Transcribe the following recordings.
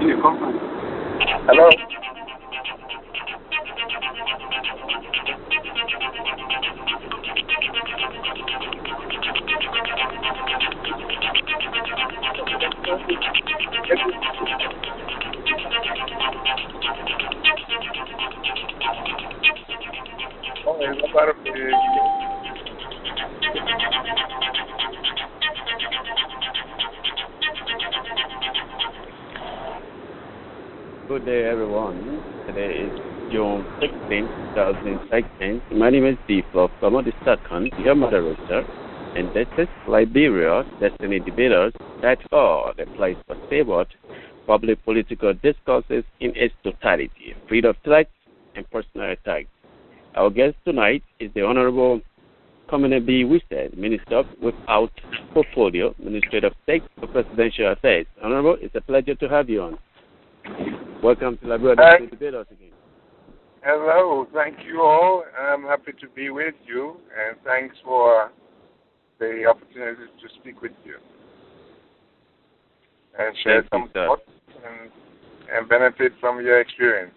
Hello. Oh, it's a part of the. Good day, everyone. Today is June 16, 2016. My name is D. Fluff, Commany II, your moderator, and this is Liberia Destiny Debaters that are the place for stable public political discourses in its totality, freedom of threats and personal attacks. Our guest tonight is the Honorable Commany B Wesseh, Minister without portfolio, Minister of State for Presidential Affairs. Honorable, it's a pleasure to have you on. Welcome to Liberia Destiny Debaters again. Hello, thank you all. I'm happy to be with you, and thanks for the opportunity to speak with you and share some thoughts and benefit from your experience.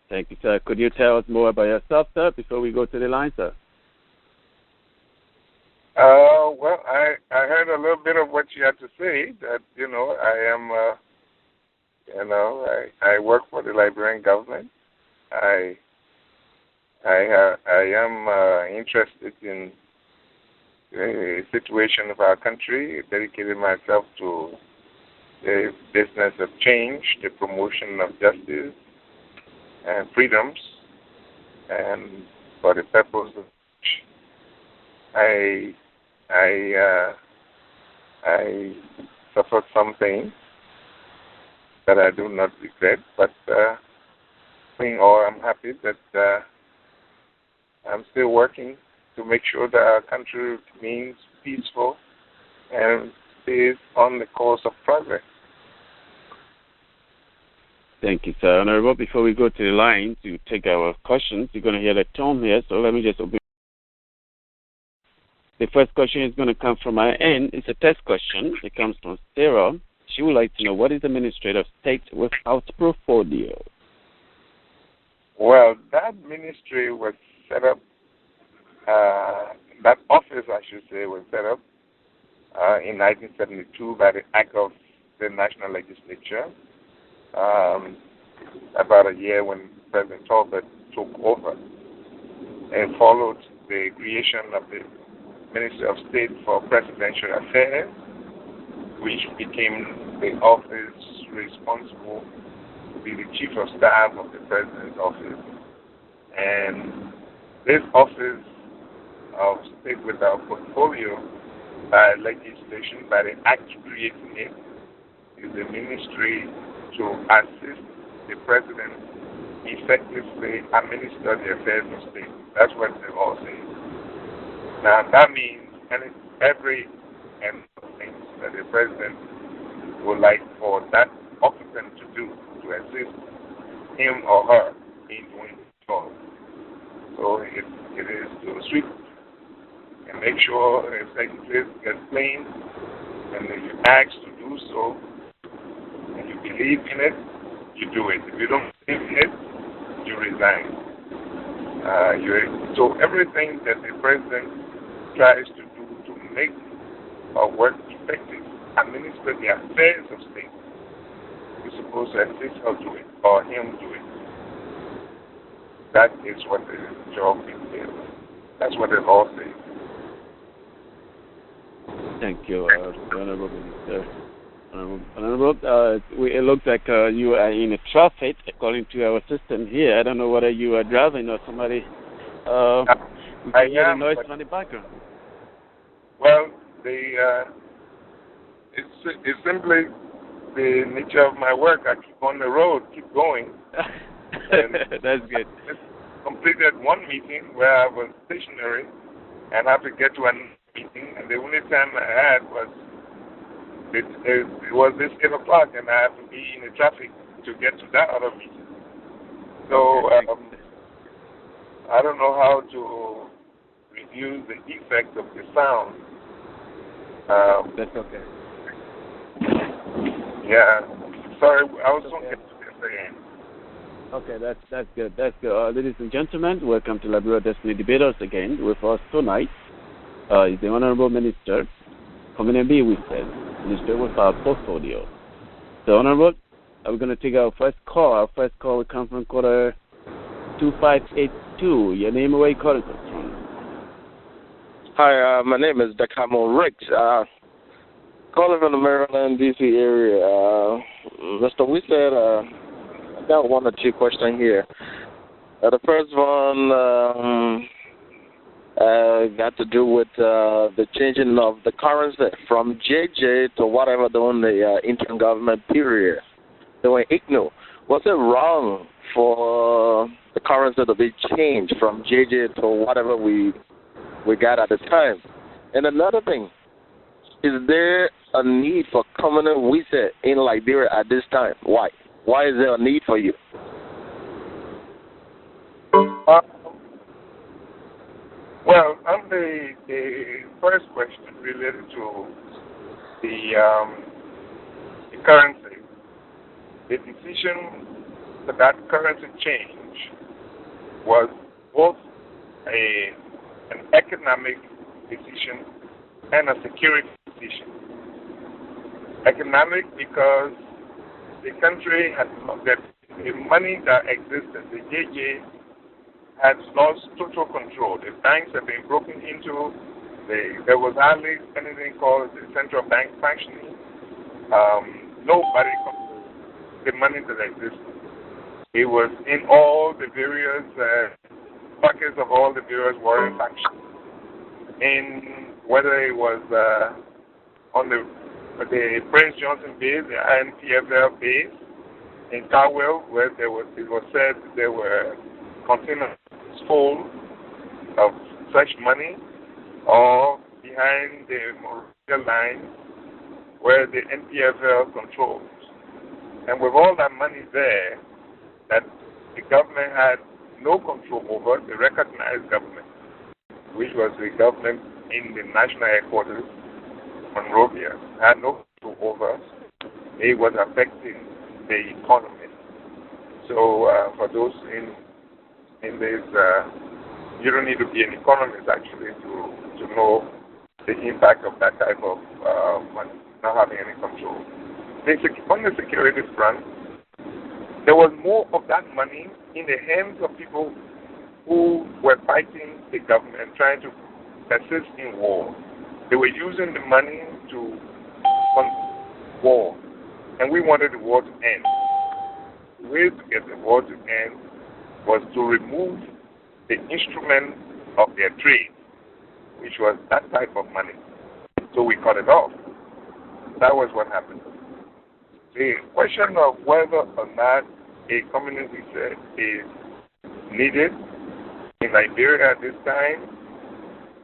Thank you, sir. Could you tell us more about yourself, sir, before we go to the line, sir? Well, I heard a little bit of what you had to say. That I am, I work for the Liberian government. I am interested in the situation of our country. Dedicated myself to the business of change, the promotion of justice and freedoms, and for the purpose of which I suffered some pain that I do not regret, but I'm happy that I'm still working to make sure that our country remains peaceful and stays on the course of progress. Thank you, sir. Honorable, before we go to the line to take our questions, you're going to hear the tone here, so let me just open. The first question is going to come from my end. It's a test question. It comes from Sarah. She would like to know, what is the Ministry of State without portfolio? Well, that ministry was set up, that office, I should say, was set up in 1972 by the Act of the National Legislature, about a year when President Talbot took over, and followed the creation of the Ministry of State for Presidential Affairs, which became the office responsible to be the Chief of Staff of the President's office. And this office of State without portfolio, by legislation, by the Act creating it, is a ministry to assist the President effectively administer the affairs of state. That's what they all say. Now, that means every thing that the President would like for that occupant to do to assist him or her in doing the job. So it is to sweep and make sure if taking place gets clean, and if you ask to do so, and you believe in it, you do it. If you don't believe in it, you resign. So everything that the President tries to do to make our work effective, administer the affairs of state, you're supposed to assist her do it, or him do it. That is what the job entails. That's what the law says. Thank you, Honorable Minister. Honorable, it looks like you are in a traffic, according to our system here. I don't know whether you are driving or somebody. We can hear the noise from the background. Well, it's simply the nature of my work. I keep on the road, keep going. That's good. I just completed one meeting where I was stationary and had to get to another meeting, and the only time I had was it was this 8 o'clock, and I have to be in the traffic to get to that other meeting. So I don't know how to reduce the effect of the sound. That's okay. Yeah. Sorry, I was going to get to this again. Okay, that's good. That's good. Ladies and gentlemen, welcome to Liberal Destiny Debaters again. With us tonight is the Honorable Minister, Commany B Wesseh, Minister with our portfolio. So, Honorable, we're going to take our first call. Our first call will come from quarter 2582. Your name and where you calling from? Hi, my name is Dakamo Ricks. Calling from the Maryland, D.C. area. Mr. Wesseh, I got one or two questions here. The first one got to do with the changing of the currency from JJ to whatever during the interim government period. They were IGNO. Was it wrong for the currency to be changed from JJ to whatever we got at the time? And another thing, is there a need for Commany Wesseh in Liberia at this time? Why? Why is there a need for you? Well, on the first question related to the currency, the decision for that currency change was both an economic decision and a security decision. Economic because the country had the money that existed, the JJ, had lost total control. The banks had been broken into. There was hardly anything called the central bank functioning. Nobody controlled the money that existed. It was in all the various buckets of all the various warring factions. In whether it was on the Prince Johnson base, the INPFL base, in Cowell, where it was said there were containers full of such money, or behind the Moravia line, where the NPFL controls. And with all that money there, that the government had no control over, the recognized government, which was the government in the national headquarters, Monrovia, had no control over. It was affecting the economy. So for those in this, you don't need to be an economist actually to know the impact of that type of money not having any control. On the security front, there was more of that money in the hands of people who were fighting the government, trying to assist in war. They were using the money to fund war, and we wanted the war to end. The way to get the war to end was to remove the instrument of their trade, which was that type of money. So we cut it off. That was what happened. The question of whether or not a Commany Wesseh is needed in Liberia at this time,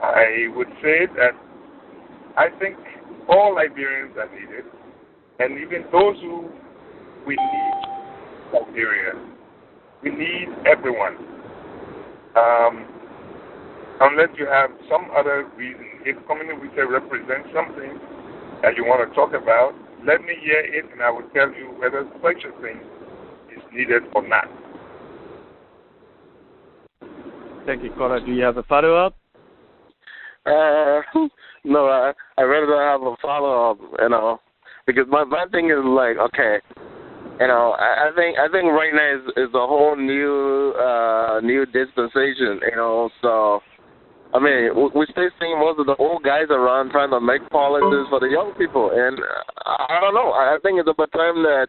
I would say that I think all Liberians are needed, and even those who we need Liberia. We need everyone. Unless you have some other reason, if Commany Wesseh represents something that you want to talk about, let me hear it and I will tell you whether such a thing is needed or not. Thank you, Cora. Do you have a follow-up? No, I really don't have a follow-up, because my thing is like, okay, I think right now is a whole new dispensation, so, I mean, we still seeing most of the old guys around trying to make policies for the young people, and I don't know. I think it's about time that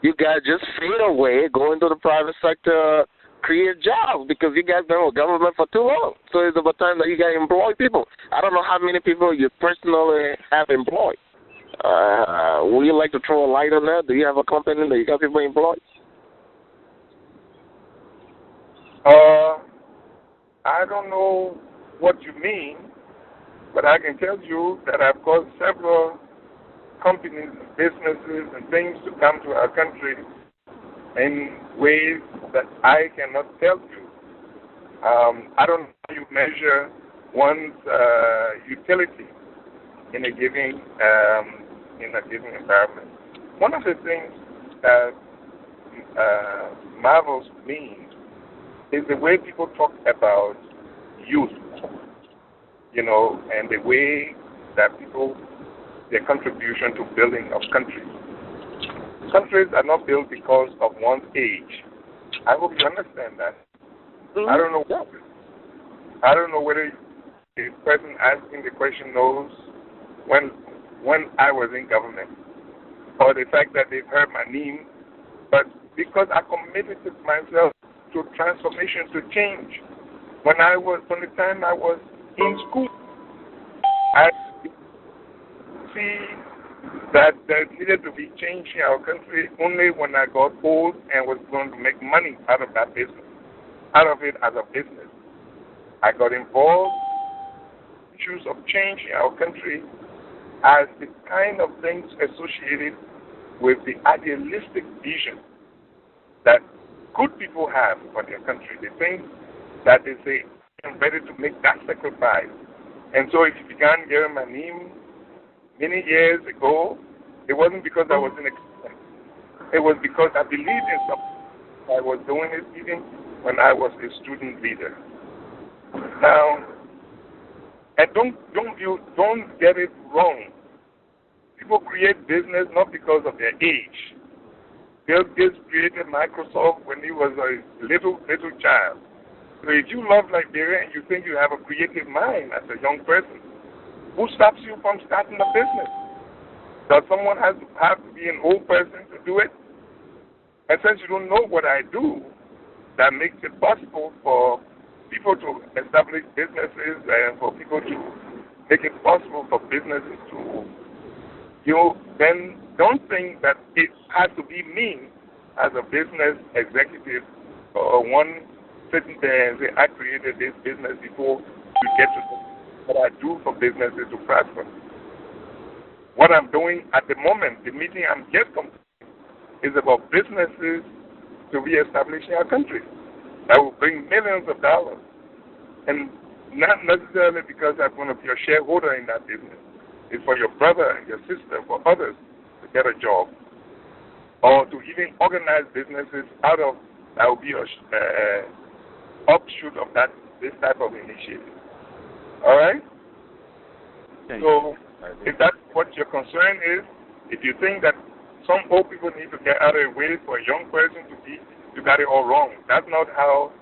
you guys just fade away, go into the private sector, create jobs, because you guys been with government for too long. So it's about time that you guys employ people. I don't know how many people you personally have employed. Would you like to throw a light on that? Do you have a company that you got people employed? I don't know what you mean, but I can tell you that I've got several companies, businesses, and things to come to our country in ways that I cannot tell you. I don't know how you measure one's utility in a given environment. one of the things that marvels me is the way people talk about youth, and the way that people, their contribution to building of countries. Countries are not built because of one's age. I hope you understand that. Mm-hmm. I don't know whether the person asking the question knows when I was in government, or the fact that they've heard my name, but because I committed myself to transformation, to change. From the time I was in school, I see that there needed to be change in our country only when I got old and was going to make money out of that business, out of it as a business. I got involved in issues of change in our country as the kind of things associated with the idealistic vision that good people have for their country. The things that they say, I'm ready to make that sacrifice. And so if you began hearing my name many years ago, it wasn't because I was inexperienced. It was because I believed in something. I was doing it even when I was a student leader. Now, and don't get it wrong. People create business not because of their age. Bill Gates created Microsoft when he was a little child. So if you love Liberia and you think you have a creative mind as a young person, who stops you from starting a business? Does someone have to be an old person to do it? And since you don't know what I do, that makes it possible for people to establish businesses and for people to make it possible for businesses to, then don't think that it has to be me as a business executive or one sitting there and say, I created this business before you get to what I do for businesses to prosper. What I'm doing at the moment, the meeting I'm just completing, is about businesses to reestablish in our country that will bring millions of dollars. And not necessarily because I'm going to be a shareholder in that business. It's for your brother and your sister, for others to get a job, or to even organize businesses out of that will be a offshoot of this type of initiative. All right? So, if that's what your concern is, if you think that some old people need to get out of the way for a young person to be, you got it all wrong. That's not how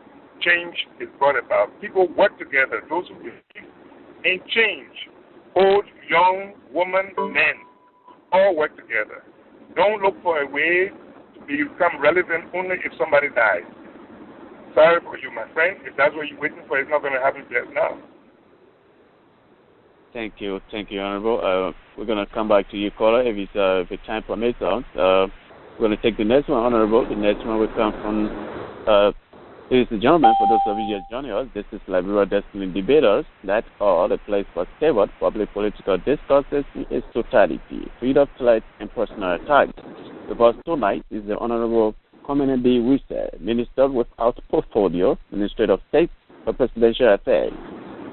change is brought about. People work together. Those who believe in change, old, young, women, men, all work together. Don't look for a way to become relevant only if somebody dies. Sorry for you, my friend. If that's what you're waiting for, it's not going to happen just now. Thank you, Honorable. We're going to come back to you, caller, if time permits us. We're going to take the next one, Honorable. The next one will come from, ladies and gentlemen, for those of you just joining us, this is Liberia Destiny Debaters. That are the place for stable public political discourses in its totality, free of threats and personal attacks. The boss tonight is the Honorable Commany B Wesseh, Minister without portfolio, Minister of State for Presidential Affairs.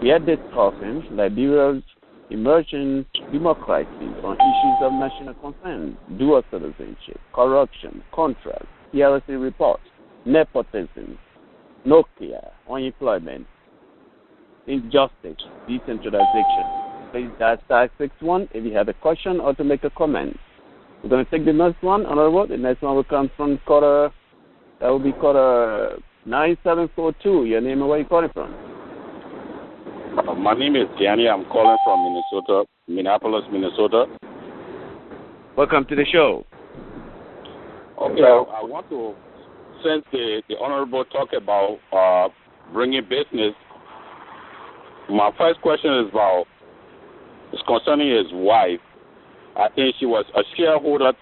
We are discussing Liberia's emerging democracy on issues of national concern, dual citizenship, corruption, contracts, PRC reports, nepotism, Nokia, unemployment, injustice, decentralization. Please dial *61 if you have a question or to make a comment. We're going to take the next one, Honorable. The next one will come from caller 9742. Your name and where you calling from? My name is Gianni. I'm calling from Minnesota, Minneapolis, Minnesota. Welcome to the show. Okay, I want to, since the Honorable talk about bringing business, my first question is concerning his wife. I think she was a shareholder.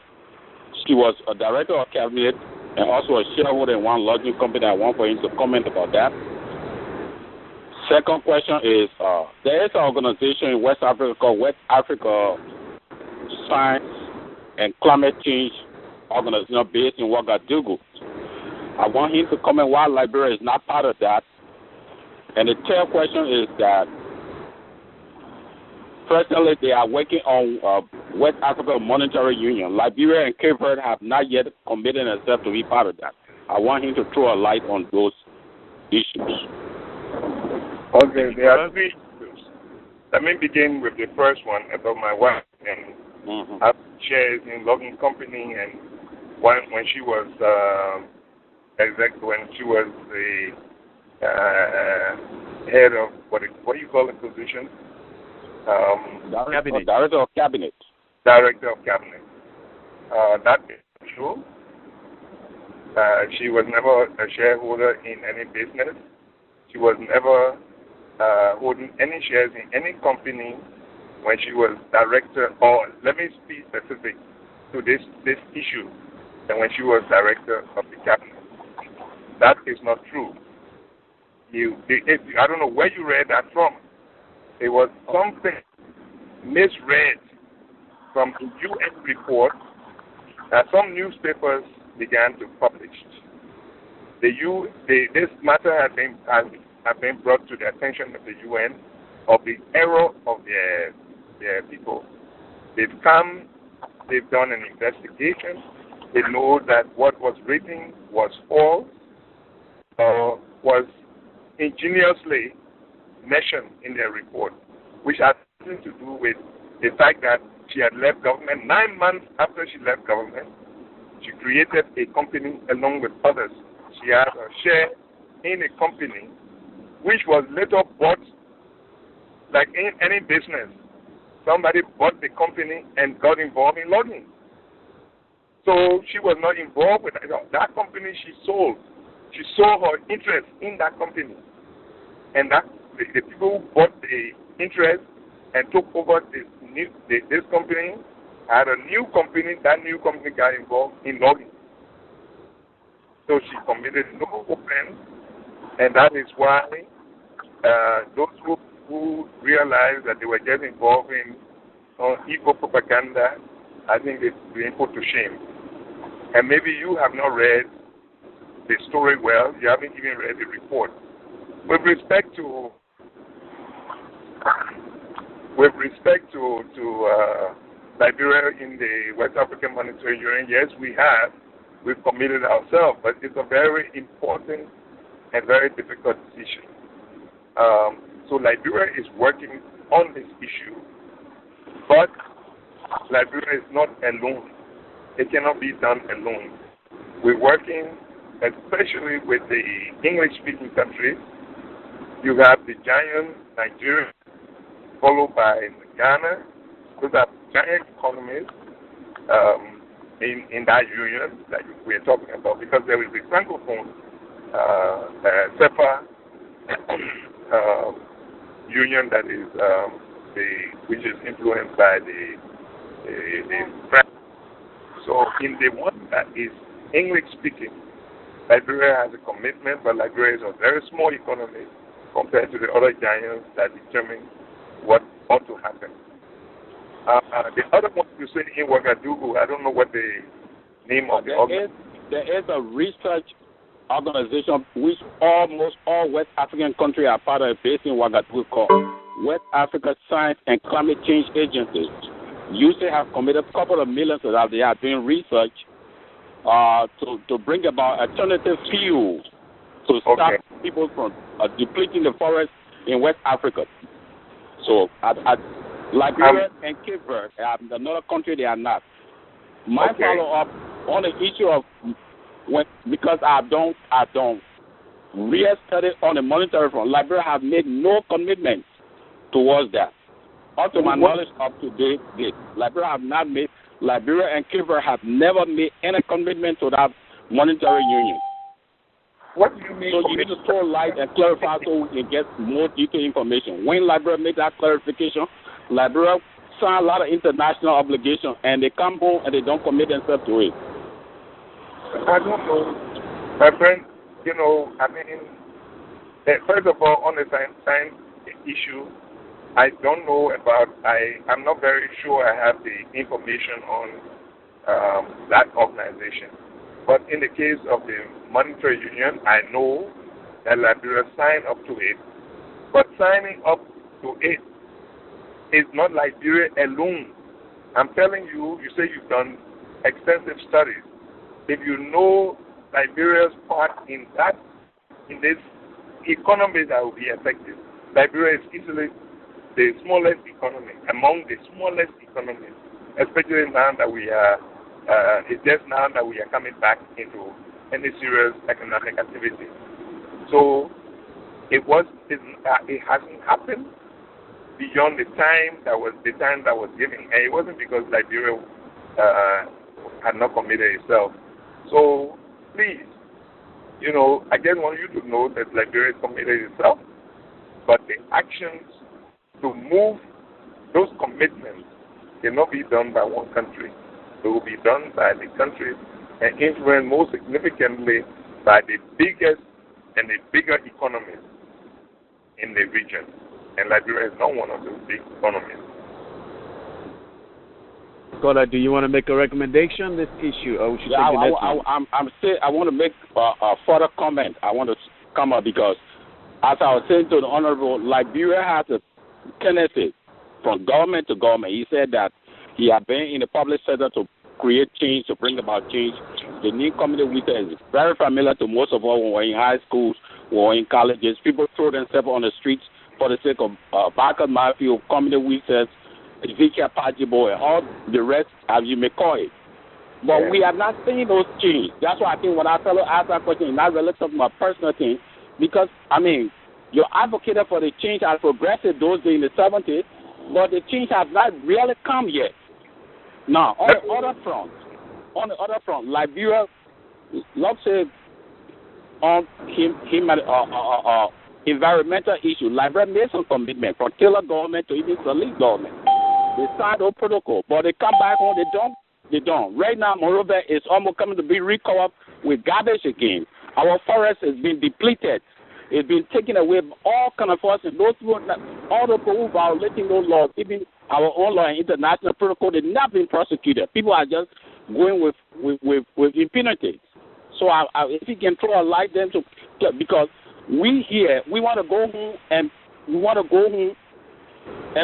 She was a director of cabinet and also a shareholder in one lodging company. I want for him to comment about that. Second question is, there is an organization in West Africa called West Africa Science and Climate Change Organization based in Ouagadougou. I want him to comment why Liberia is not part of that. And the third question is that presently they are working on West Africa Monetary Union. Liberia and Cape Verde have not yet committed themselves to be part of that. I want him to throw a light on those issues. Okay, there are three issues. Let me begin with the first one about my wife and have shares in logging company, and when she was when she was the head of what do you call the position? Director of Cabinet. Director of Cabinet. That is true. She was never a shareholder in any business. She was never holding any shares in any company when she was director, or let me be specific to this issue, and when she was director of the Cabinet. That is not true. I don't know where you read that from. It was something misread from the UN report that some newspapers began to publish. This matter has been brought to the attention of the UN of the error of their people. They've done an investigation. They know that what was written was false, was ingeniously mentioned in their report, which had nothing to do with the fact that she had left government. 9 months after she left government, she created a company along with others. She had a share in a company which was later bought, like in any business. Somebody bought the company and got involved in logging. So she was not involved with that company. She sold. She sold her interest in that company. And that the people who bought the interest and took over this company had a new company. That new company got involved in logging. So she committed no offense, and that is why those who realized that they were getting involved in evil propaganda, I think they've been put to shame. And maybe you have not read the story well. You haven't even read the report. With respect to Liberia in the West African Monetary Union, yes, we've committed ourselves, but it's a very important and very difficult decision. So Liberia is working on this issue, but Liberia is not alone. It cannot be done alone. We're working especially with the English-speaking countries. You have the giant Nigeria, followed by Ghana. Those are giant economies in that union that we're talking about, because there is the Francophone CEPA union that is which is influenced by the French. So in the one that is English-speaking, Liberia has a commitment, but Liberia is a very small economy compared to the other giants that determine what ought to happen. The other one you say in Ouagadougou, I don't know what the name of the organization. There is a research organization which almost all West African countries are part of, based in Ouagadougou, called West Africa Science and Climate Change Agency. USAID have committed a couple of millions so that they are doing research to bring about alternative fuels to stop people from depleting the forest in West Africa. So Liberia and Cape Verde, another country they are not. My follow-up on the issue of because I don't real study on the monetary front. Liberia have made no commitment towards that. Up to my knowledge, up to date, Liberia have not made. Liberia and Cape Verde have never made any commitment to that monetary union. What do you mean? So you need to throw light and clarify so we can get more detailed information. When Liberia made that clarification, Liberia signed a lot of international obligations, and they come home and they don't commit themselves to it. I don't know. My friend, I mean, first of all, on the science issue, I don't know about, I'm not very sure I have the information on that organization. But in the case of the monetary union, I know that Liberia signed up to it. But signing up to it It's not Liberia alone. I'm telling you, you say you've done extensive studies. If you know Liberia's part in this economy that will be affected, Liberia is easily the smallest economy, among the smallest economies, especially now that we are, it's just now that we are coming back into any serious economic activity. So it hasn't happened beyond the time that was given, and it wasn't because Liberia had not committed itself. So please, I just want you to know that Liberia has committed itself, but the actions to move those commitments cannot be done by one country. It will be done by the countries and influenced most significantly by the biggest and the bigger economies in the region. And Liberia is not one of those big economies. Scholar, do you want to make a recommendation on this issue, or we should take the next one? I want to make a further comment. I want to come up because, as I was saying to the Honorable, Liberia has a tendency from government to government. He said that he had been in the public sector to create change, to bring about change. The new Commany B Wesseh is very familiar to most of us when we're in high schools, when we're in colleges. People throw themselves on the streets for the sake of Barker Matthew, Commany B Wesseh, Ezekiel Pajibo, and all the rest, as you may call it. But we have not seen those change. That's why I think when our fellow asked that question, it's not related to my personal thing, because, you advocated for the change as progressive those days in the 70s, but the change has not really come yet. Now, on the other front, Liberia, let's say, on environmental issues, Liberia made some commitment from Taylor government to even the lead government. They signed a protocol, but they come back home, they don't. Right now, moreover, it's almost coming to be recovered with garbage again. Our forest has been depleted. It's been taken away by all kind of forces. Those people, all the people who are violating those laws, even our own law and international protocol, they've not been prosecuted. People are just going with impunity. So if you can throw a light then to, because we here, we want to go home and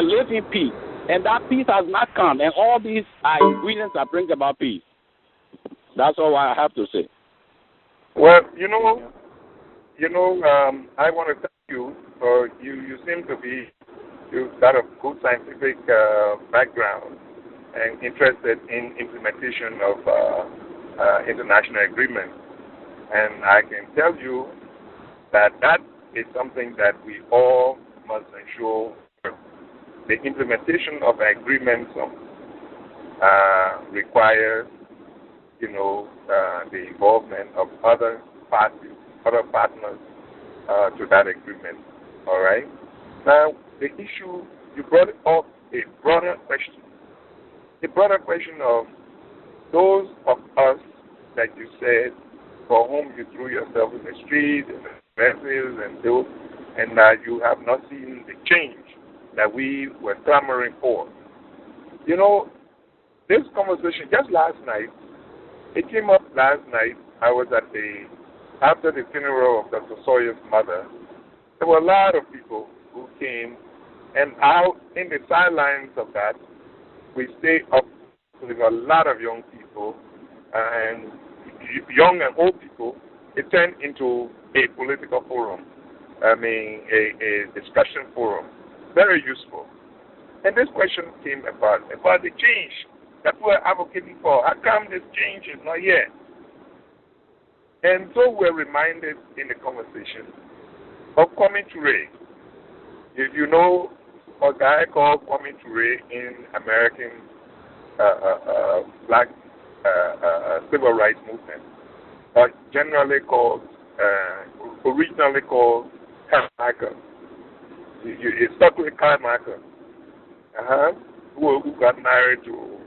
live in peace. And that peace has not come. And all these are ingredients that bring about peace. That's all I have to say. Well, I want to thank you for you seem to be, you've got a good scientific background and interested in implementation of international agreements. And I can tell you that is something that we all must ensure. The implementation of agreements requires, the involvement of other parties, other partners to that agreement. All right. Now, the issue you brought up a broader question of those of us that you said for whom you threw yourself in the street and the messes and that you have not seen the change that we were clamoring for. This conversation just last night, it came up last night. I was after the funeral of Dr. Sawyer's mother, there were a lot of people who came, and out in the sidelines of that, we stayed up with a lot of young people, and young and old people. It turned into a political forum, a discussion forum. Very useful. And this question came about the change that we're advocating for. How come this change is not here? And so we're reminded in the conversation of Kwame Ture. If you know a guy called Kwame Ture in American black civil rights movement, originally called Karl Marx. It's stuck with Karl Marx, who got married to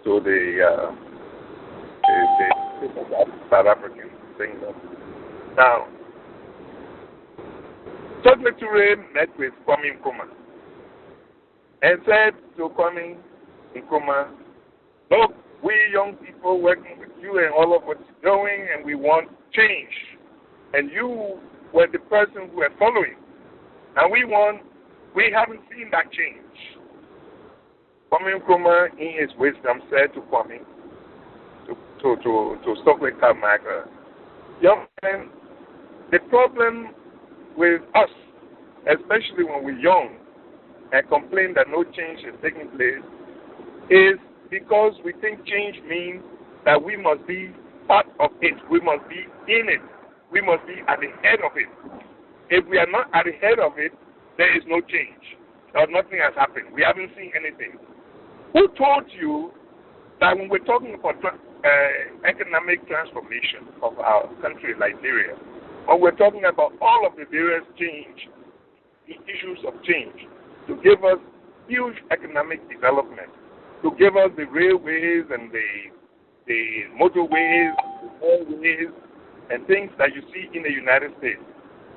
the South African thing. Now, Chocolate Ture met with Kwame Nkrumah and said to Kwame Nkrumah, look, we young people working with you and all of what you're doing, and we want change. And you were the person who were following. And we want We haven't seen that change. Kwame Nkrumah, in his wisdom, said to Kwame, to Stokely Carmichael, young man, the problem with us, especially when we're young and complain that no change is taking place, is because we think change means that we must be part of it. We must be in it. We must be at the head of it. If we are not at the head of it, there is no change. Or nothing has happened. We haven't seen anything. Who told you that when we're talking about economic transformation of our country, Liberia, when we're talking about all of the various change, the issues of change, to give us huge economic development, to give us the railways and the motorways, the railways, and things that you see in the United States,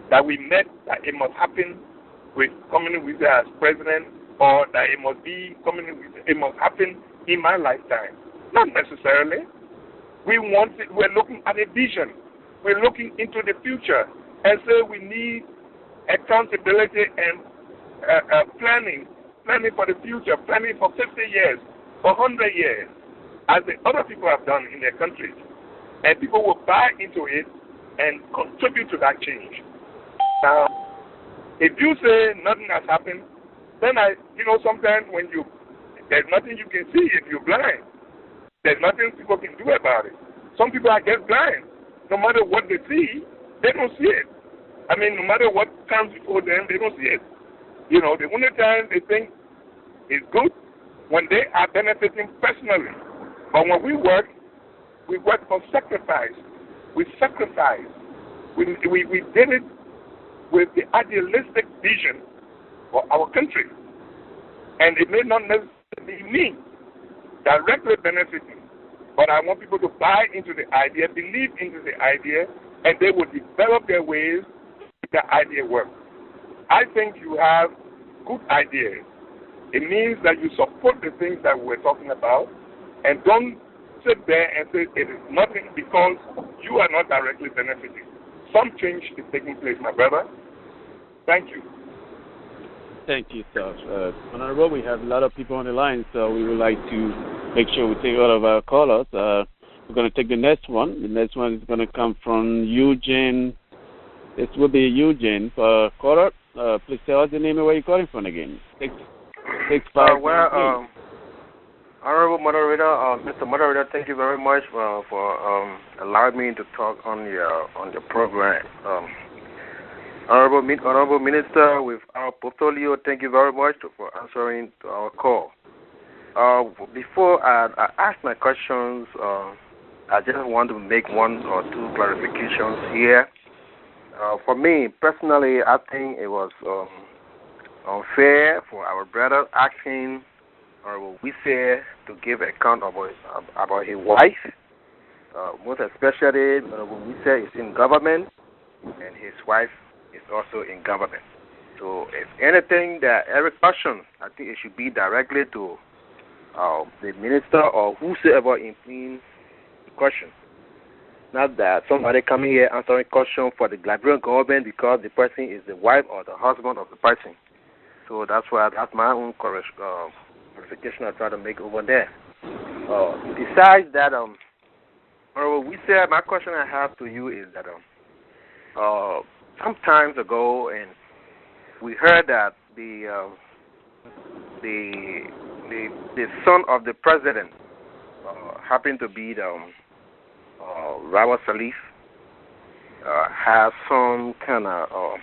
that we met that it must happen with Commany B Wesseh as president, or that it must be Commany B Wesseh, it must happen in my lifetime. Not necessarily. We want it, we're looking at a vision. We're looking into the future and say we need accountability and planning for the future, planning for 50 years, for 100 years, as the other people have done in their countries. And people will buy into it and contribute to that change. Now, if you say nothing has happened, then sometimes when there's nothing you can see if you're blind. There's nothing people can do about it. Some people are just blind. No matter what they see, they don't see it. I mean, no matter what comes before them, they don't see it. The only time they think is good when they are benefiting personally. But when we work for sacrifice. We sacrifice. We did it with the idealistic vision for our country. And it may not necessarily be me directly benefiting, but I want people to buy into the idea, believe into the idea, and they will develop their ways to make the idea work. I think you have good ideas. It means that you support the things that we're talking about, and don't sit there and say it is nothing because you are not directly benefiting. Some change is taking place, my brother. Thank you. Thank you, sir. Honorable, we have a lot of people on the line, so we would like to make sure we take all of our callers. We're going to take the next one. The next one is going to come from Eugene. This will be Eugene. Caller, please tell us the name and where you're calling from again. 665. Honorable Moderator, Mr. Moderator, thank you very much for allowing me to talk on your program. Honorable Minister, with our portfolio, thank you very much for answering to our call. Before I ask my questions, I just want to make one or two clarifications here. For me, personally, I think it was unfair for our brother asking Honorable Wesseh to give account about his wife. Most especially, Honorable Wesseh is in government, and his wife is also in government. So if anything, every question, I think it should be directly to the minister or whosoever in the question. Not that somebody coming here answering question for the Liberian government because the person is the wife or the husband of the person. So that's my own clarification I try to make over there. Besides that, we said my question I have to you is that some times ago, and we heard that the son of the president happened to be the Rawat Salif, has some kind of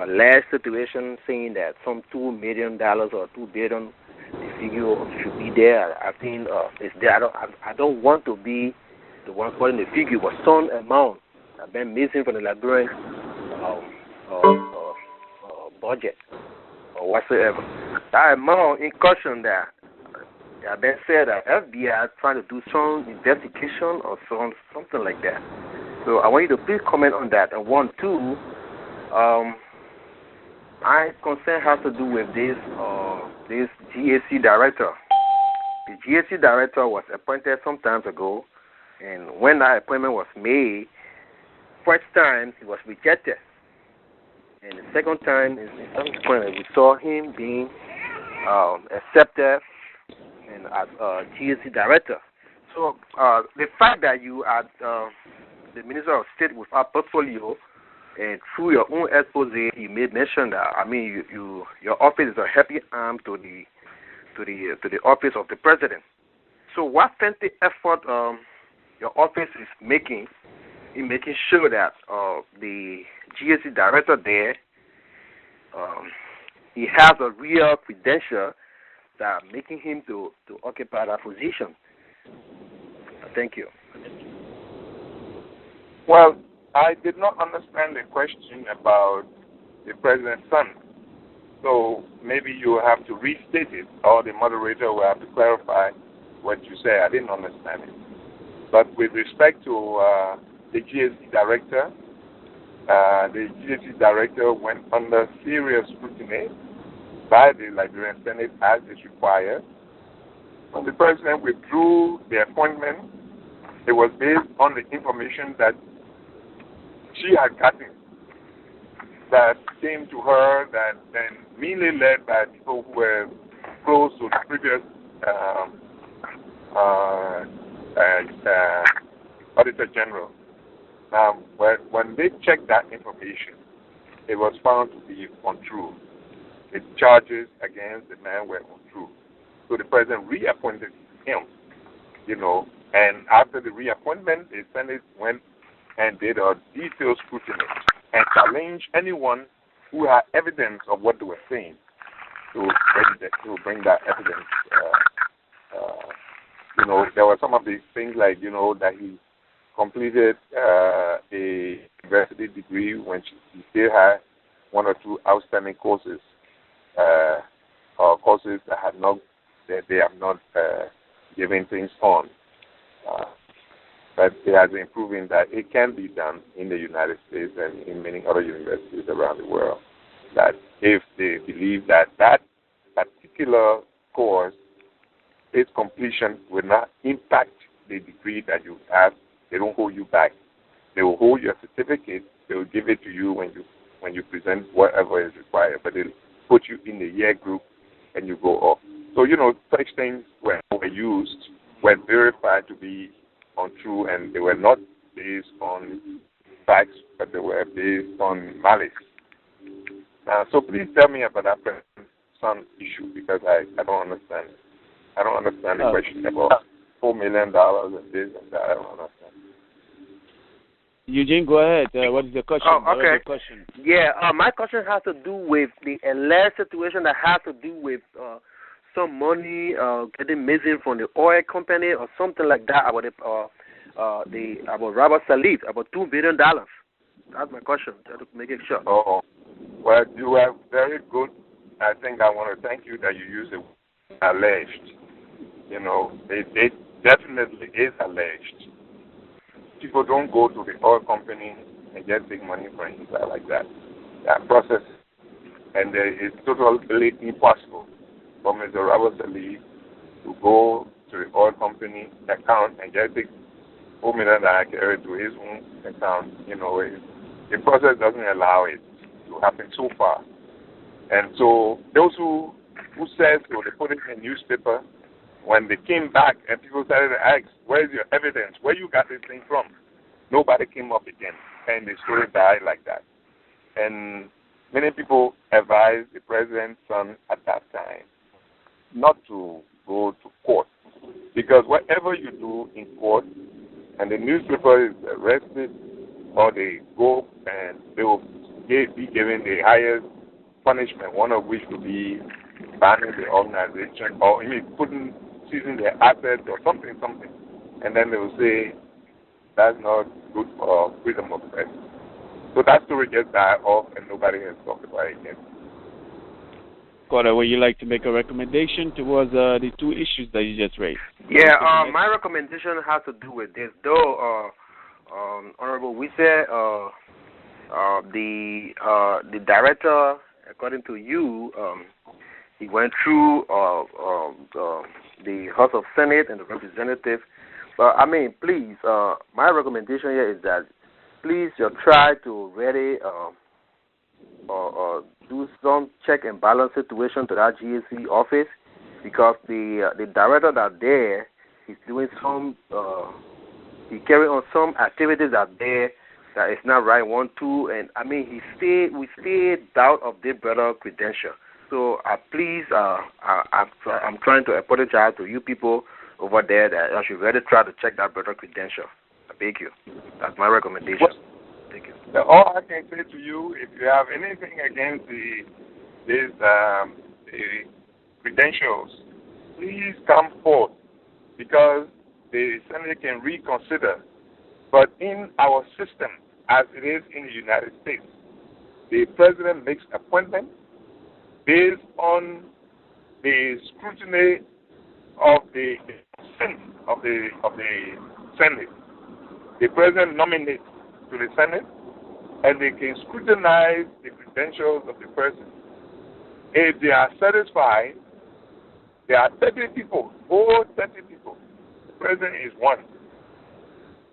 alleged situation saying that some $2 million or $2 billion the figure should be there. I think it's there. I don't want to be the one calling the figure, but some amount have been missing from the Liberian budget or whatsoever. That amount in question that have been said that FBI is trying to do some investigation or something like that. So I want you to please comment on that. And one, two, my concern has to do with this GAC director. The GAC director was appointed some time ago, and when that appointment was made, first time he was rejected. and the second time, subsequently, we saw him being accepted and as GSC director. So the fact that you are the Minister of State without portfolio, and through your own expose, you made mention that your office is a helping arm to the office of the president. So what fancy effort your office is making in making sure that the GSC director there he has a real credential that are making him to occupy that position? Thank you. Well, I did not understand the question about the president's son. So maybe you have to restate it, or the moderator will have to clarify what you say. I didn't understand it. But with respect to the GSC director went under serious scrutiny by the Liberian Senate as is required. When the president withdrew the appointment, it was based on the information that she had gotten, that came to her, that then mainly led by people who were close to the previous Auditor General. Now, when they checked that information, it was found to be untrue. The charges against the man were untrue. So the president reappointed him, and after the reappointment, the Senate went and did a detailed scrutiny and challenged anyone who had evidence of what they were saying to bring that evidence. There were some of these things like, that he completed a university degree when he still had one or two outstanding courses, or courses that they have not given things on. But it has been proven that it can be done in the United States and in many other universities around the world. That if they believe that that particular course, its completion will not impact the degree that you have, they don't hold you back. They will hold your certificate. They will give it to you when you present whatever is required. But they'll put you in the year group and you go off. So such things were used, were verified to be untrue, and they were not based on facts, but they were based on malice. So please tell me about that president's son issue, because I don't understand it. I don't understand the question about $4 million and this and that. I don't understand. Eugene, go ahead. What is the question? Oh, okay. What is the question? Yeah, my question has to do with the alleged situation that has to do with some money getting missing from the oil company or something like that about about Robert Salif, about $2 billion. That's my question, to make it sure. Oh, well, you are very good. I think I want to thank you that you use the word alleged. It definitely is alleged. People don't go to the oil company and just take money from inside like that. That process, and it's totally impossible for Mr. Robert Salif to go to the oil company account and just take $4 million carry to his own account. The process doesn't allow it to happen so far. And so those who said so, they put it in the newspaper. When they came back and people started to ask, where's your evidence? Where you got this thing from? Nobody came up again. And the story died like that. And many people advised the president's son at that time not to go to court. Because whatever you do in court, and the newspaper is arrested, or they go and they will be given the highest punishment, one of which will be banning the organization, or seizing their assets or something. And then they will say, that's not good for freedom of press. So that story just died off and nobody has talked about it again. Carter, would you like to make a recommendation towards the two issues that you just raised? Yeah, my recommendation has to do with this. Though, Honorable Wesseh, the director, according to you, he went through the House of Senate and the Representative. But please, my recommendation here is that please you try to really or do some check and balance situation to that GAC office, because the director that there is doing some he carry on some activities that there that is not right. 1, 2, and I mean we stay doubt of their brother credential. So please, I'm trying to apologize to you people over there that I should really try to check that brother credential. I beg you. That's my recommendation. Thank you. All I can say to you, if you have anything against the credentials, please come forth, because the Senate can reconsider. But in our system, as it is in the United States, the president makes appointments based on the scrutiny of the Senate. The president nominates to the Senate, and they can scrutinize the credentials of the person. If they are satisfied, there are 30 people, all 30 people. The president is one.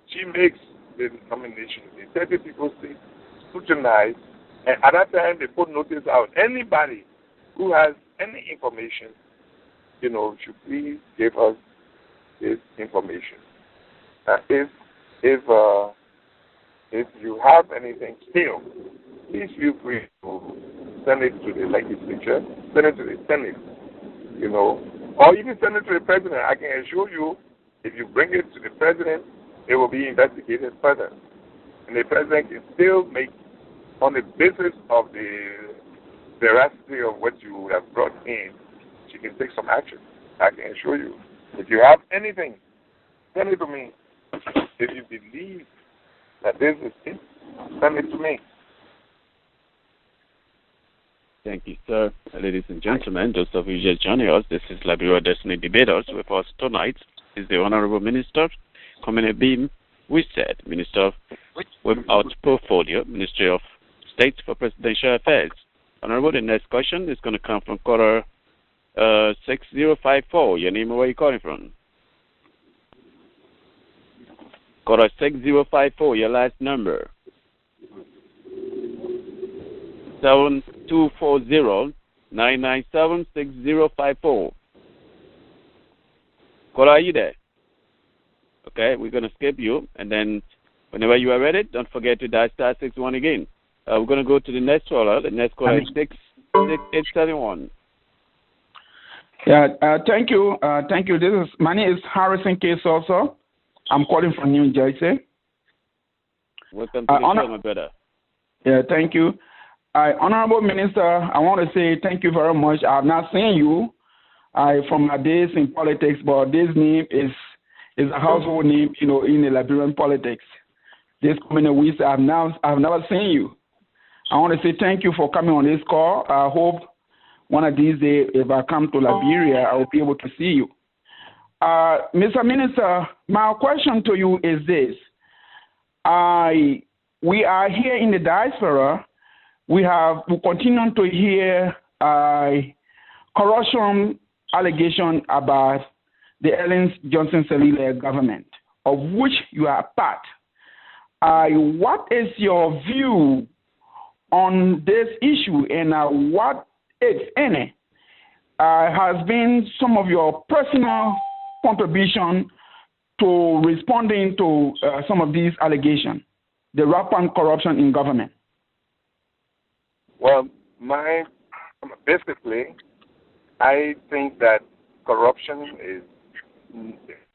She makes the nomination. The 30 people scrutinize, and at that time they put notice out. Anybody who has any information, should please give us this information. If you have anything still, please feel free to send it to the legislature, send it to the Senate, or even send it to the president. I can assure you, if you bring it to the president, it will be investigated further. And the president can still make, on the basis of the veracity of what you have brought in, she can take some action. I can assure you. If you have anything, send it to me. If you believe that this is it, send it to me. Thank you, sir. Ladies and gentlemen, those of you just joining us, this is Liberia Destiny Debaters. With us tonight is the Honorable Minister, Commany B Wesseh, Minister without portfolio, Ministry of State for Presidential Affairs. Honorable, the next question is going to come from caller 6054. Your name and where you calling from? Caller 6054, your last number. 7240-997-6054. Caller, are you there? Okay, we're going to skip you, and then whenever you are ready, don't forget to dial *61 again. We're going to go to the next caller. The next caller is 66871. Yeah, thank you. Thank you. My name is Harrison Case also. I'm calling from New Jersey. Welcome to the show, my brother. Yeah, thank you. Honorable Minister, I want to say thank you very much. I have not seen you from my days in politics, but this name is a household name, in the Liberian politics. This Commany Wesseh, I've never seen you. I want to say thank you for coming on this call. I hope one of these days, if I come to Liberia, I will be able to see you. Mr. Minister, my question to you is this. We are here in the diaspora. We continue to hear corruption allegation about the Ellen Johnson Sirleaf government, of which you are part. What is your view on this issue, and what, if any, has been some of your personal contribution to responding to some of these allegations, the rampant corruption in government? Well, basically, I think that corruption is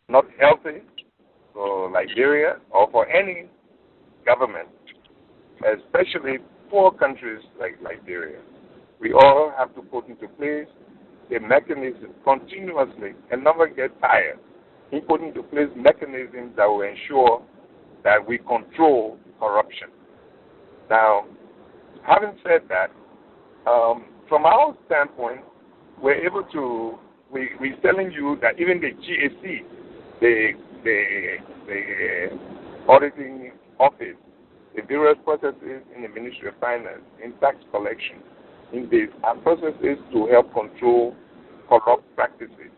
not healthy for Liberia or for any government, especially poor countries like Liberia. We all have to put into place a mechanism continuously and never get tired in putting into place mechanisms that will ensure that we control corruption. Now, having said that, from our standpoint, we're telling you that even the GAC, the auditing office, the various processes in the Ministry of Finance, in tax collection, in this, are processes to help control corrupt practices.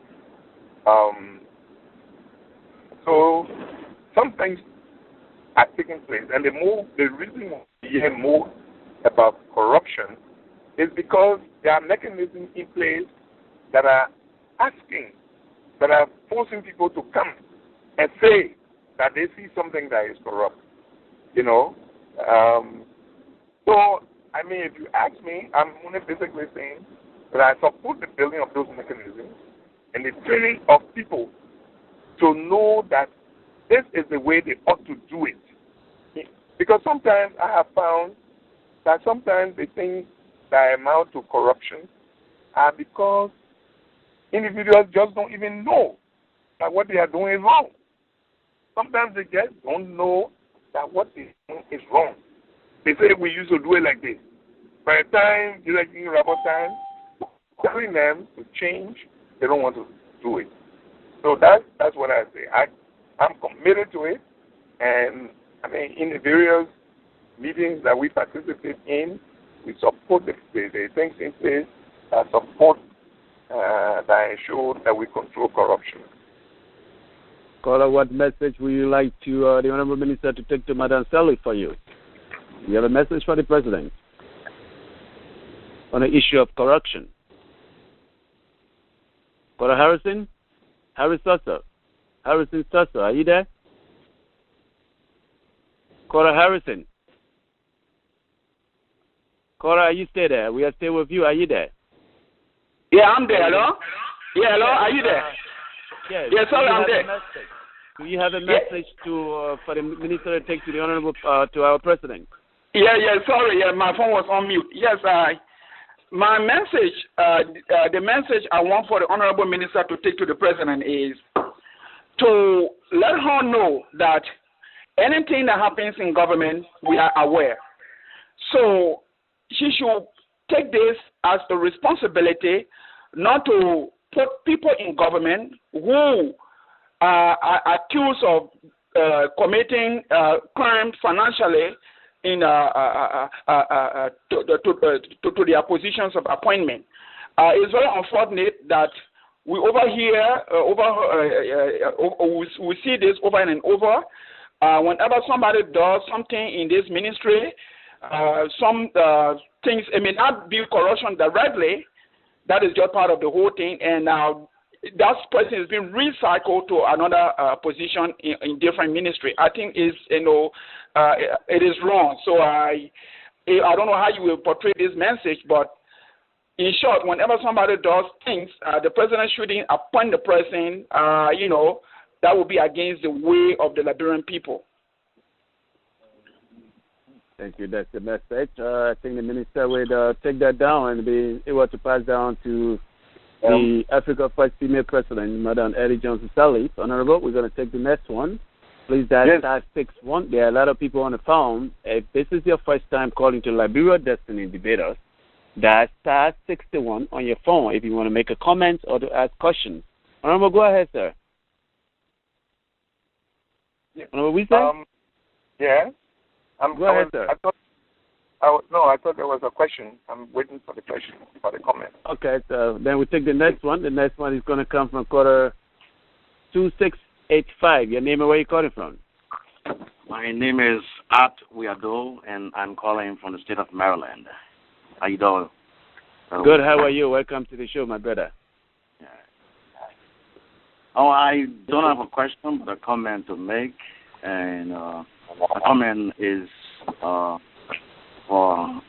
So some things are taking place, and the reason we hear more about corruption is because there are mechanisms in place that are that are forcing people to come and say that they see something that is corrupt. So, I mean, if you ask me, I'm only basically saying that I support the building of those mechanisms and the training of people to know that this is the way they ought to do it. Because sometimes I have found that sometimes the things that amount to corruption are because individuals just don't even know that what they are doing is wrong. Sometimes they just don't know that what they do is wrong. They say we used to do it like this. By the time you're like in rubber time, telling them to change, they don't want to do it. So that's what I say. I'm committed to it, and I mean in the various meetings that we participate in, we support the things in place that support that ensure that we control corruption. Caller, what message would you like to the Honorable Minister to take to Madam Sally for you? You have a message for the President on the issue of corruption. Caller Harrison? Harrison Susser, are you there? Caller Harrison? Caller, are you still there? We are still with you. Are you there? Yeah, I'm there. Hello? Yeah, hello? Are you there? Yes. Yeah, sorry, I'm there. Do you have a message to for the Minister to take to the Honorable to our President? Yeah, sorry, my phone was on mute. Yes, my message, the message I want for the Honorable Minister to take to the President is to let her know that anything that happens in government, we are aware. So she should take this as a responsibility not to put people in government who are accused of committing crimes financially in to their positions of appointment. It's very unfortunate that we overhear, we see this over and over. Whenever somebody does something in this ministry, some things, it may not be corruption directly. That is just part of the whole thing, and that person is being recycled to another position in different ministry. I think it is wrong. So I don't know how you will portray this message, but in short, whenever somebody does things, the president shouldn't appoint the person. That will be against the way of the Liberian people. Thank you. That's the message. I think the minister will take that down and be able to pass down to the Africa First Female President, Madam Eddie Johnson Sally. Honorable, we're going to take the next one. Please dial *61. There are a lot of people on the phone. If this is your first time calling to Liberia Destiny Debaters, dial *61 on your phone if you want to make a comment or to ask questions. Honorable, go ahead, sir. Yeah. Honorable, we say? Yeah. Go ahead, sir. I thought there was a question. I'm waiting for the question, for the comment. Okay, so then we take the next one. The next one is going to come from quarter 2685. Your name and where you calling from? My name is Art Wiado, and I'm calling from the state of Maryland. How you doing? Good. How are you? Welcome to the show, my brother. I don't have a question, but a comment to make, and my comment is for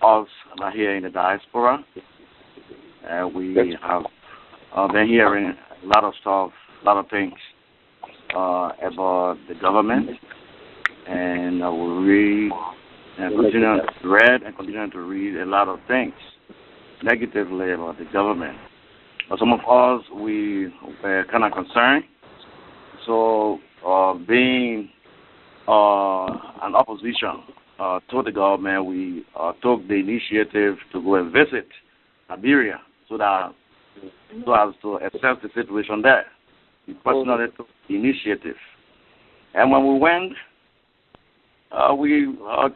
us here in the diaspora. We have been hearing a lot of stuff, a lot of things about the government, and we read and continue to read a lot of things negatively about the government. But some of us, we were kind of concerned. So being an opposition to the government, we took the initiative to go and visit Liberia so as to assess the situation there. We personally took the initiative. And when we went, we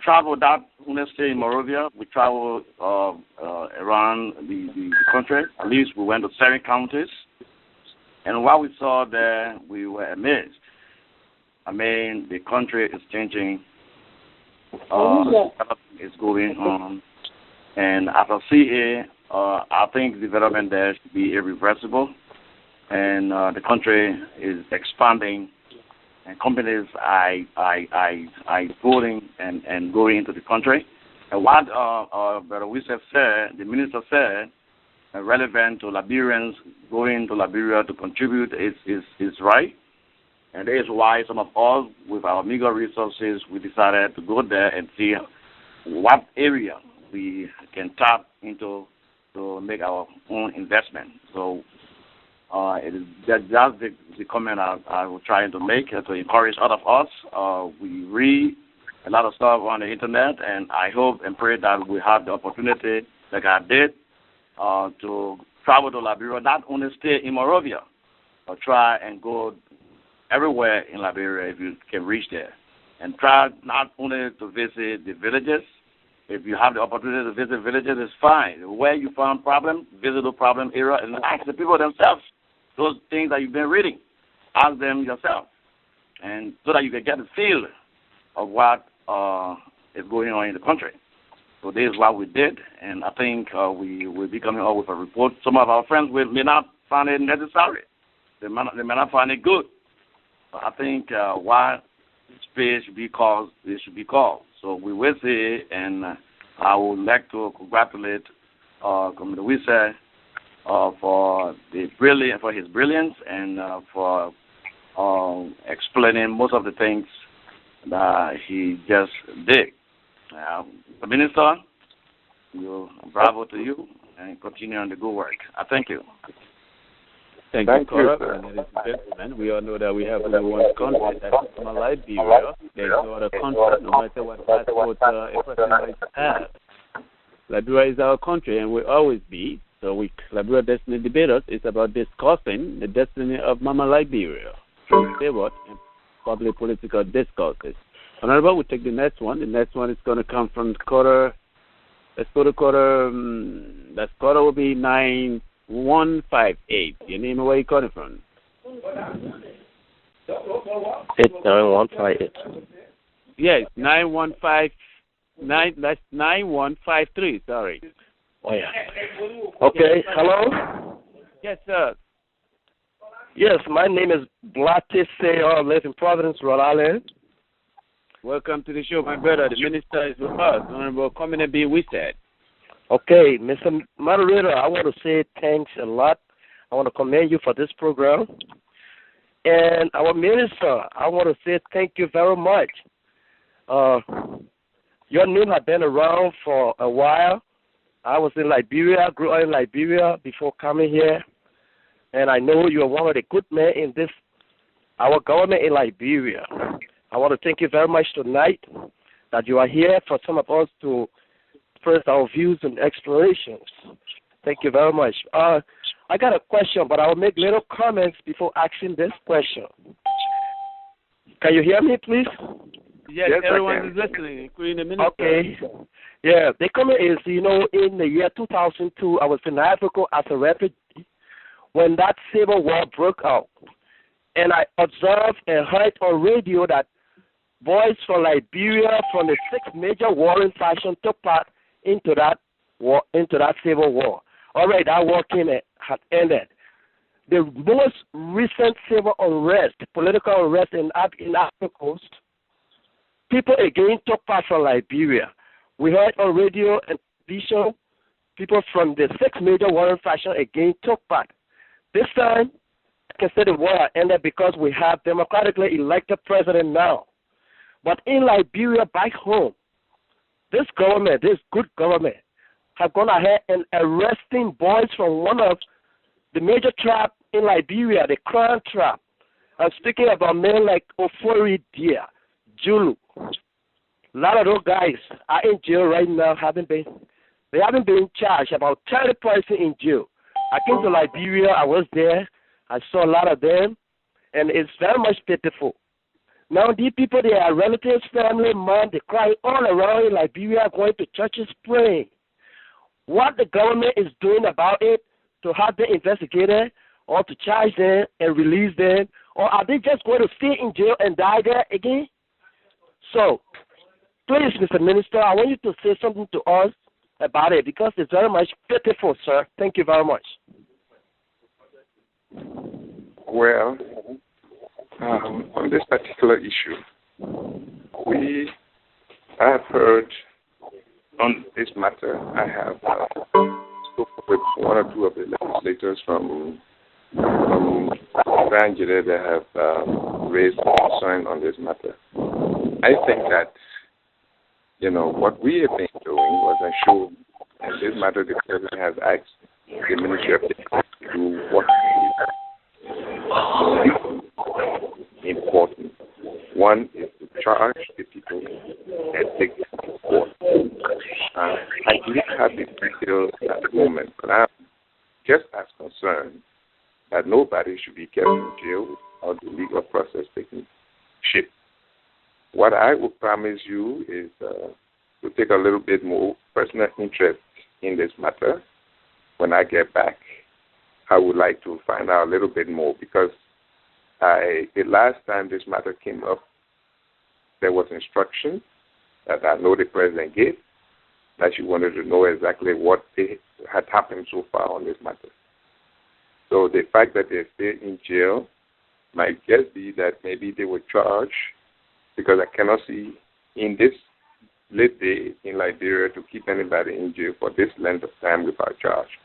traveled out, let's say in Monrovia, we traveled around the country. At least we went to 7 counties. And what we saw there, we were amazed. I mean, the country is changing. Is going on. And as a CA, I think development there should be irreversible, and the country is expanding, and companies are voting and going into the country. And what Brother Wesseh said, the minister said, relevant to Liberians going to Liberia to contribute is right. And that is why some of us, with our meager resources, we decided to go there and see what area we can tap into to make our own investment. So that's the comment I was trying to make to encourage all of us. We read a lot of stuff on the internet, and I hope and pray that we have the opportunity, like I did, to travel to Liberia, not only stay in Monrovia, but try and go everywhere in Liberia if you can reach there. And try not only to visit the villages. If you have the opportunity to visit villages, it's fine. Where you found problem, visit the problem area and ask the people themselves those things that you've been reading. Ask them yourself, and so that you can get a feel of what is going on in the country. So this is what we did, and I think we will be coming up with a report. Some of our friends may not find it necessary. They may not find it good. But I think what space should be called, it should be called. So we will see, and I would like to congratulate Commany B Wesseh for his brilliance and for explaining most of the things that he just did. The minister, bravo to you, and continue on the good work. I thank you. Thank you, Cora. And ladies and gentlemen, we all know that we have only one country, that's Liberia. There's no other country, no matter what passport a person might have. Liberia is our country and will always be. So Liberia Destiny Debaters is about discussing the destiny of Mama Liberia through debate and public political discourses. Honorable, we'll take the next one. The next one is going to come from Cora. Let's go to Cora. That Cora will be 9158. Your name and where you calling from? 89158. Yes, 9159. That's 9153. Sorry. Oh yeah. Okay. Hello. Yes, sir. Yes, my name is Blatte Sayor. I live in Providence, Rhode Island. Welcome to the show, my brother. The minister is with us, Honorable Commany B Wesseh. Okay, Mr. Moderator, I want to say thanks a lot. I want to commend you for this program. And our minister, I want to say thank you very much. Your name has been around for a while. I was in Liberia, grew up in Liberia before coming here. And I know you are one of the good men in our government in Liberia. I want to thank you very much tonight that you are here for some of us to express our views and explorations. Thank you very much. I got a question, but I will make little comments before asking this question. Can you hear me, please? Yes, everyone is listening, including the minister. Okay. Yeah, the comment is, in the year 2002, I was in Africa as a refugee when that civil war broke out. And I observed and heard on radio that boys from Liberia from the 6 major warring factions took part into that war, into that civil war. All right, that war had ended. The most recent civil unrest, political unrest in Africa Coast, people again took part from Liberia. We heard on radio and television, people from the 6 major warring factions again took part. This time, I can say the war had ended because we have democratically elected president now. But in Liberia, back home, this government, this good government, have gone ahead and arresting boys from one of the major tribes in Liberia, the Crown tribe. I'm speaking about men like Ofori Dia, Julu. A lot of those guys are in jail right now. They haven't been charged. About 30 persons in jail. I came to Liberia. I was there. I saw a lot of them, and it's very much pitiful. Now these people, they are relatives, family, man. They cry all around in Liberia, going to churches praying. What the government is doing about it to have them investigated or to charge them and release them, or are they just going to stay in jail and die there again? So, please, Mr. Minister, I want you to say something to us about it because it's very much pitiful, sir. Thank you very much. Well, on this particular issue, I have heard on this matter, I have spoken with one or two of the legislators from Nigeria that have raised concern on this matter. I think that, what we have been doing was ensure, and this matter the President has asked the Ministry of Defense to do what is important. One is to charge the people and take them to court. I do not have the details at the moment, but I'm just as concerned that nobody should be kept in jail or the legal process taking shape. What I will promise you is to take a little bit more personal interest in this matter. When I get back, I would like to find out a little bit more because the last time this matter came up, there was instruction that I know the President gave that she wanted to know exactly what had happened so far on this matter. So the fact that they stay in jail might just be that maybe they were charged, because I cannot see in this late day in Liberia to keep anybody in jail for this length of time without charge,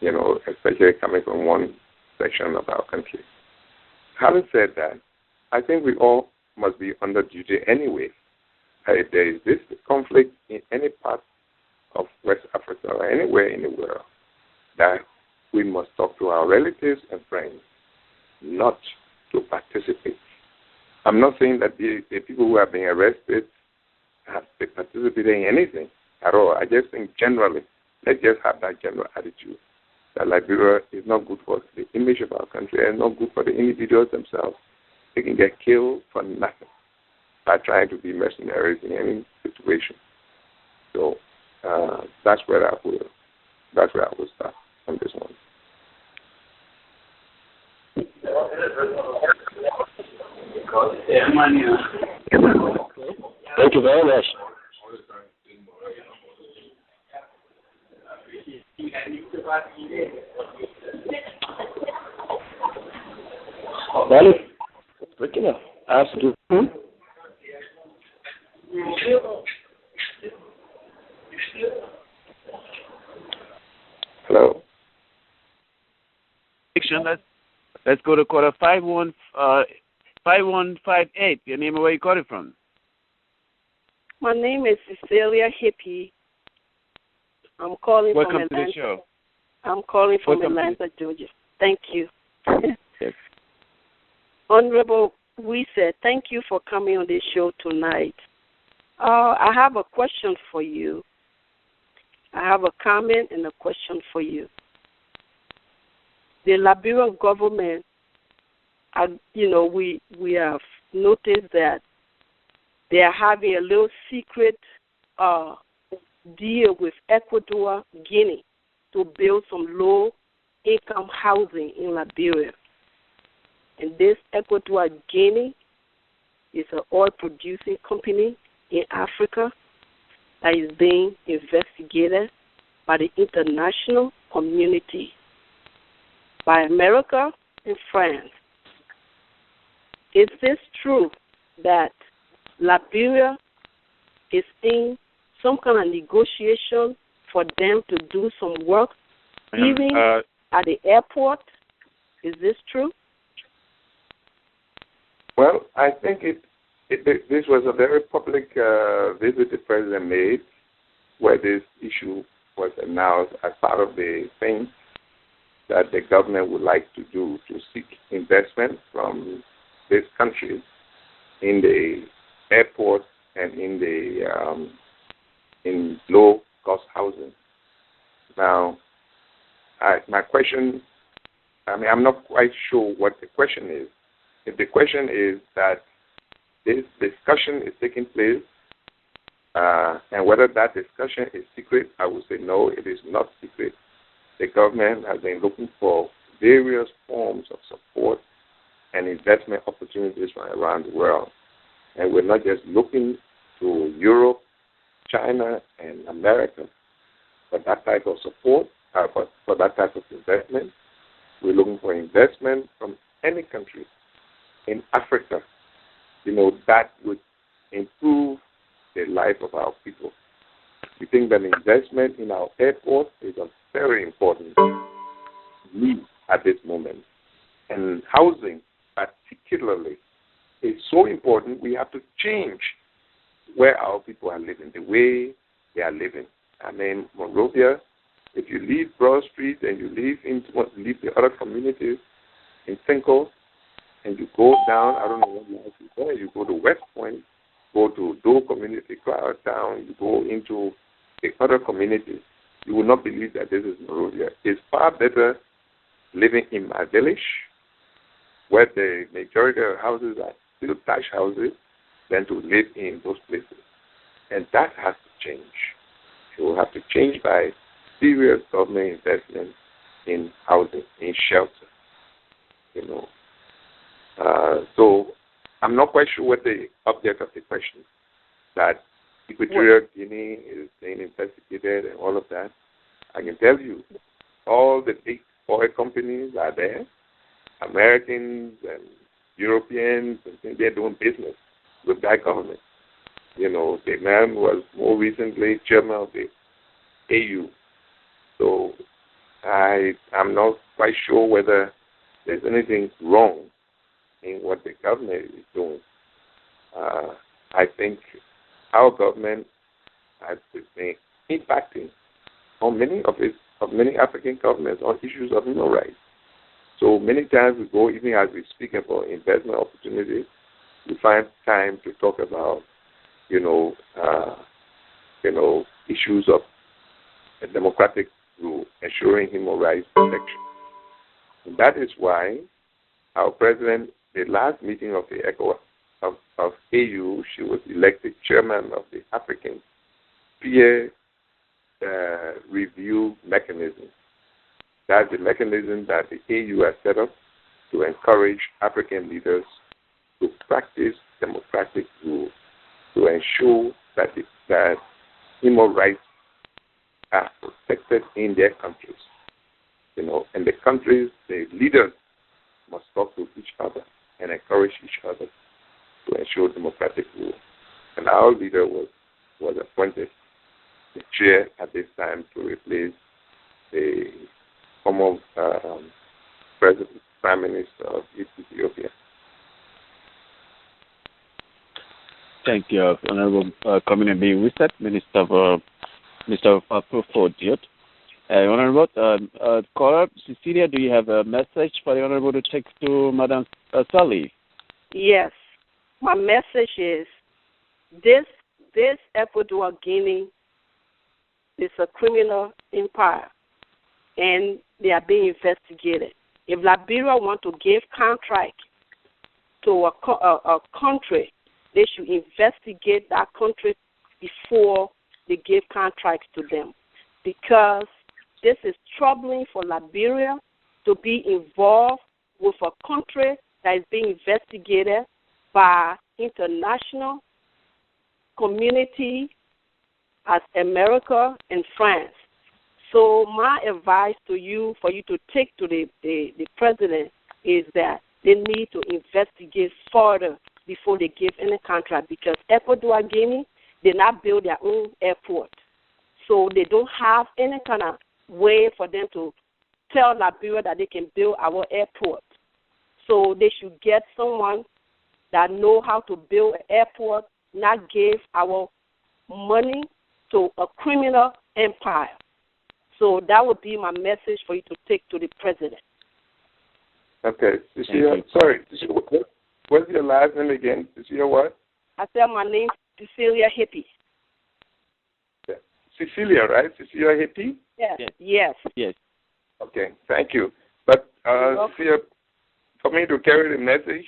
especially coming from one section of our country. Having said that, I think we all must be under duty anyway. If there is this conflict in any part of West Africa or anywhere in the world, that we must talk to our relatives and friends, not to participate. I'm not saying that the people who have been arrested have been participating in anything at all. I just think generally, let's just have that general attitude that Liberia is not good for the image of our country and not good for the individuals themselves. They can get killed for nothing by trying to be mercenaries in any situation. So that's where I will start on this one. Thank you very much. Well, breaking up. Absolutely. Hello. Let's go to quarter 5158. Your name and where you got it from? My name is Cecilia Hippie. I'm calling Welcome from to Atlanta. the show. I'm calling from Welcome Atlanta, Georgia. Thank you. Yes. Honorable Wesseh, thank you for coming on this show tonight. I have a question for you. I have a comment and a question for you. The Liberian government, we have noticed that they are having a little secret deal with Ecuador, Guinea, to build some low-income housing in Liberia. And this Ecuador, Guinea is an oil-producing company in Africa that is being investigated by the international community, by America and France. Is this true that Liberia is in some kind of negotiation for them to do some work, even at the airport? Is this true? Well, I think this was a very public visit the President made, where this issue was announced as part of the thing that the government would like to do to seek investment from this country in the airport and in the in low-cost housing. Now, my question, I'm not quite sure what the question is. If the question is that this discussion is taking place and whether that discussion is secret, I would say no, it is not secret. The government has been looking for various forms of support and investment opportunities from around the world. And we're not just looking to Europe, China, and America. for that type of support, for that type of investment. We're looking for investment from any country in Africa, that would improve the life of our people. We think that investment in our airport is a very important need at this moment. And housing, particularly, is so important. We have to change where our people are living, the way they are living. Monrovia, if you leave Broad Street and you leave the other communities in Cinco, and you go down, I don't know what else you go, you go to West Point, go to Doe Community Crowd Town, you go into the other communities, you will not believe that this is Monrovia. It's far better living in my village, where the majority of houses are still thatch houses, than to live in those places. And that has to change. It will have to change by serious government investment in housing, in shelter. So I'm not quite sure what the object of the question is. That Equatorial Guinea is being investigated and all of that. I can tell you, all the big oil companies are there. Americans and Europeans, and they're doing business with that government. The man was more recently chairman of the AU. So I'm not quite sure whether there's anything wrong in what the government is doing. I think our government has been impacting on many African governments on issues of human rights. So many times we go, even as we speak about investment opportunities, we find time to talk about, issues of a democratic rule, ensuring human rights protection. And that is why our president, the last meeting of the of AU, she was elected chairman of the African Peer Review Mechanism. That's the mechanism that the AU has set up to encourage African leaders to practice democratic rule, to ensure that human rights are protected in their countries. And the countries, the leaders must talk to each other and encourage each other to ensure democratic rule. And our leader was appointed the chair at this time to replace the former Prime Minister of Ethiopia. Thank you, Honorable Commany B Wesseh, Minister of Portfolio. Honorable caller Cecilia, do you have a message for the Honorable to take to Madam Sally? Yes. My message is this Equatorial Guinea is a criminal empire, and they are being investigated. If Liberia want to give contract to a country, they should investigate that country before they give contracts to them, because this is troubling for Liberia to be involved with a country that is being investigated by international community as America and France. So my advice to you, for you to take to the president, is that they need to investigate further before they give any contract, because Equatorial Guinea did not build their own airport. So they don't have any kind of way for them to tell Liberia that they can build our airport. So they should get someone that know how to build an airport, not give our money to a criminal empire. So that would be my message for you to take to the president. Okay. Cecilia, sorry. What's your last name again? Cecilia what? I said my name is Cecilia Hippie. Yeah. Cecilia, right? Cecilia Hippie? Yes. Yes. Okay, thank you. But Cecilia, for me to carry the message,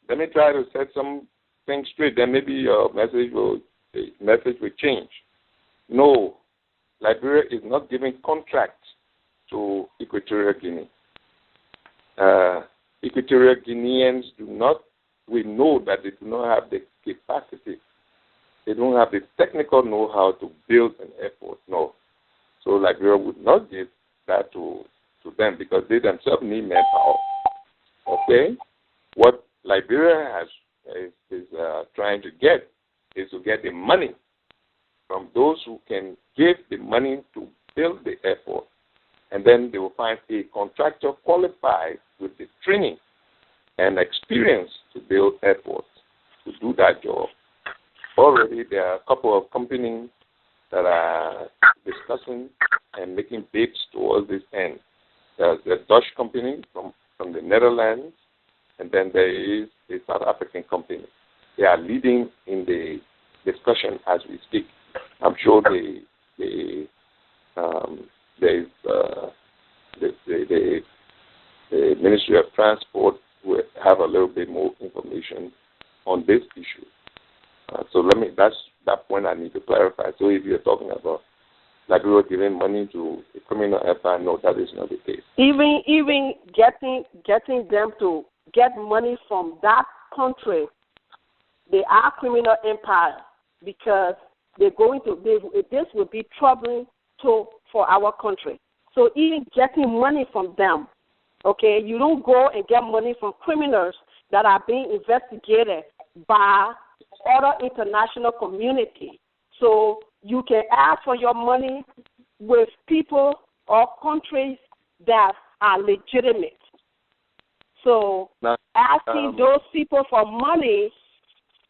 let me try to set some things straight. Then maybe your message will change. No, Liberia is not giving contracts to Equatorial Guinea. Equatorial Guineans we know that they do not have the capacity. They don't have the technical know-how to build an airport. No. So Liberia would not give that to them because they themselves need manpower. Okay? What Liberia is trying to get is to get the money from those who can give the money to build the airport. And then they will find a contractor qualified with the training and experience to build airports to do that job. Already there are a couple of companies that are discussing and making bids towards this end. There's a Dutch company from the Netherlands, and then there is a South African company. They are leading in the discussion as we speak. I'm sure the Ministry of Transport will have a little bit more information on this issue. So that's that point I need to clarify. So if you're talking about Liberia giving money to a criminal empire, no, that is not the case. Even getting them to get money from that country, they are criminal empire because this will be troubling for our country. So even getting money from them, okay, you don't go and get money from criminals that are being investigated by other international community. So you can ask for your money with people or countries that are legitimate. So asking those people for money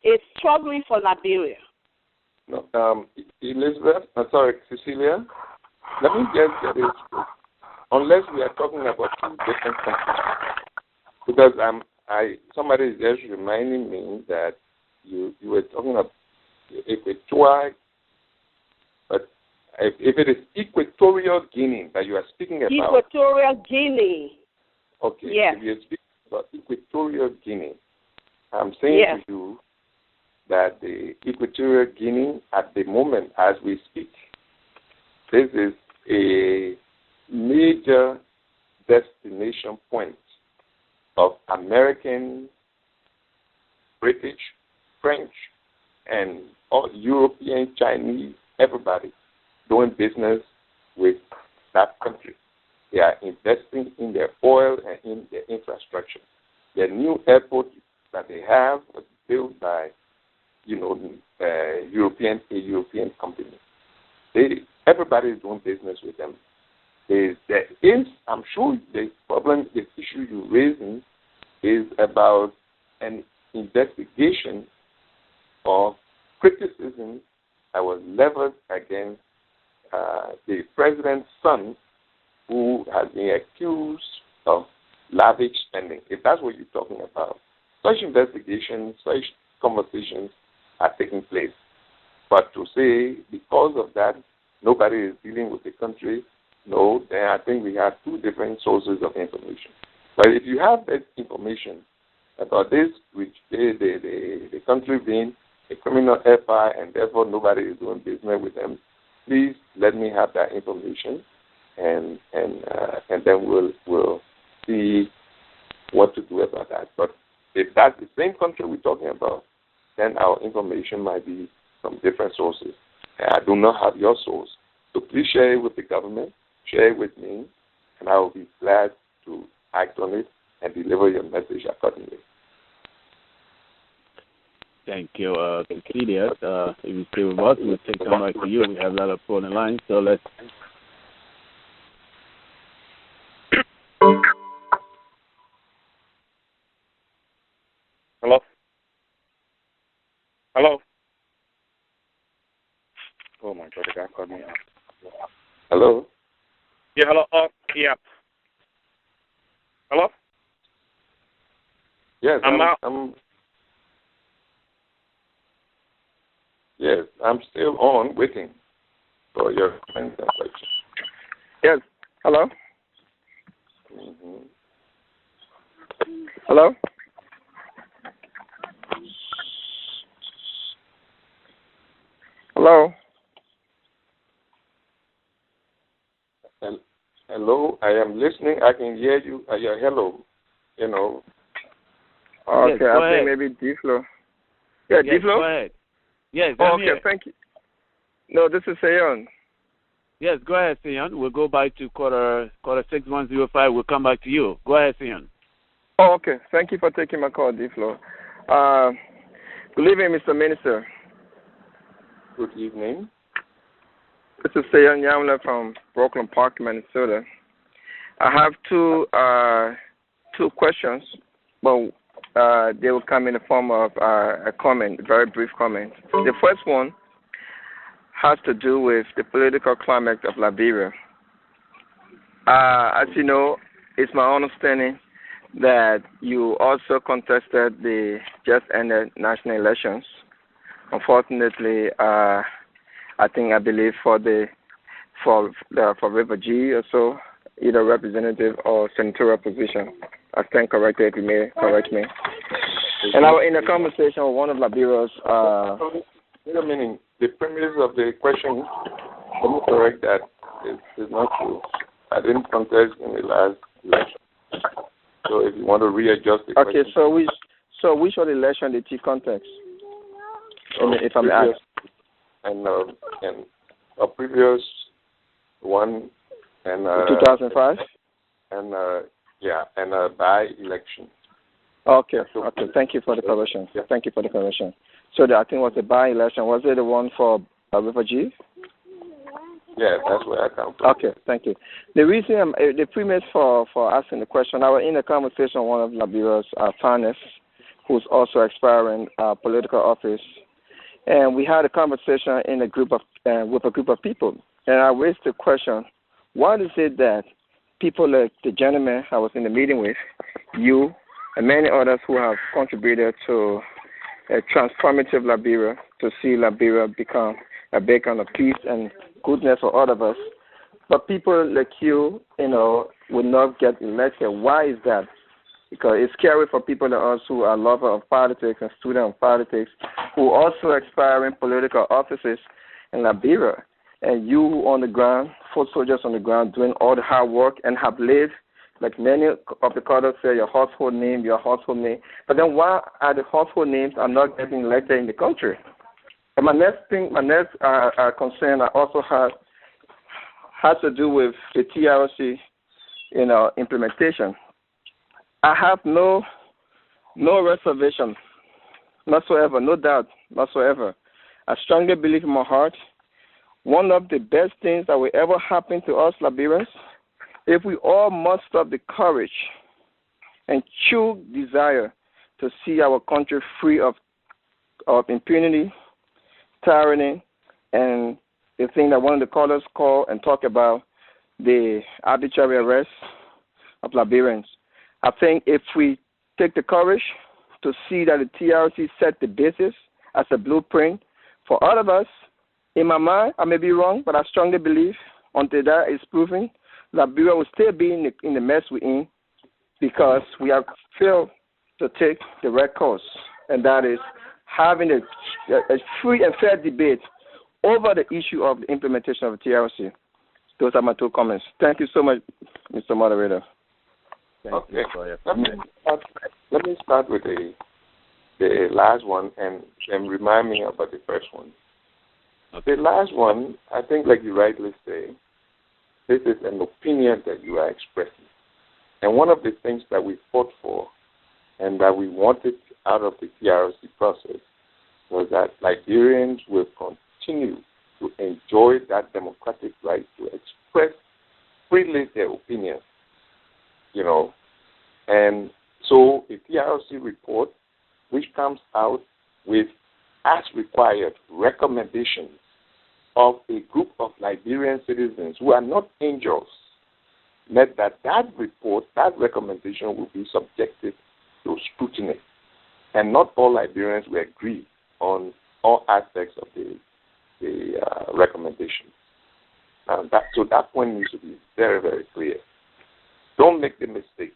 is troubling for Liberia. No, Elizabeth, Cecilia, let me just get this straight. Unless we are talking about two different countries, because somebody is just reminding me that you were talking about Equatorial, but if it is Equatorial Guinea that you are speaking about. Equatorial Guinea. Okay. Yes. If you're speaking about Equatorial Guinea, I'm saying to you that the Equatorial Guinea at the moment as we speak, this is a major destination point of American, British, French, and all European, Chinese, everybody doing business with that country. They are investing in their oil and in their infrastructure. The new airport that they have was built by, European company. Everybody is doing business with them. I'm sure the issue you're raising is about an investigation of criticism that was leveled against the president's son, who has been accused of lavish spending. If that's what you're talking about, such investigations, such conversations are taking place. But to say because of that nobody is dealing with the country, no, then I think we have two different sources of information. But if you have that information about this, which the country being a criminal empire and therefore nobody is doing business with them, please let me have that information, and then we'll see what to do about that. But if that's the same country we're talking about, then our information might be from different sources. And I do not have your source. So please share it with the government, share it with me, and I will be glad to act on it and deliver your message accordingly. Thank you, Cecilia. If you stay with us, we'll take time right for you. We have a lot of phone in line, so let's. Hello? Hello? Oh my God, the guy called me out. Hello? Yeah, hello? Yeah. Hello? Yes, I'm out. Yes, I'm still on waiting for your comments and questions. Yes. Hello? Mm-hmm. Hello? Hello? Hello, I am listening. I can hear you. Hello, Okay, yes, I think maybe D-Flow. Yeah, yes, D-Flow? go ahead. Yes, okay, thank you. No, this is Seyon. Yes, go ahead, Sion. We'll go back to quarter 6105. We'll come back to you. Go ahead, Sion. Oh, okay. Thank you for taking my call, D-Flow. Good evening, Mr. Minister. Good evening. This is Sion Yamla from Brooklyn Park, Minnesota. I have two questions, but they will come in the form of a comment, a very brief comment. The first one has to do with the political climate of Liberia. As you know, it's my understanding that you also contested the just ended national elections. Unfortunately, I believe for River G or so, either representative or senatorial position. I stand corrected. You may correct me. And I was in a conversation with one of Liberia's. Wait a minute. The premise of the question, let me correct that. It's not true. I didn't contest in the last election. So if you want to readjust the question. Okay, so which of the election did you contest? If I may ask. And a previous one, and 2005. And and a by-election. Okay. Thank you for the correction. Yeah. Thank you for the correction. So I think it was a by-election. Was it the one for River G? Yeah, that's where I come from. Okay, thank you. The reason, the premise for asking the question, I was in a conversation with one of Liberia's finalists, who's also aspiring political office, and we had a conversation in a group of with a group of people, and I raised the question: why is it that people like the gentleman I was in the meeting with, you, and many others who have contributed to a transformative Liberia, to see Liberia become a beacon of peace and goodness for all of us, but people like you, will not get elected? Why is that? Because it's scary for people like us who are lovers of politics and students of politics, who also aspire in political offices in Liberia. And you on the ground, foot soldiers on the ground, doing all the hard work and have lived, like many of the callers say, your household name. But then why are the household names are not getting elected in the country? And my next concern I also has to do with the TRC, implementation. I have no reservation whatsoever, no doubt whatsoever. I strongly believe in my heart, one of the best things that will ever happen to us Liberians, if we all muster up the courage and true desire to see our country free of impunity, tyranny, and the thing that one of the callers call and talk about, the arbitrary arrest of Liberians. I think if we take the courage to see that the TRC set the basis as a blueprint for all of us, in my mind, I may be wrong, but I strongly believe until that is proven, Liberia will still be in the mess we're in, because we have failed to take the right course, and that is having a free and fair debate over the issue of the implementation of the TRC. Those are my two comments. Thank you so much, Mr. Moderator. Okay. Let me start with the last one and remind me about the first one. Okay. The last one, I think, like you rightly say, this is an opinion that you are expressing. And one of the things that we fought for and that we wanted out of the TRC process was that Liberians will continue to enjoy that democratic right to express freely their opinions, And so a TRC report, which comes out with, as required, recommendations of a group of Liberian citizens who are not angels, meant that report, that recommendation will be subjected to scrutiny. And not all Liberians will agree on all aspects of the recommendation. So that point needs to be very, very clear. Don't make the mistake.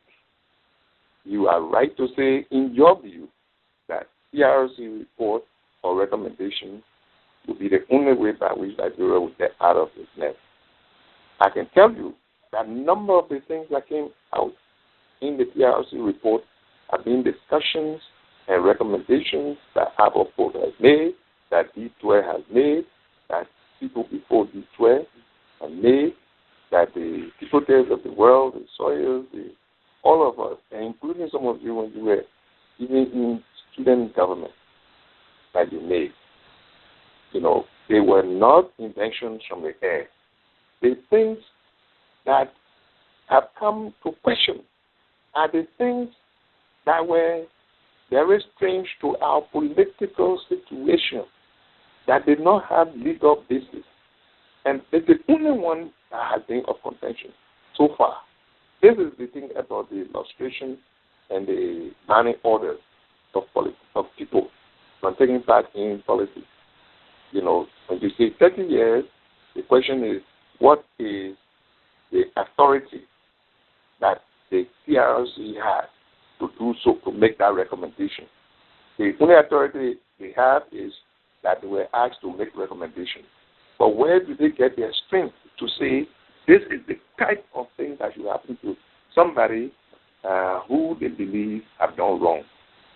You are right to say, in your view, that TRC report or recommendation will be the only way by which Liberia will get out of this mess. I can tell you that a number of the things that came out in the TRC report have been discussions and recommendations that Abopol has made, that D12 has made, that people before D12 and May, that the devotees of the world, the soils, all of us, and including some of you when you were even in student government that you made, they were not inventions from the air. The things that have come to question are the things that were very strange to our political situation that did not have legal basis. And it's the only one that has been of contention so far. This is the thing about the illustration and the banning orders of people from taking part in politics. When you say 30 years, the question is, what is the authority that the TRC has to do so, to make that recommendation? The only authority they have is that they were asked to make recommendations. But where do they get their strength to say this is the type of thing that should happen to somebody who they believe have done wrong?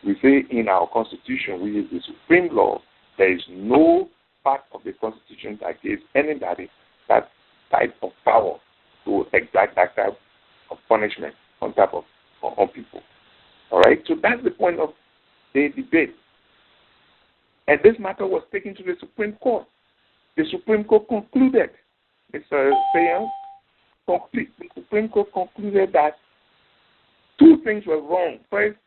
We say in our Constitution, which is the supreme law, there is no part of the Constitution that gives anybody that type of power to exact that type of punishment on people. All right? So that's the point of the debate. And this matter was taken to the Supreme Court. The Supreme Court concluded, Mr. Sayan, the Supreme Court concluded that two things were wrong. First,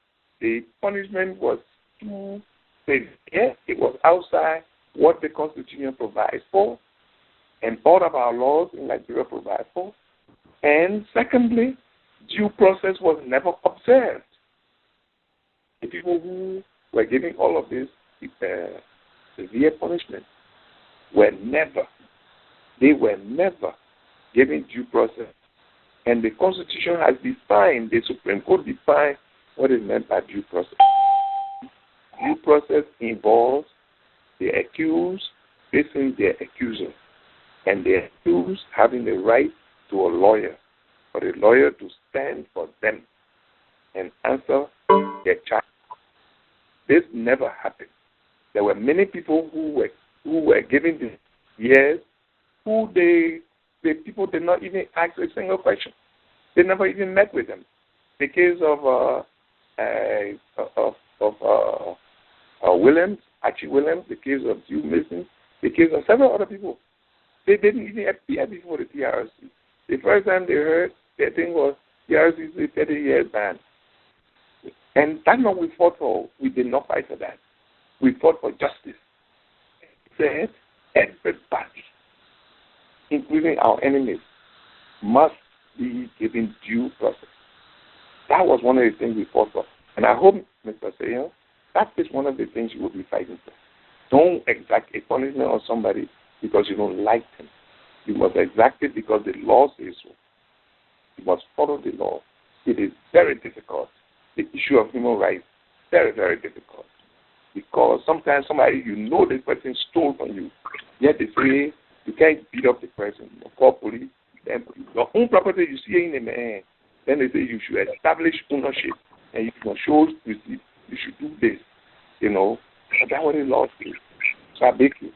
the punishment was too severe. It was outside what the Constitution provides for and all of our laws in Liberia provide for. And secondly, due process was never observed. The people who were giving all of this severe punishment were never given due process. And the Constitution has defined, the Supreme Court defined what is meant by due process. Due process involves the accused facing their accuser, and the accused having the right to a lawyer, for the lawyer to stand for them and answer their charge. This never happened. There were many people who were given the years who the people did not even ask a single question. They never even met with them. The case of Williams, Archie Williams, the case of Hugh Mason, the case of several other people. They didn't even appear before the TRC. The first time they heard, their thing was TRC is a 30-year ban. And that's what we fought for. We did not fight for that. We fought for justice. It said everybody, including our enemies, must be given due process. That was one of the things we fought for. And I hope, Mr. Sayo, that is one of the things you will be fighting for. Don't exact a punishment on somebody because you don't like them. You must exact it because the law says so. You must follow the law. It is very difficult. The issue of human rights, very, very difficult. Because sometimes somebody, the person stole from you. Yet they say you can't beat up the person. You call police. Then your own property you see in the man. Then they say you should establish ownership. And you must show receipt. You should do this. But that's what the law says. So I beg you.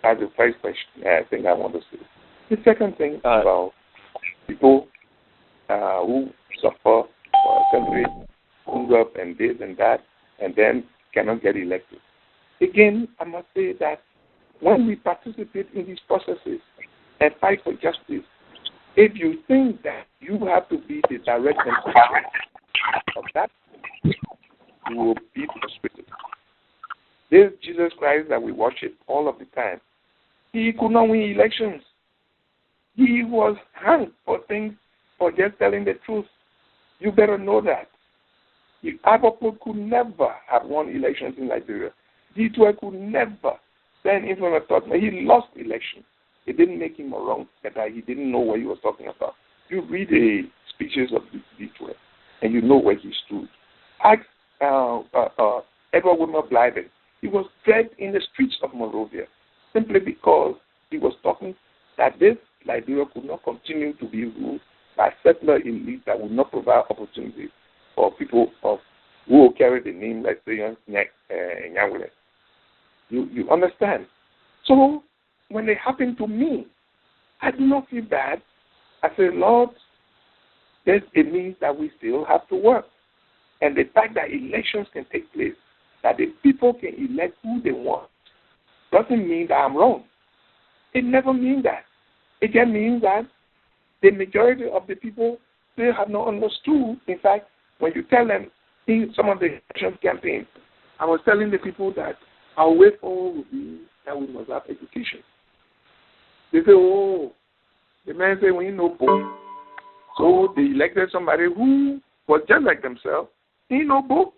That's the first thing I want to say. The second thing about people who suffer for a country, hunger and this and that, and then cannot get elected. Again, I must say that when we participate in these processes and fight for justice, if you think that you have to be the direct beneficiary of that, you will be frustrated. This Jesus Christ that we worship all of the time, he could not win elections. He was hanged for things, for just telling the truth. You better know that. If Abapo could never have won elections in Liberia, D12 could never stand in front of Tottenham. He lost elections. It didn't make him a wrong that he didn't know what he was talking about. You read the speeches of D12, and you know where he stood. Ask Edward Wilmer Blyden. He was dragged in the streets of Monrovia simply because he was talking that this Liberia could not continue to be ruled by settler elites that would not provide opportunities for people who will carry the name, let's say, Nyawule. You understand? So when they happen to me, I do not feel bad. I say, Lord, it means that we still have to work. And the fact that elections can take place, that the people can elect who they want, doesn't mean that I'm wrong. It never means that. It just means that the majority of the people still have not understood. In fact, when you tell them in some of the election campaigns, I was telling the people that our way forward would be that we must have education. They say, oh, the man say we no book. So they elected somebody who was just like themselves. He no book.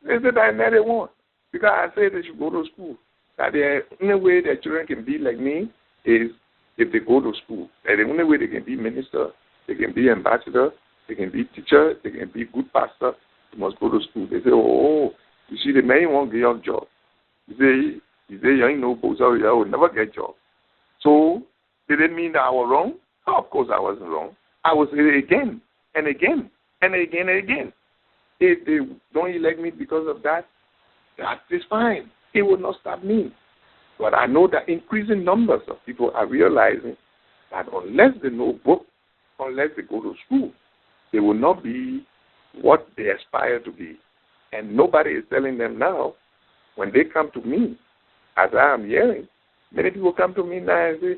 They said I never want. Because I said they should go to school. That the only way their children can be like me is if they go to school. And the only way they can be minister, they can be ambassador, they can be teacher, they can be good pastor, they must go to school. They say, oh, you see, the man won't get a job. You say you ain't no book, so you will never get a job. So, did it mean that I was wrong? Oh, of course I wasn't wrong. I was again and again and again and again. If they don't elect me because of that, that is fine. It will not stop me. But I know that increasing numbers of people are realizing that unless they know book, unless they go to school, they will not be what they aspire to be. And nobody is telling them now, when they come to me, as I am hearing, many people come to me now and say,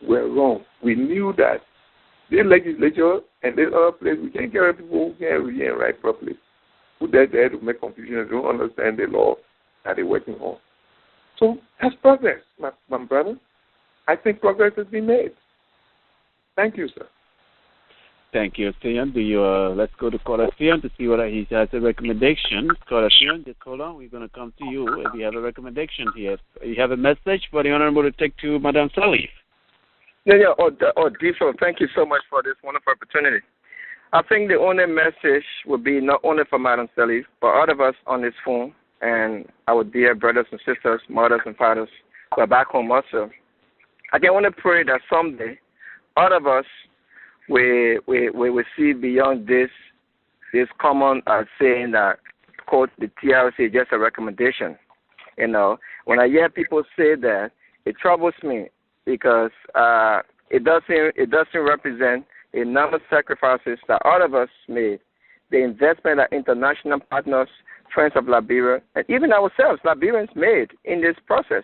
we're wrong. We knew that this legislature and this other place, we can't get people who can't read and write properly, who they're there to make confusion and don't understand the law that they're working on. So that's progress, my brother. I think progress has been made. Thank you, sir. Thank you, Sion. Let's go to caller Sion to see whether he has a recommendation. Caller Sion, just hold on. We're going to come to you if you have a recommendation here. You have a message for the Honorable to take to Madame Salif. Yeah. Diesel, thank you so much for this wonderful opportunity. I think the only message would be not only for Madam Salif, but all of us on this phone and our dear brothers and sisters, mothers and fathers who are back home also. I can only pray that someday all of us we see beyond this common saying that, quote, the TRC is just a recommendation. You know, when I hear people say that, it troubles me because it doesn't represent the number of sacrifices that all of us made, the investment that international partners, friends of Liberia, and even ourselves, Liberians, made in this process.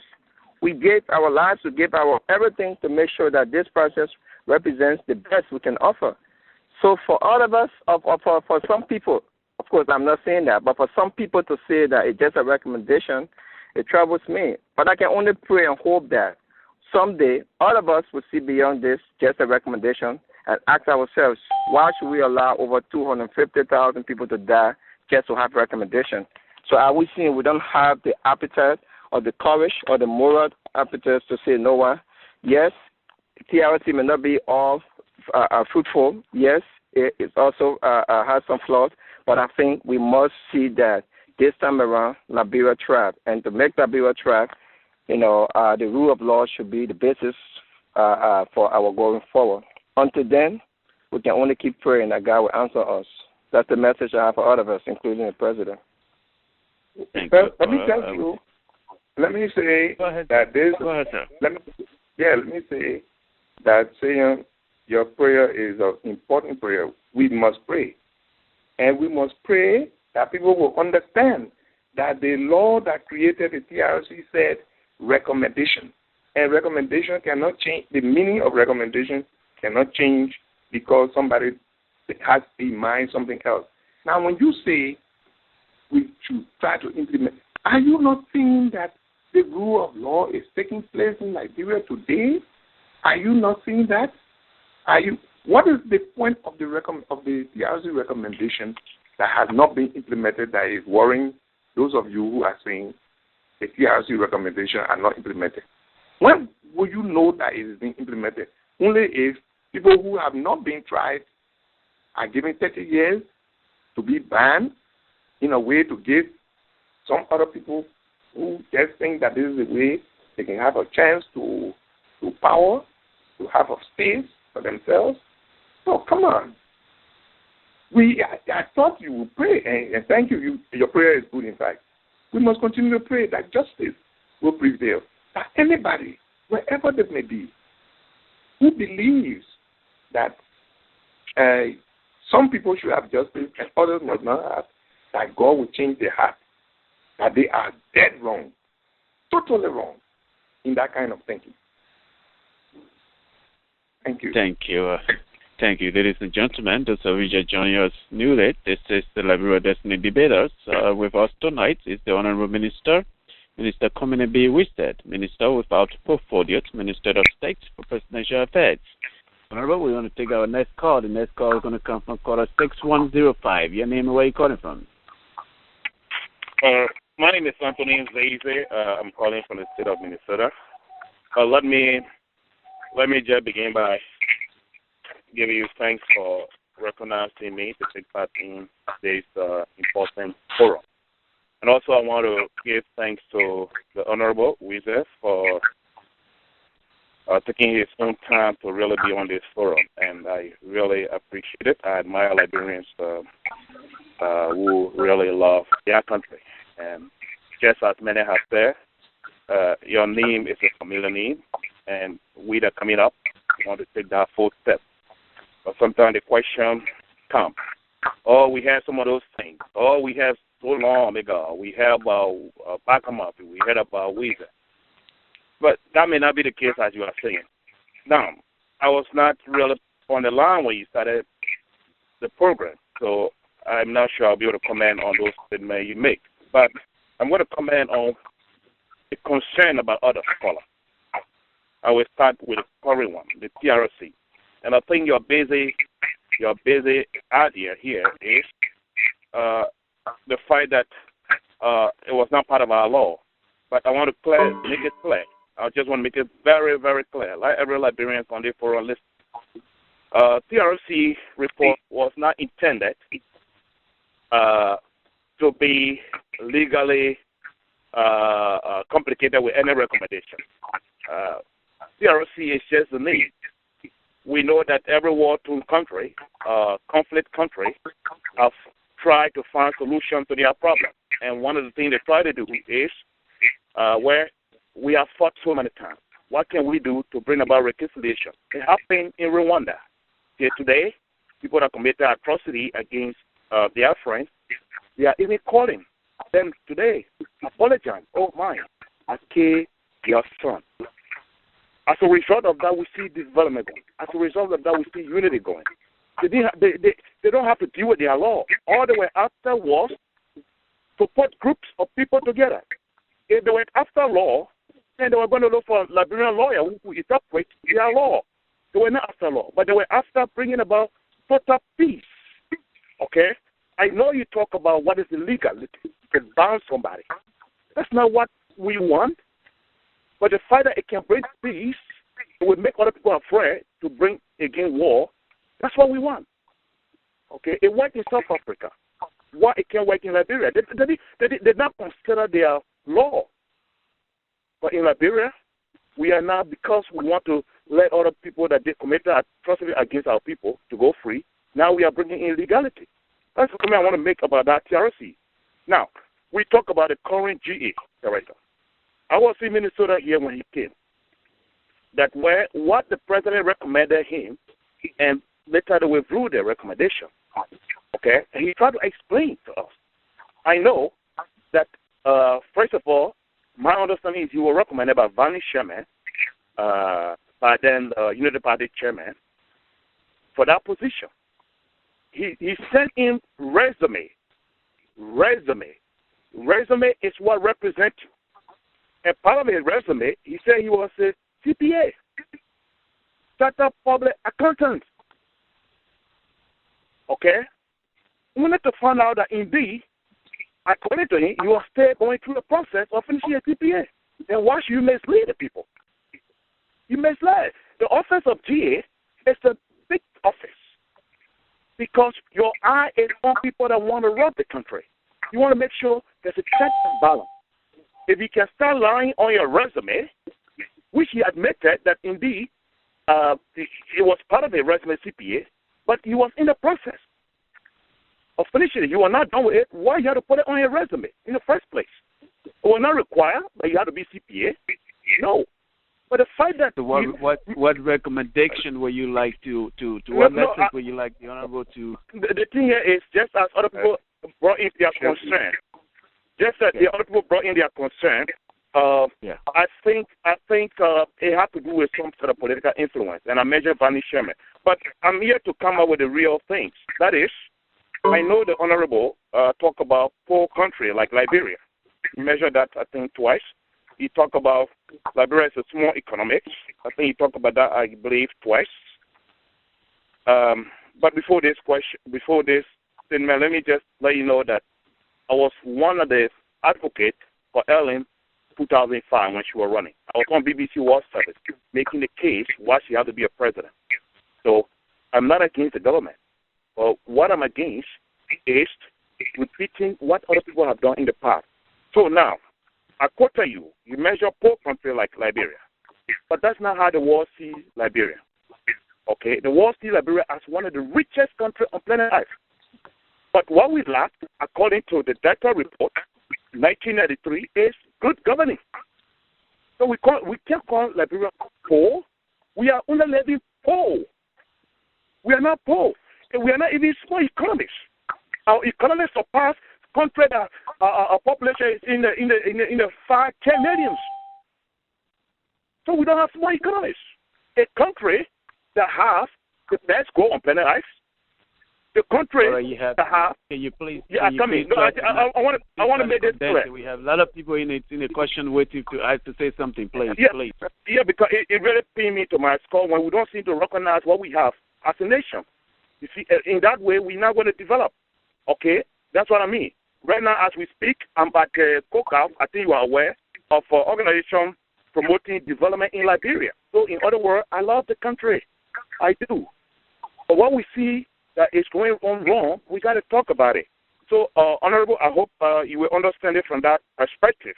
We gave our lives, we gave our everything to make sure that this process represents the best we can offer. So for all of us, for some people, of course I'm not saying that, but for some people to say that it's just a recommendation, it troubles me. But I can only pray and hope that someday all of us will see beyond this, just a recommendation, and ask ourselves, why should we allow over 250,000 people to die just to have recommendation? So are we seeing we don't have the appetite or the courage or the moral appetite to say no one? Yes, TRC may not be all fruitful. Yes, it also has some flaws, but I think we must see that this time around, Liberia thrive. And to make Liberia thrive, the rule of law should be the basis for our going forward. Until then, we can only keep praying that God will answer us. That's the message I have for all of us, including the president. Let me tell you. Let me say that this. Go ahead, sir. Let me say that saying your prayer is an important prayer. We must pray, and we must pray that people will understand that the law that created the TRC said recommendation, and recommendation cannot change. The meaning of recommendation cannot change because somebody has in mind something else. Now, when you say we should try to implement, are you not seeing that the rule of law is taking place in Liberia today? Are you not seeing that? What is the point of the TRC recommendation that has not been implemented that is worrying those of you who are saying the TRC recommendation are not implemented? When will you know that it is being implemented? Only if people who have not been tried are given 30 years to be banned in a way to give some other people who just think that this is the way they can have a chance to power, to have a space for themselves. So come on. I thought you would pray, and thank you. Your prayer is good, in fact. We must continue to pray that justice will prevail. That anybody, wherever they may be, who believes that some people should have justice and others must not have, that God will change their heart, that they are dead wrong, totally wrong in that kind of thinking. Thank you. Thank you. Thank you, ladies and gentlemen. Those of you just joining us newly, this is the Liberal Destiny Debaters. With us tonight is the Honorable Minister Commany B Wesseh, Minister without portfolio, Minister of State for Presidential Affairs. Honorable, we want to take our next call. The next call is going to come from caller 6105. Your name and where you calling from? My name is Anthony Zaize. I'm calling from the state of Minnesota. Let me just begin by giving you thanks for recognizing me to take part in this important forum. And also I want to give thanks to the Honorable Wesseh for taking his own time to really be on this forum. And I really appreciate it. I admire Liberians who really love their country. And just as many have said, your name is a familiar name, and we that are coming up want to take that full step. But sometimes the question comes, we have some of those things. We have so long ago. We have Bacamapi. We heard about Wesseh. But that may not be the case as you are saying. Now, I was not really on the line when you started the program, so I'm not sure I'll be able to comment on those statements you make. But I'm going to comment on the concern about other scholars. I will start with the current one, the TRC. And I think your basic idea here is the fact that it was not part of our law. But I want to make it clear. I just want to make it very, very clear. Like every Liberian on the forum list, TRC report was not intended to be legally complicated with any recommendation. TRC is just the name. We know that every war-torn country, conflict country, have tried to find solution to their problem. And one of the things they try to do is where we have fought so many times. What can we do to bring about reconciliation? It happened in Rwanda. Here today, people that committed atrocity against their friends, they are even calling them today, apologize. Oh my, I killed your son. As a result of that, we see development going. As a result of that, we see unity going. They don't have to deal with their law. All they were after was to put groups of people together. If they were after law, then they were going to look for a Liberian lawyer who interprets their law. They were not after law, but they were after bringing about total peace. Okay? I know you talk about what is illegal to ban somebody. That's not what we want. But the fact that it can bring peace, it will make other people afraid to bring again war. That's what we want. Okay? It worked in South Africa. Why it can't work in Liberia? They did not consider their law. But in Liberia, we are now, because we want to let other people that they committed atrocity against our people to go free, now we are bringing in legality. That's the comment I want to make about that TRC. Now, we talk about the current GA director. I was in Minnesota here when he came. That what the president recommended him, and later they withdrew their recommendation. Okay? And he tried to explain to us. I know that, first of all, my understanding is he was recommended by Vani Sherman, by then Unity Party chairman, for that position. He sent in resume. Resume is what represents you. And part of his resume, he said he was a CPA, Chartered Public Accountant. Okay? We need to find out that indeed, according to him, you are still going through the process of finishing a CPA. Then why should you mislead the people? You mislead. The office of GA is a big office because your eye is on people that want to run the country. You want to make sure there's a check and balance. If you can start lying on your resume, which he admitted that indeed it was part of a resume CPA, but he was in the process of finishing it. You are not done with it. Why you have to put it on your resume in the first place? It will not require that you have to be CPA. No. But the fact that So what recommendation would you like to what message would you like the Honorable to? The thing here is just as other people brought in their concern, just as the other people brought in their concern. I think it has to do with some sort of political influence, and I measure Vanny Sherman. But I'm here to come up with the real things. That is, I know the Honorable talk about poor country like Liberia. He measured that, I think, twice. He talked about Liberia as a small economics. I think he talked about that, I believe, twice. But before this statement, let me just let you know that I was one of the advocates for Ellen 2005 when she was running. I was on BBC World Service making the case why she had to be a president. So I'm not against the government. But what I'm against is repeating what other people have done in the past. So now, I quote you, you measure poor country like Liberia. But that's not how the world sees Liberia. Okay? The world sees Liberia as one of the richest countries on planet Earth. But what we lack, according to the data report, 1993, is good governing. So we can't call Liberia poor. We are only living poor. We are not poor. And we are not even small economies. Our economy surpass countries that our population is in the 5-10 millions. So we don't have small economies. A country that has the best growth on planet Earth. The country that have. Can you please? Yeah, I'm coming. No, I want to make this clear. We have a lot of people in the question waiting to have to say something. Please, please. Yeah, because it really pains me to my skull when we don't seem to recognize what we have as a nation. You see, in that way, we're not going to develop. Okay, that's what I mean. Right now, as we speak, I'm at COCAF. I think you are aware of an organization promoting development in Liberia. So, in other words, I love the country. I do. But what we see that is going on wrong, we got to talk about it. So, Honorable, I hope you will understand it from that perspective.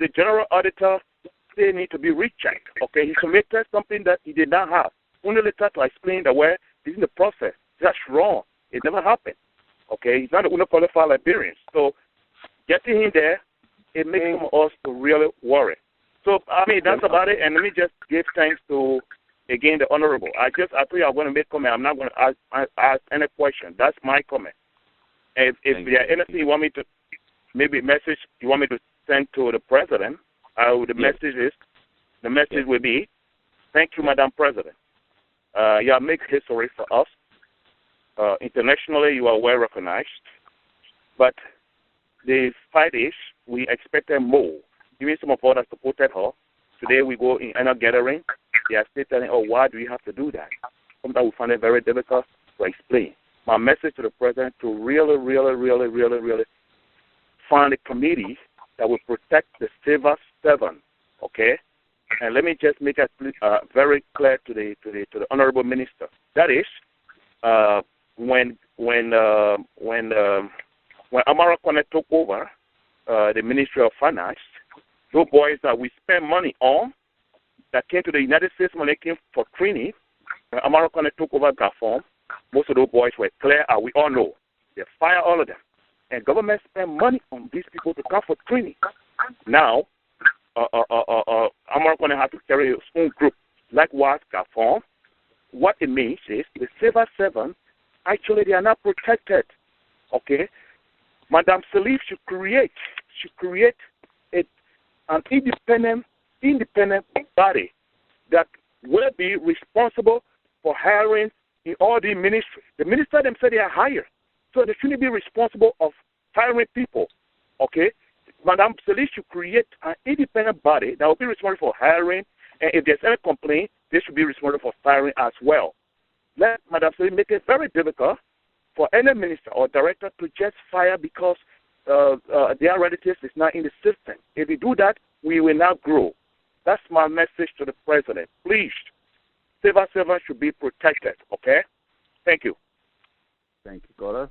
The General Auditor, they need to be rechecked. Okay, he submitted something that he did not have. Only later to explain that where this is the process. That's wrong. It never happened. Okay, he's not the only qualified Liberian. So, getting him there, it makes some of us to really worry. So, I mean, that's about it. And let me just give thanks to, again, the Honorable. I thought you were going to make a comment. I'm not going to ask any question. That's my comment. If there anything you want me to, maybe message you want me to send to the President, the message will be, thank you, Madam President. You have made history for us. Internationally, you are well recognized. But the fight is, we expected more. Even some of us that supported her, today we go in another gathering, they are still telling, why do you have to do that? Sometimes we find it very difficult to explain. My message to the President to really, really, really, really, really find a committee that will protect the civil servant, okay? And let me just make it very clear to the Honorable Minister. That is, when Amara Kone took over the Ministry of Finance, those boys that we spend money on that came to the United States when they came for training, when Amara Kone took over Gafon, most of those boys were clear, we all know. They fire all of them. And government spend money on these people to come for training. Now, Amara Kone has to carry his own group. Likewise, Gafon, what it means is the civil servants, actually, they are not protected. Okay? Madame Salif should create an independent body that will be responsible for hiring in all the ministries. The ministers themselves, they are hired. So they shouldn't be responsible of hiring people. Okay? Madame Salif should create an independent body that will be responsible for hiring, and if there's any complaint, they should be responsible for firing as well. Let Madame Salif make it very difficult for any minister or director to just fire because their relatives is not in the system. If we do that, we will not grow. That's my message to the President. Please, civil servants should be protected, okay? Thank you. Thank you, Gora.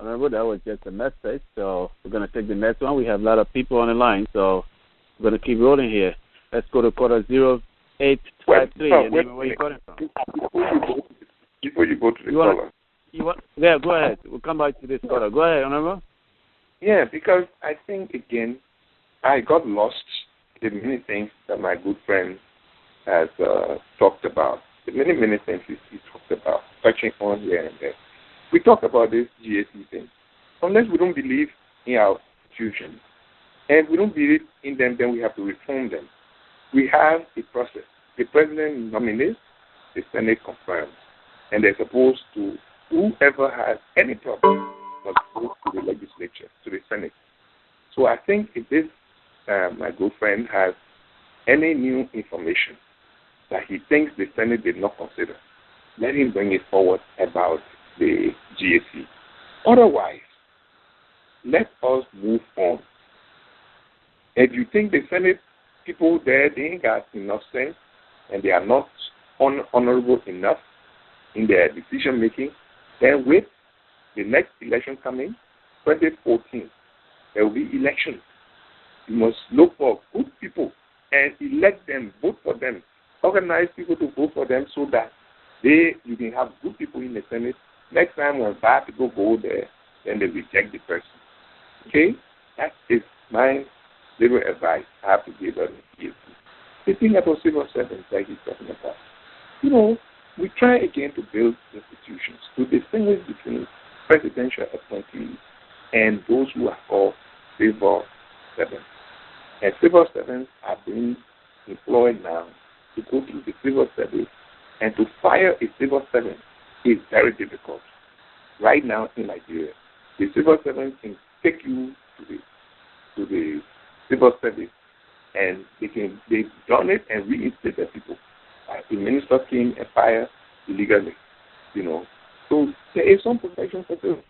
Remember, that was just a message, so we're going to take the next one. We have a lot of people on the line, so we're going to keep rolling here. Let's go to quarter 0853. Where are you calling from? Before you go to the caller. Yeah, go ahead. We'll come back to this caller. Go ahead, Honorable. Yeah, because I think, again, I got lost in many things that my good friend has talked about, the many things he talked about, touching on here and there. We talk about this GAC thing. Unless we don't believe in our institutions and we don't believe in them, then we have to reform them. We have a process. The president nominates, the Senate confirms, and they're supposed to, whoever has any problem must go to the legislature, to the Senate. So I think if this, my good friend, has any new information that he thinks the Senate did not consider, let him bring it forward about the GAC. Otherwise, let us move on. If you think the Senate people there, they ain't got enough sense and they are not honorable enough in their decision making, then with the next election coming, 2014, there will be elections. You must look for good people and elect them, vote for them, organize people to vote for them so that you can have good people in the Senate. Next time when bad people go there, then they reject the person. Okay? That is my little advice I have to give them. The thing about civil servants like he's talking about, you know, we try again to build institutions to distinguish between presidential appointees and those who are called civil servants. And civil servants are being employed now to go through the civil service, and to fire a civil servant is very difficult. Right now in Nigeria, the civil servant can take you to the civil service, and they've done it and reinstated people. The minister came and fired illegally, you know. So there is some protection for them.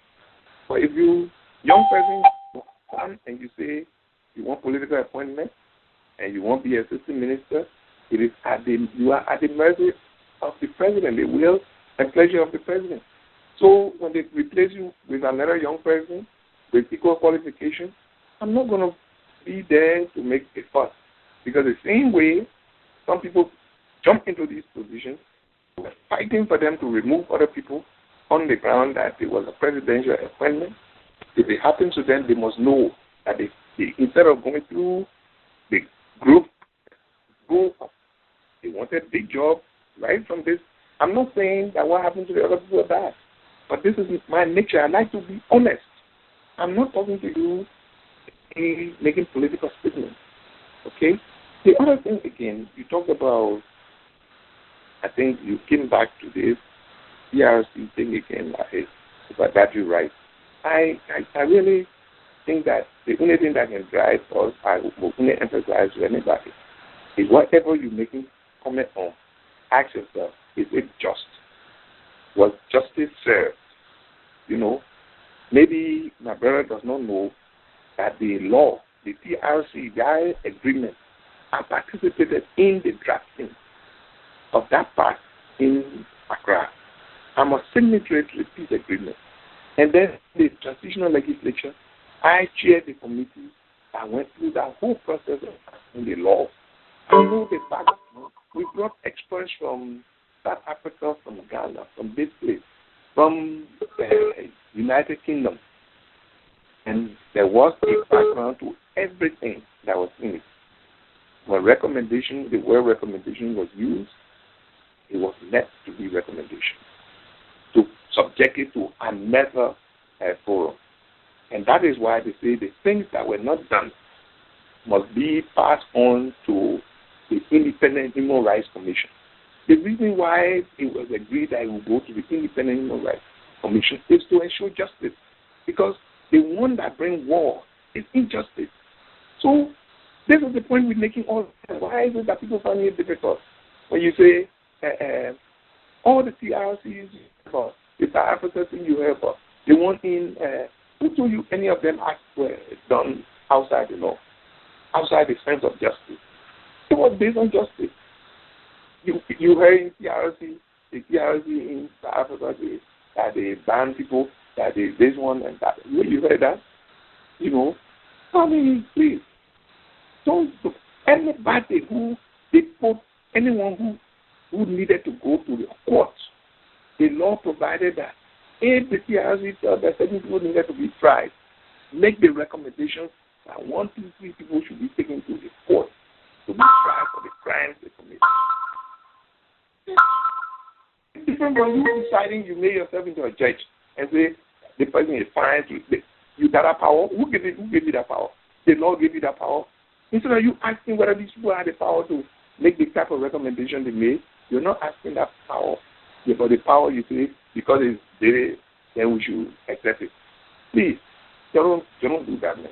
But if you, young person, come and you say you want political appointment and you want to be assistant minister, it is you are at the mercy of the president, the will and pleasure of the president. So when they replace you with another young person with equal qualification, I'm not going to be there to make a fuss. Because the same way some people jump into these positions, we're fighting for them to remove other people on the ground that it was a presidential appointment. If it happens to them, they must know that they instead of going through the group, they wanted a big job right from this. I'm not saying that what happened to the other people are bad, but this is my nature. I like to be honest. I'm not talking to you making political statements. Okay? The other thing, again, you talked about, I think you came back to this PRC thing again, if I got you right. I really think that the only thing that can drive us, I will only emphasize to anybody, is whatever you're making comment on, ask yourself, is it just? Was justice served? You know, maybe my brother does not know that the law, the PRC, their agreement, I participated in the drafting of that part in Accra. I'm a signatory to the peace agreement. And then the transitional legislature, I chaired the committee that went through that whole process of passing the law. I know the background. We brought experts from South Africa, from Ghana, from this place, from the United Kingdom. And there was a background to everything that was in it. When the word recommendation was used, it was meant to be recommendation, to subject it to another forum. And that is why they say the things that were not done must be passed on to the Independent Human Rights Commission. The reason why it was agreed that it will go to the Independent Human Rights Commission is to ensure justice. Because the one that brings war is injustice. So this is the point we're making all the time. Why is it that people find it difficult? When you say, all the TRCs, the South Africa thing you heard about, the one in, who told you any of them acts were done outside the law, outside the sense of justice? It was based on justice. You heard in TRC, the TRC in South Africa, that they ban people, that they this one and that. You heard that? You know? I mean, please. Don't anybody who did put anyone who needed to go to the court, the law provided that if the TRC felt that certain people needed to be tried, make the recommendation that 1, 2, 3 people should be taken to the court to be tried for the crimes they committed. because you deciding you made yourself into a judge and say the person is fine. You got that power. Who gave you that power? The law gave you that power. Instead of you asking whether these people have the power to make the type of recommendation they made, you're not asking that power. For the power you say, because it's there, then we should accept it. Please, you don't do that, man.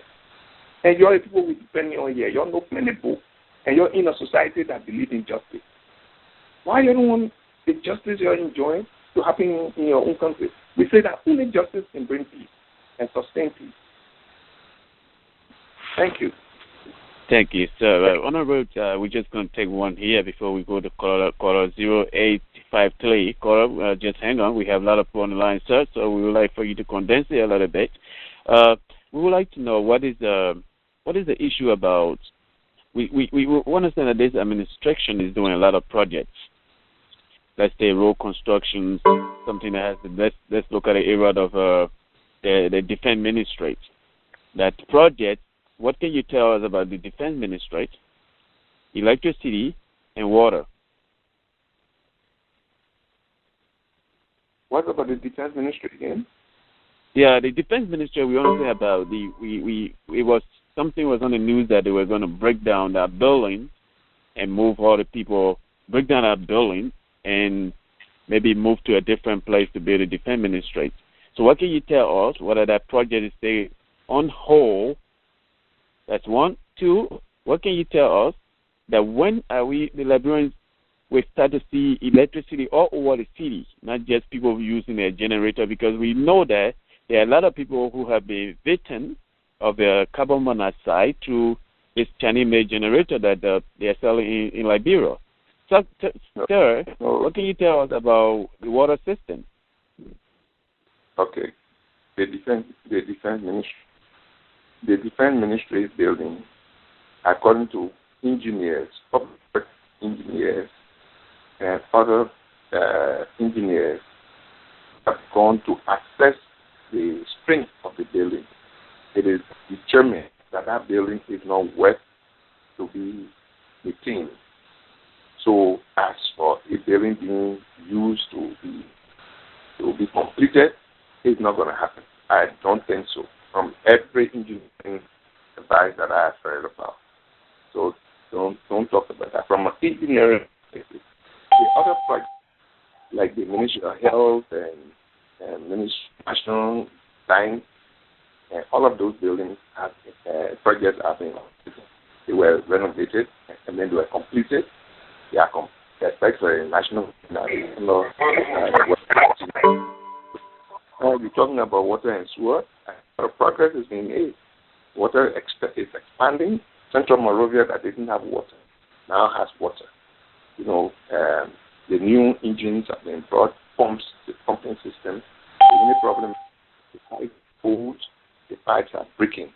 And you're the people we depending on here. You're no many people, and you're in a society that believes in justice. Why you don't want the justice you're enjoying to happen in your own country? We say that only justice can bring peace and sustain peace. Thank you. Thank you, sir. Honorable, we're just going to take one here before we go to caller 0853. Caller, just hang on. We have a lot of people on the line, sir, so we would like for you to condense it a little bit. We would like to know what is the issue about. We understand that this administration is doing a lot of projects. Let's say road construction, something that has let's look at the area of the defense ministry. That project. What can you tell us about the defense ministry, electricity, and water? What about the defense ministry again? Yeah, the defense ministry. We want to say about something was on the news that they were going to break down that building and move all the people, break down that building and maybe move to a different place to build a defense ministry. So what can you tell us whether that project is stay on hold? That's one. Two, what can you tell us that when are we, the Liberians, we start to see electricity all over the city, not just people using their generator, because we know that there are a lot of people who have been victim of the carbon monoxide through this Chinese-made generator that they are selling in Liberia. So, sir, what can you tell us about the water system? Okay. The defense ministry building, according to engineers, public engineers, and other engineers, have gone to assess the strength of the building. It is determined that that building is not worth to be maintained. So, as for a building being used to be completed, it's not going to happen. I don't think so. From every engineering advice that I have heard about. So don't talk about that. From an engineering perspective, the other projects, like the Ministry of Health and Ministry of National Science, and all of those buildings have projects have been completed. They were renovated and then they were completed. They are expected for a national. We're talking about water and sewer. Progress is being made. Water is expanding. Central Monrovia that didn't have water now has water. The new engines have been brought, the pumping system. The only problem is the pipe holds, the pipes are breaking.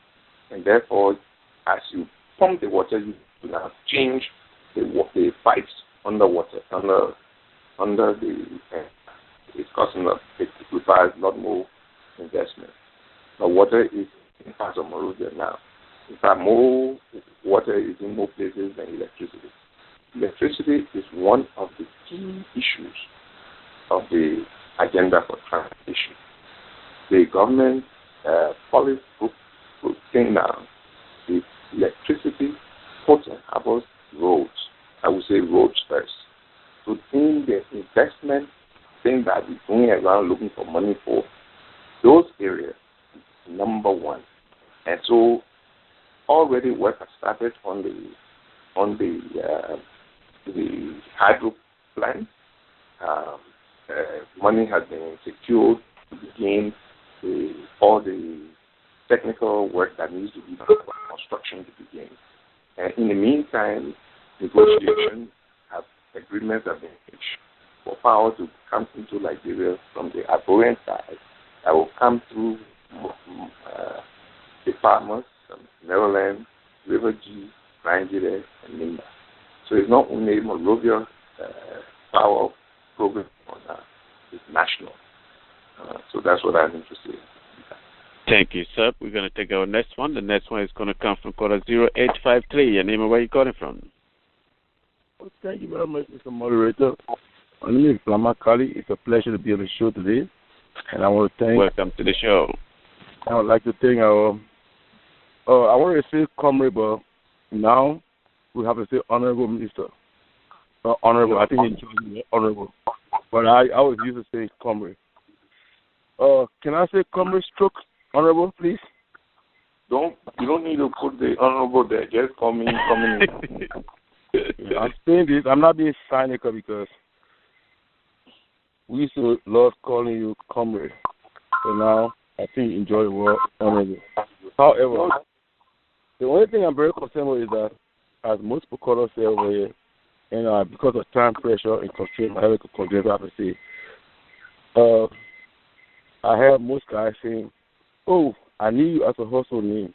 And therefore, as you pump the water, you now change the pipes underwater, under the it's costing it requires a lot more investment. But water is in parts of Monrovia now. In fact, more water is in more places than electricity. Electricity is one of the key issues of the agenda for transition. The government policy book came down with electricity, ports and harbors, roads. I would say roads first. So in the investment thing that we're going around looking for money for, those areas, number one. And so already work has started on the hydro plant. Money has been secured to begin all the technical work that needs to be done for construction to begin. And in the meantime, negotiations agreements have been reached for power to come into Liberia from the Ivorian side that will come through the farmers, Maryland, River G, Nigeria, and Nimba. So it's not only Monrovia power program it's national. So that's what I'm interested in. Thank you, sir. We're going to take our next one. The next one is going to come from caller 0853. Your name and where you calling from? Thank you very much, Mr. Moderator. My name is Blama Kali. It's a pleasure to be on the show today. And I want to thank... Welcome to the show. I would like to thank our... I want to say comrade, but now we have to say honorable minister. Honorable. I think it's honorable. But I always used to say comrade. Can I say comrade stroke honorable, please? You don't need to put the honorable there. Just call me communist. I'm saying this. I'm not being cynical because we used to love calling you comrade. So now I think you enjoy the word honorable. However, the only thing I'm very concerned with is that, as most people call us over here, and because of time pressure and constraint, I have to consider what I have to say. I have most guys saying, "Oh, I need you as a household name.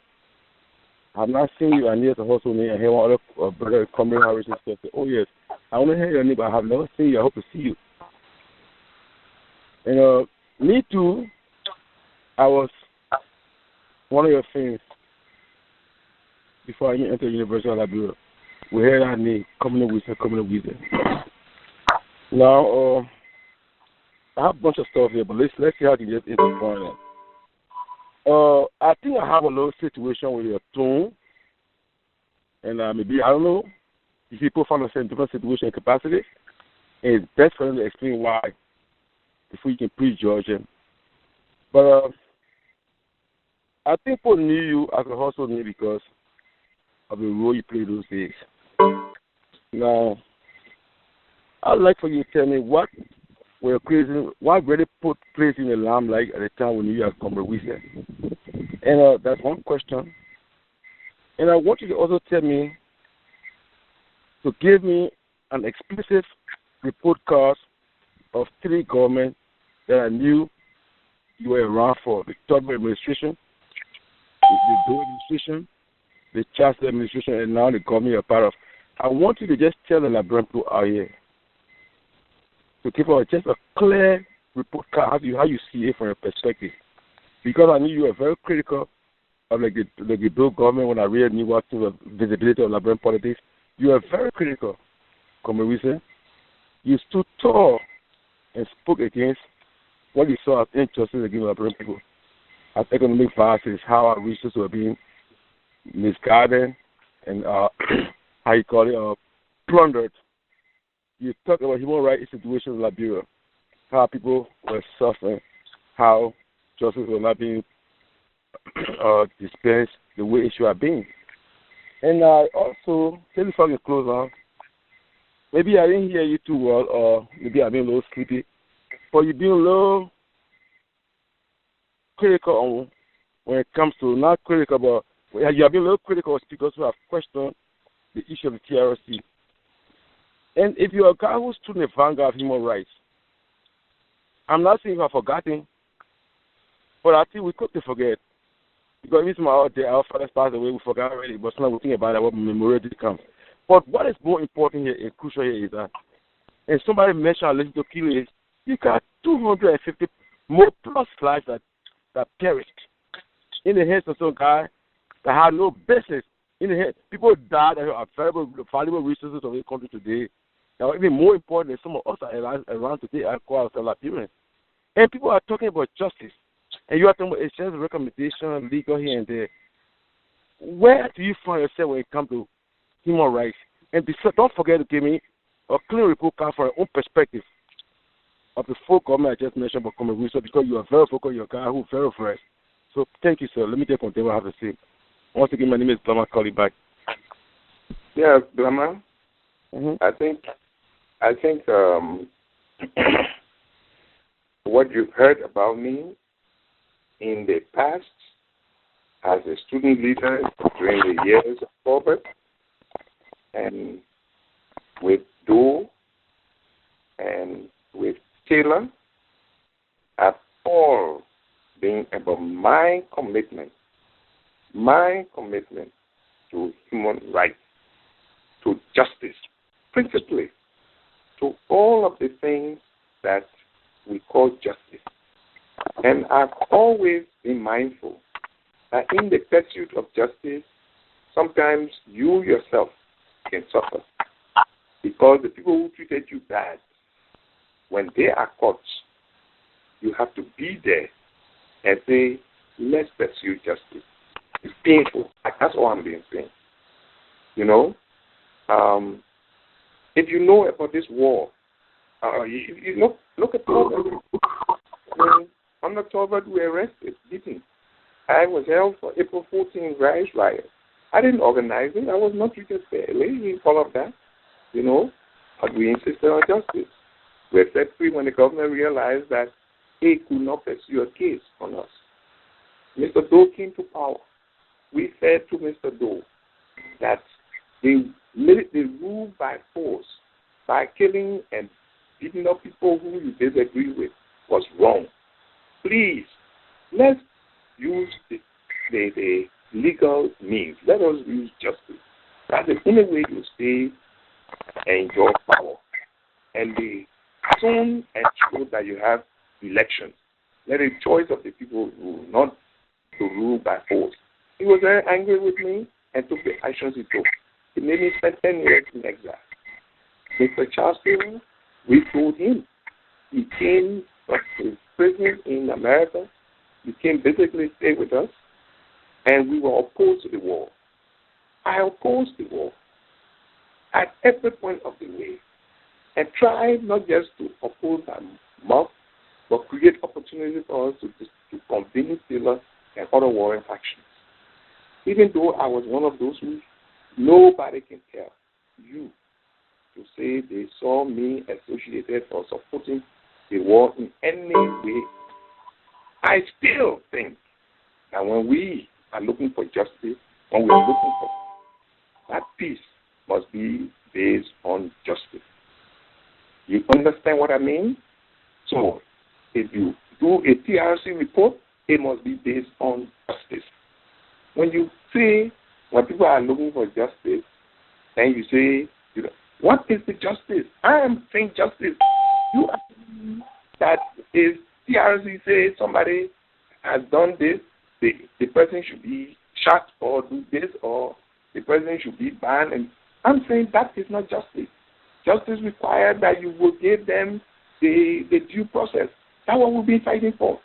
I've not seen you. I need you as a household name." And here one other brother, Comrade Harrison, said, "Oh yes, I want to hear your name, but I have never seen you. I hope to see you." And me too. I was one of your friends before I even entered University of Liberia. We heard that name, Commany B Wesseh. Now, I have a bunch of stuff here, but let's see how to get into the point. I think I have a little situation with your tone, and maybe, I don't know, if people find themselves in different situation and capacity, and it's best for them to explain why before you can prejudge them. But I think people knew you as a household name because of the role you played those days. Now, I'd like for you to tell me what really put place in the limelight at the time when you had Commany B Wesseh. And that's one question. And I want you to also tell me, to give me an explicit report card of 3 governments that I knew you were around for: the Tubman administration, the Doe administration, the Chancellor administration, and now the government you're part of. I want you to just tell the Liberian people out here to give us just a clear report card how you see it from your perspective. Because I knew you were very critical of the Doe government when I really knew what the visibility of Liberian politics. You were very critical, Commany B Wesseh. You stood tall and spoke against what you saw as injustice against Liberian people, as economic violence, how our resources were being misguided and how you call it, plundered. You talk about human rights situation in Liberia, how people were suffering, how justice was not being dispensed the way it should have been. And I also, before we close on, maybe I didn't hear you too well, or maybe I've been a little sleepy, but you've been a little critical on when it comes to, not critical, but you have been a little critical of speakers who have questioned the issue of the TRC. And if you're a guy who stood in the vanguard of human rights, I'm not saying you have forgotten, but I think we could forget. Because even our fathers passed away, we forgot already, but now we think about it, what memorial did come. But what is more important here and crucial here is that, and somebody mentioned, listen to Kilo, is you got 250 more plus lives that perished in the hands of some guy that had no business. In the hands, people died that are valuable resources of the country today. Now, even more important than some of us are around today, I call ourselves Liberians. And people are talking about justice. And you are talking about it's just a recommendation, legal here and there. Where do you find yourself when it comes to human rights? And don't forget to give me a clean report card from your own perspective of the full government I just mentioned about Commany B Wesseh, because you are very focused, you're a guy who's very fresh. So thank you, sir. Let me just continue what I have to say. Once again, my name is Blama. Call you back. Yes, Blama. Mm-hmm. I think what you've heard about me in the past as a student leader during the years of COVID, and with Doe and with Taylor, have all been about my commitment to human rights, to justice, principally to all of the things that we call justice. And I've always been mindful that in the pursuit of justice, sometimes you yourself can suffer because the people who treated you bad when they are caught, you have to be there and say, let's pursue justice. It's painful. That's all I'm being saying. You know, if you know about this war, you look at Tolbert. Under Tolbert, we were arrested, beaten. I was held for April 14 riot. I didn't organize it. I was not treated fairly. All of that, you know, but we insisted on justice. We were set free when the government realized that he could not pursue a case on us. Mr. Doe came to power. We said to Mr. Doe that the rule by force, by killing and beating up people who you disagree with, was wrong. Please, let's use the legal means. Let us use justice. That's the only way you stay and enjoy power. And soon ensure that you have elections. Let the choice of the people rule, not to rule by force. He was very angry with me and took the actions he took. It made me spend 10 years in exile. Mr. Charles Taylor, we told him. He came to prison in America. He came basically stay with us, and we were opposed to the war. I opposed the war at every point of the way, and tried not just to oppose and mock, but create opportunities for us to convince Taylor and other warring factions. Even though I was one of those who nobody can tell you to say they saw me associated or supporting the war in any way, I still think that when we are looking for justice, when we are looking for that peace must be based on justice. You understand what I mean? So, if you do a TRC report, it must be based on justice. When you say, when people are looking for justice, and you say, what is the justice? I am saying justice. You that if TRC says somebody has done this, the person should be shot or do this, or the person should be banned. And I'm saying that is not justice. Justice requires that you will give them the due process. That's what we've been fighting for.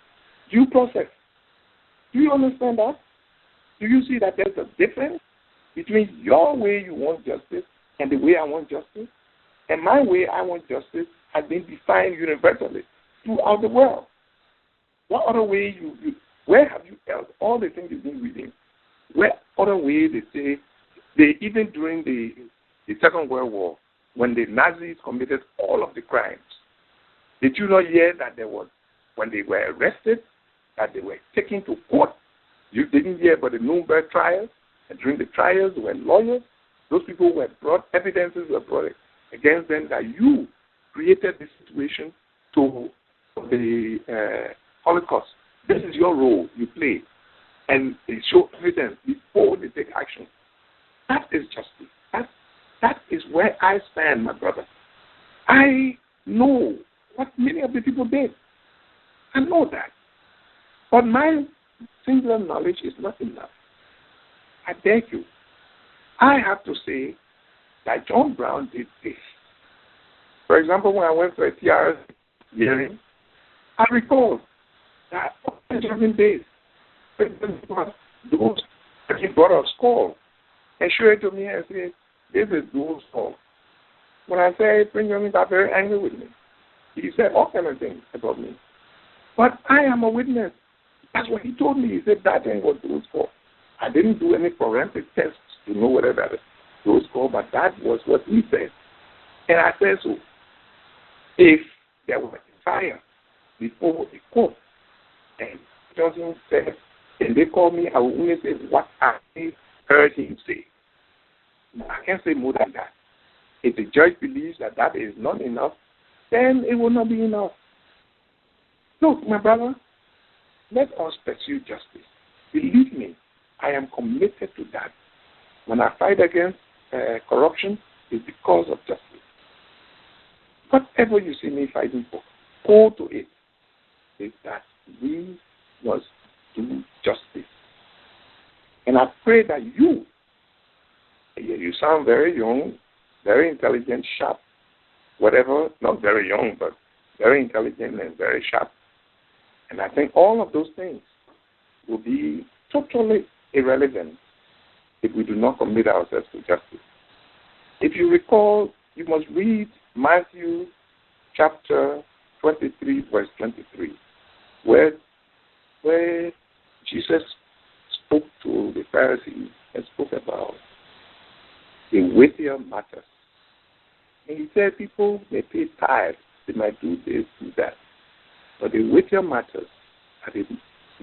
Due process. Do you understand that? Do you see that there's a difference between your way you want justice and the way I want justice? And my way I want justice has been defined universally throughout the world. What other way where have you held all the things you've been reading? Where other way they say, even during the Second World War, when the Nazis committed all of the crimes, did you not hear that when they were arrested, that they were taken to court? You didn't hear about the Nuremberg trials, and during the trials there were lawyers. Those people were brought, evidences were brought against them that you created this situation to the Holocaust. This is your role you play, and they show evidence before they take action. That is justice. That is where I stand, my brother. I know what many of the people did. I know that. But my singular knowledge is not enough. I beg you. I have to say that John Brown did this. For example, when I went for a TRS hearing, I recall that on 7 days, those he brought a skull and showed it to me and said, this is Dole's skull. When I said, Benjamin got very angry with me. He said all kinds of things about me. But I am a witness. That's what he told me. He said that thing was Dole's skull. I didn't do any forensic tests to know whether that is Dole's skull, but that was what he said. And I said, so if there was a fire before the court, and Johnson said, and they called me, I will only say what I heard him say. I can't say more than that. If the judge believes that that is not enough, then it will not be enough. Look, my brother, let us pursue justice. Believe me, I am committed to that. When I fight against corruption, it's because of justice. Whatever you see me fighting for, go to it, is that we must do justice. And I pray that you sound very young, very intelligent, sharp, whatever, not very young, but very intelligent and very sharp. And I think all of those things will be totally irrelevant if we do not commit ourselves to justice. If you recall, you must read Matthew chapter 23, verse 23, where Jesus spoke to the Pharisees and spoke about the weightier matters. And he said people may pay tithes, they might do this, do that. But the weightier matters are the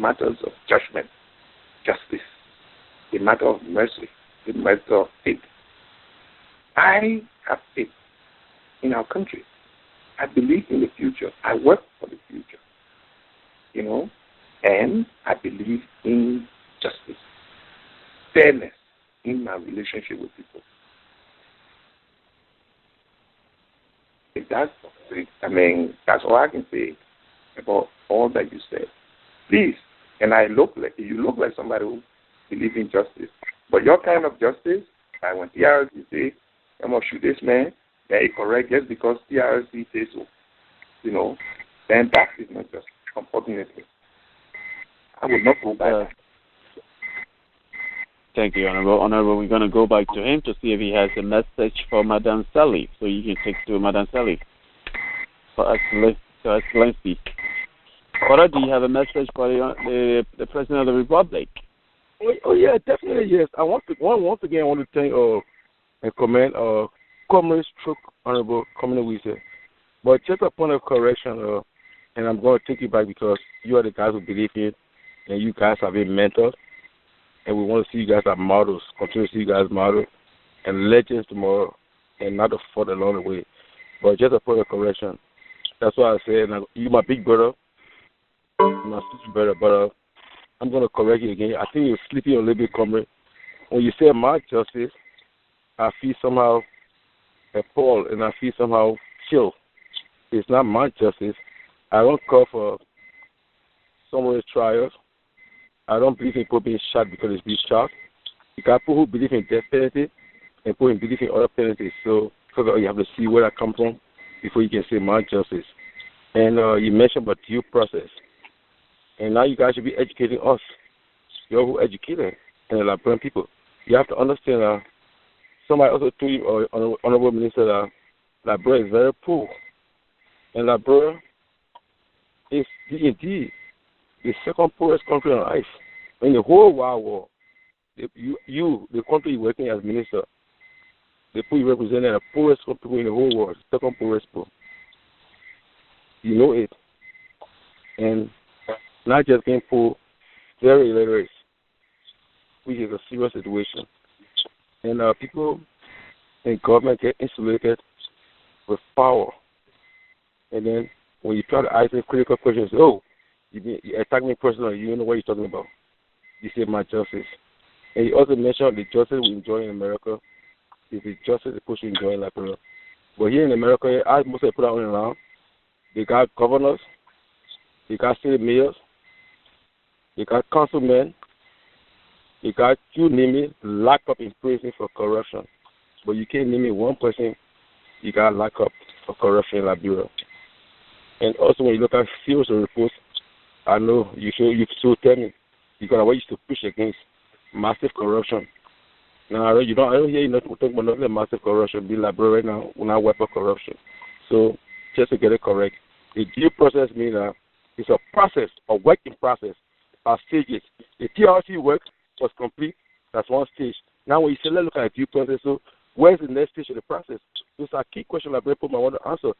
matters of judgment, justice, the matter of mercy, the matter of faith. I have faith in our country. I believe in the future. I work for the future. And I believe in justice, fairness in my relationship with people. That's all I can say about all that you said. Please, and you look like somebody who believes in justice. But your kind of justice, like when TRC say, I'm going to shoot this man, that is correct just because TRC says so. Then that is not justice, unfortunately. I would not go back. Thank you, Honorable. Honorable, we're going to go back to him to see if he has a message for Madam Sally. So you can take to Madam Sally. For Excellency. Father, do you have a message for the President of the Republic? Oh yeah, definitely yes. Once again I want to thank and commend Commany Honorable Commany B Wesseh. But just a point of correction, and I'm going to take you back because you are the guys who believe in it, and you guys have been mentors. And we want to see you guys as models, continue to see you guys models and legends tomorrow, and not to fall along the way. But just a point of correction. That's why I said, you're my big brother, my sister brother, but I'm going to correct you again. I think you're sleeping a little bit, Commany. When you say my justice, I feel somehow appalled and I feel somehow chill. It's not my justice. I don't call for someone's trials. I don't believe in people being shot because it's being shot. You got people who believe in death penalty and people who believe in other penalties. So you have to see where that comes from before you can say my justice. And you mentioned about due process. And now you guys should be educating us. You're who educated and Liberian people. You have to understand somebody also told you, Honorable Minister, that Liberia is very poor. And Liberia is indeed the second poorest country on earth. In the whole wide world, the country you're working as minister, the people you represent are the poorest people in the whole world, second poorest people. You know it. And not just being poor, very illiterate, which is a serious situation. And people in government get insulated with power. And then when you try to ask them critical questions, you attack me personally, you don't know what you're talking about. You say my justice. And you also mentioned the justice we enjoy in America is the justice the people should enjoy in Liberia. But here in America, as most of the people are around, they got governors, they got city mayors, they got councilmen, they got, you name it, locked up in prison for corruption. But you can't name it one person you got locked up for corruption in Liberia. And also when you look at serious reports, I know you should tell me because I used to push against massive corruption. Now I don't hear you talking about nothing massive corruption. Be Liberia right now, we're not weapon corruption. So just to get it correct, the due process means it's a process, a work in process, stages. The TRC work was complete. That's one stage. Now when you say let's look at the due process, so where's the next stage of the process? Those are key questions that people might want to answer.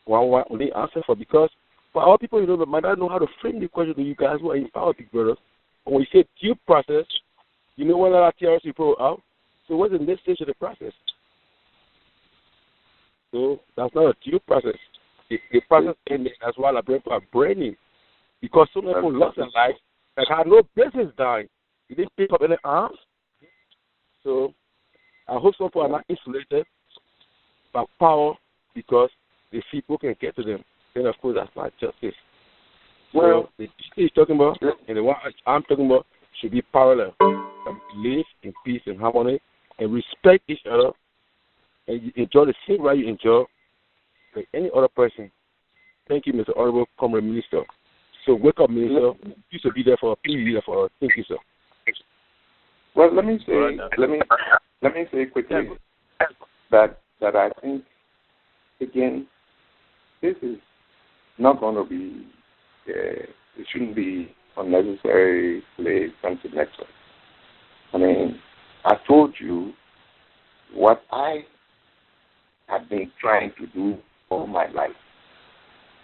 One only answer for because for our people, that might not know how to frame the question to you guys who are in power, big brothers. But when you say due process, you know whether that TRC pro out. So what's the next stage of the process? So that's not a due process. The process ended. That's why the people are braining. Because so many people lost their lives that had no business dying. You didn't pick up any arms. So I hope some people are not insulated by power because the people can get to them. Then, of course, that's not justice. Well, the justice he's talking about and the one I'm talking about should be parallel. Live in peace and harmony and respect each other and you enjoy the same right you enjoy like any other person Thank you, Mr. Honorable Comrade Minister. So welcome, Minister. You should be there for us. Please be there for us. Thank you, sir. Well, let me say quickly that I think, again, this is not going to be, it shouldn't be unnecessarily sentimental. I mean, I told you what I have been trying to do all my life,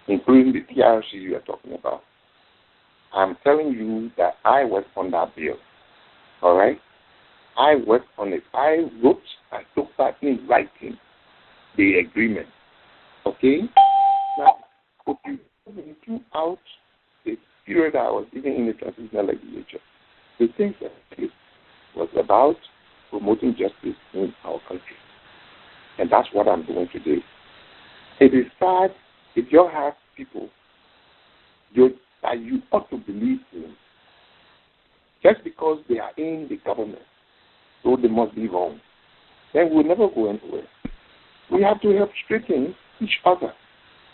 including the TRC you are talking about. I'm telling you that I worked on that bill, all right? I worked on it. I wrote and took that in writing, the agreement, okay? Now, okay, throughout the period I was even in the transitional legislature, the things that I did was about promoting justice in our country. And that's what I'm doing today. It is sad if you have people that you ought to believe in just because they are in the government, so they must be wrong. Then we'll never go anywhere. We have to help straighten each other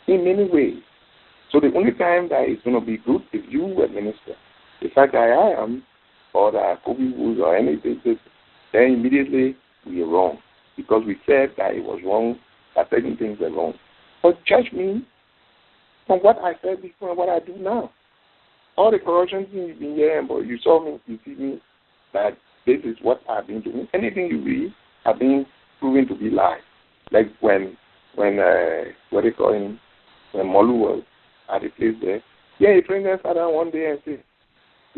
in many ways. So the only time that it's going to be good if you were minister, the fact that I am, or that Kobe Woods or anything, then immediately we are wrong. Because we said that it was wrong, that certain things were wrong. But judge me from what I said before and what I do now. All the corruption things you've been hearing, but you saw me, you see me, that this is what I've been doing. Anything you read have been proven to be lies. Like when what they call him, when Molu was at the place there. Yeah, he bring us out one day and said,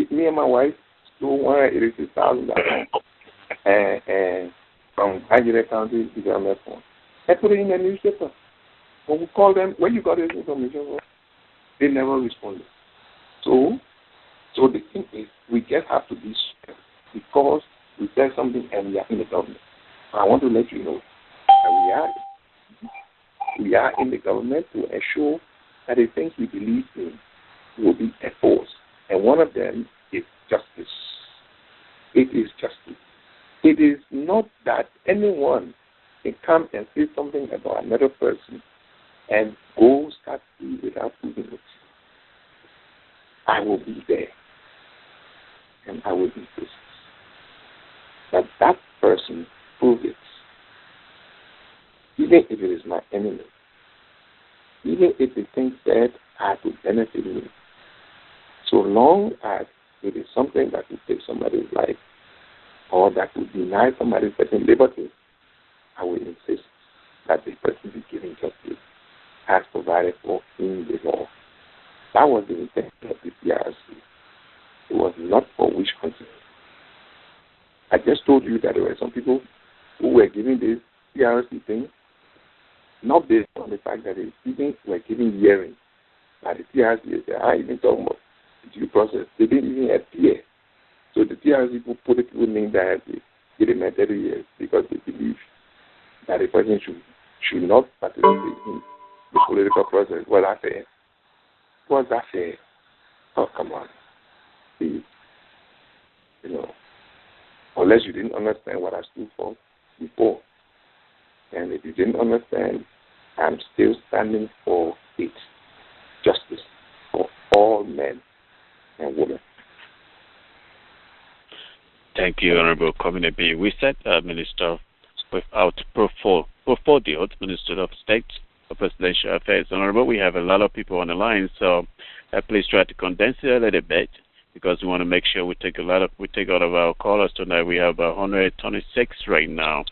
me and my wife stole $186,000 and from Nigeria County to the phone. I put it in the newspaper. When we call them, where you got this information from? They never responded. So the thing is, we just have to be sure because we said something and we are in the government. I want to let you know that we are in the government to ensure that the things we believe in will be enforced. And one of them is justice. It is justice. It is not that anyone can come and say something about another person and go scot-free without proving it. I will be there, and I will be this. That person prove it, even if it is my enemy, even if the thing said I would benefit me, so long as it is something that will take somebody's life or that will deny somebody certain liberty, I will insist that the person be given justice as provided for in the law. That was the intent of the PRC. It was not for wish consent. I just told you that there were some people who were giving this PRC thing not based on the fact that they were giving hearing. But the PRC said, I even talking about the due process. They didn't even appear. So the PRC put it to name directly, give them 30 years because they believe that the person should not participate in the political process. Well, I said, what's that say? Oh, come on. Please. You know, unless you didn't understand what I stood for before. And if you didn't understand, I'm still standing for it. Justice for all men and women. Thank you, Honorable Commany B Wesseh, Minister without portfolio, Minister of State for Presidential Affairs. Honorable, we have a lot of people on the line, so please try to condense it a little bit because we want to make sure we take out of our callers tonight. We have 126 right now.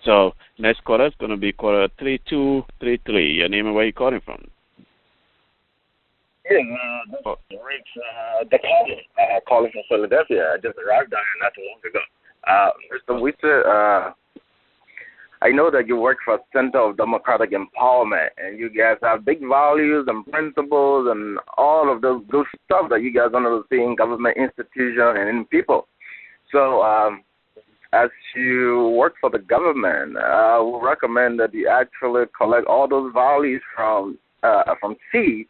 So next caller is going to be caller 3233. Your name and where you calling from? Yes, this is Rick calling from Philadelphia. I just arrived down here not too long ago. Mr. Wesseh, I know that you work for Center of Democratic Empowerment, and you guys have big values and principles and all of those good stuff that you guys want to see in government institutions and in people. So as you work for the government, I would recommend that you actually collect all those values from seed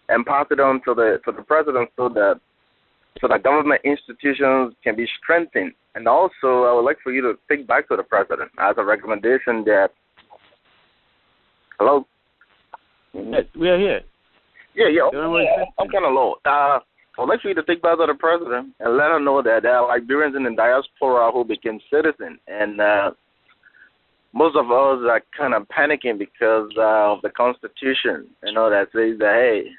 and pass it on to the president so that government institutions can be strengthened. And also, I would like for you to take back to the president as a recommendation that. Hello. Yes, we are here. I'm kind of low. I'd like for you to take back to the president and let her know that there are Liberians in the diaspora who became citizens, and most of us are kind of panicking because of the Constitution, that says that, hey,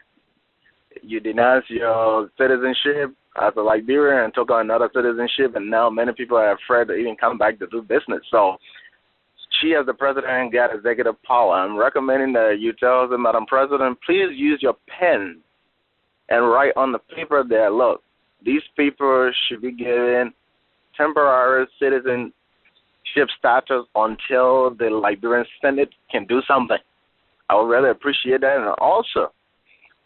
you denounce your citizenship as a Liberian and took on another citizenship, and now many people are afraid to even come back to do business. So she, as the president, got executive power. I'm recommending that you tell the Madam President, please use your pen and write on the paper there, look, these people should be given temporary citizenship status until the Liberian Senate can do something. I would really appreciate that. And also,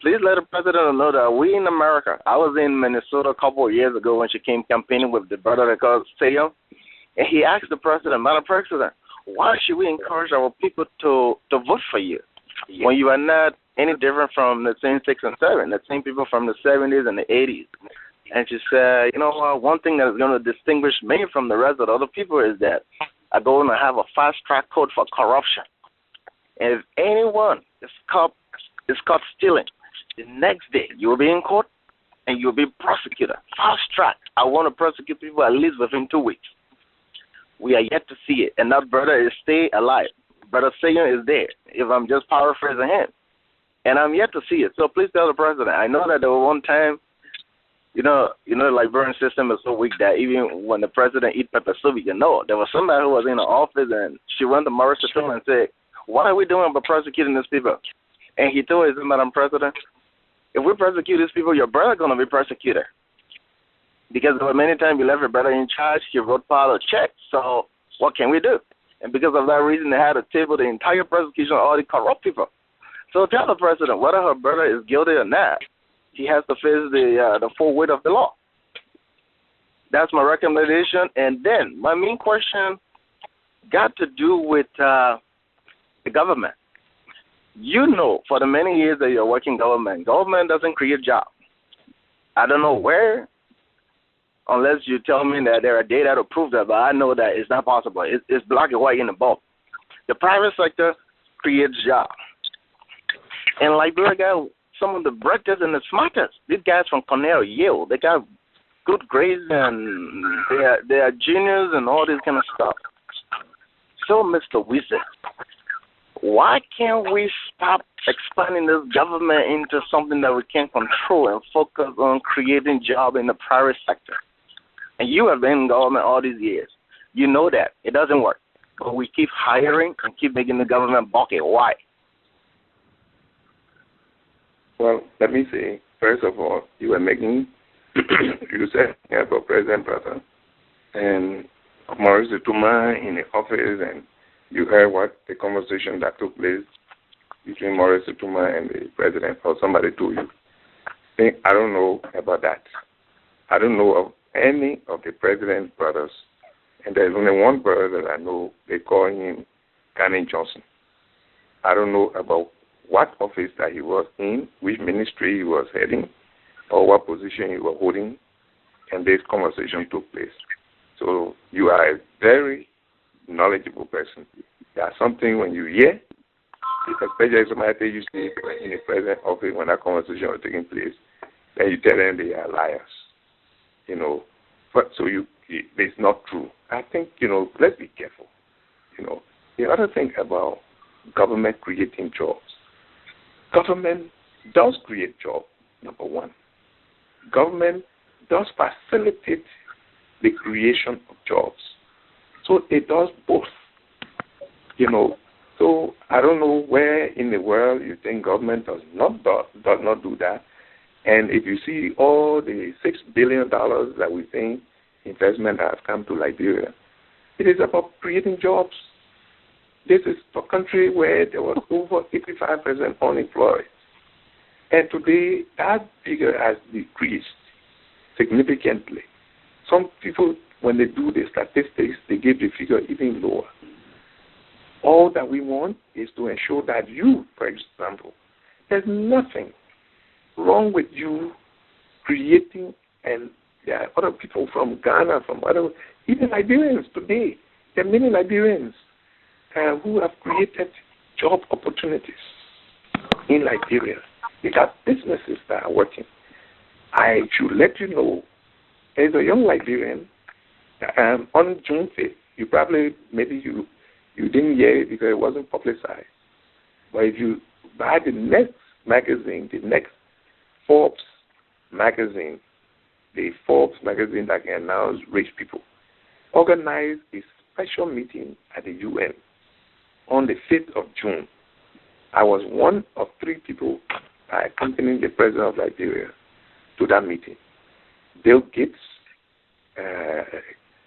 please let the president know that we in America, I was in Minnesota a couple of years ago when she came campaigning with the brother that called Stadium, and he asked the president, Madam President, why should we encourage our people to vote for you when you are not any different from the same 6 and 7, the same people from the 70s and the 80s? And she said, one thing that is going to distinguish me from the rest of the other people is that I'm going to have a fast-track code for corruption. And if anyone is caught stealing, the next day you will be in court and you will be prosecuted. Fast-track. I want to prosecute people at least within 2 weeks. We are yet to see it. And that brother is stay alive. Brother Sayan is there, if I'm just paraphrasing him. And I'm yet to see it. So please tell the president. I know that there was one time, the Liberian system is so weak that even when the president eat pepper soup, there was somebody who was in the office and she went to Maurice and said, what are we doing about prosecuting these people? And he told his Madam President, if we persecute these people, your brother going to be persecuted. Because there were many times you left your brother in charge, he wrote pile of checks. So what can we do? And because of that reason, they had to table the entire prosecution of all the corrupt people. So tell the president, whether her brother is guilty or not, he has to face the full weight of the law. That's my recommendation. And then my main question got to do with the government. For the many years that you're working government doesn't create jobs. I don't know where, unless you tell me that there are data to prove that, but I know that it's not possible. It's black and white in the book. The private sector creates jobs. And Liberia got some of the brightest and the smartest. These guys from Cornell, Yale, they got good grades and they are genius and all this kind of stuff. So, Mr. Wesseh, why can't we stop expanding this government into something that we can control and focus on creating jobs in the private sector? And you have been in government all these years. You know that. It doesn't work. But we keep hiring and keep making the government bucket. Why? Well, let me say, first of all, you were making, you said about President Brother and Maurice Tuma in the office, and you heard what the conversation that took place between Maurice Tuma and the president, or somebody told you. I don't know about that. I don't know of any of the president's brothers, and there's only one brother that I know. They call him Kanye Johnson. I don't know about what office that he was in, which ministry he was heading, or what position he was holding, and this conversation took place. So you are a very knowledgeable person. There's something when you hear, especially if somebody you see in the president office when that conversation was taking place, then you tell them they are liars. But so it's not true. I think, let's be careful. The other thing about government creating jobs. Government does create jobs, number one. Government does facilitate the creation of jobs. So it does both. So I don't know where in the world you think government does not do that. And if you see all the $6 billion that we think investment has come to Liberia, it is about creating jobs. This is a country where there was over 85% unemployed. And today, that figure has decreased significantly. Some people, when they do the statistics, they give the figure even lower. All that we want is to ensure that you, for example, there's nothing wrong with you creating, and there are other people from Ghana, from other, even Liberians today. There are many Liberians who have created job opportunities in Liberia. They got businesses that are working. I should let you know, as a young Liberian, on June 5th, you probably, maybe you didn't hear it because it wasn't publicized. But if you buy the next magazine, the next Forbes magazine, the Forbes magazine that can announce rich people, organized a special meeting at the UN on the 5th of June. I was one of 3 people accompanying the president of Liberia to that meeting. Bill Gates,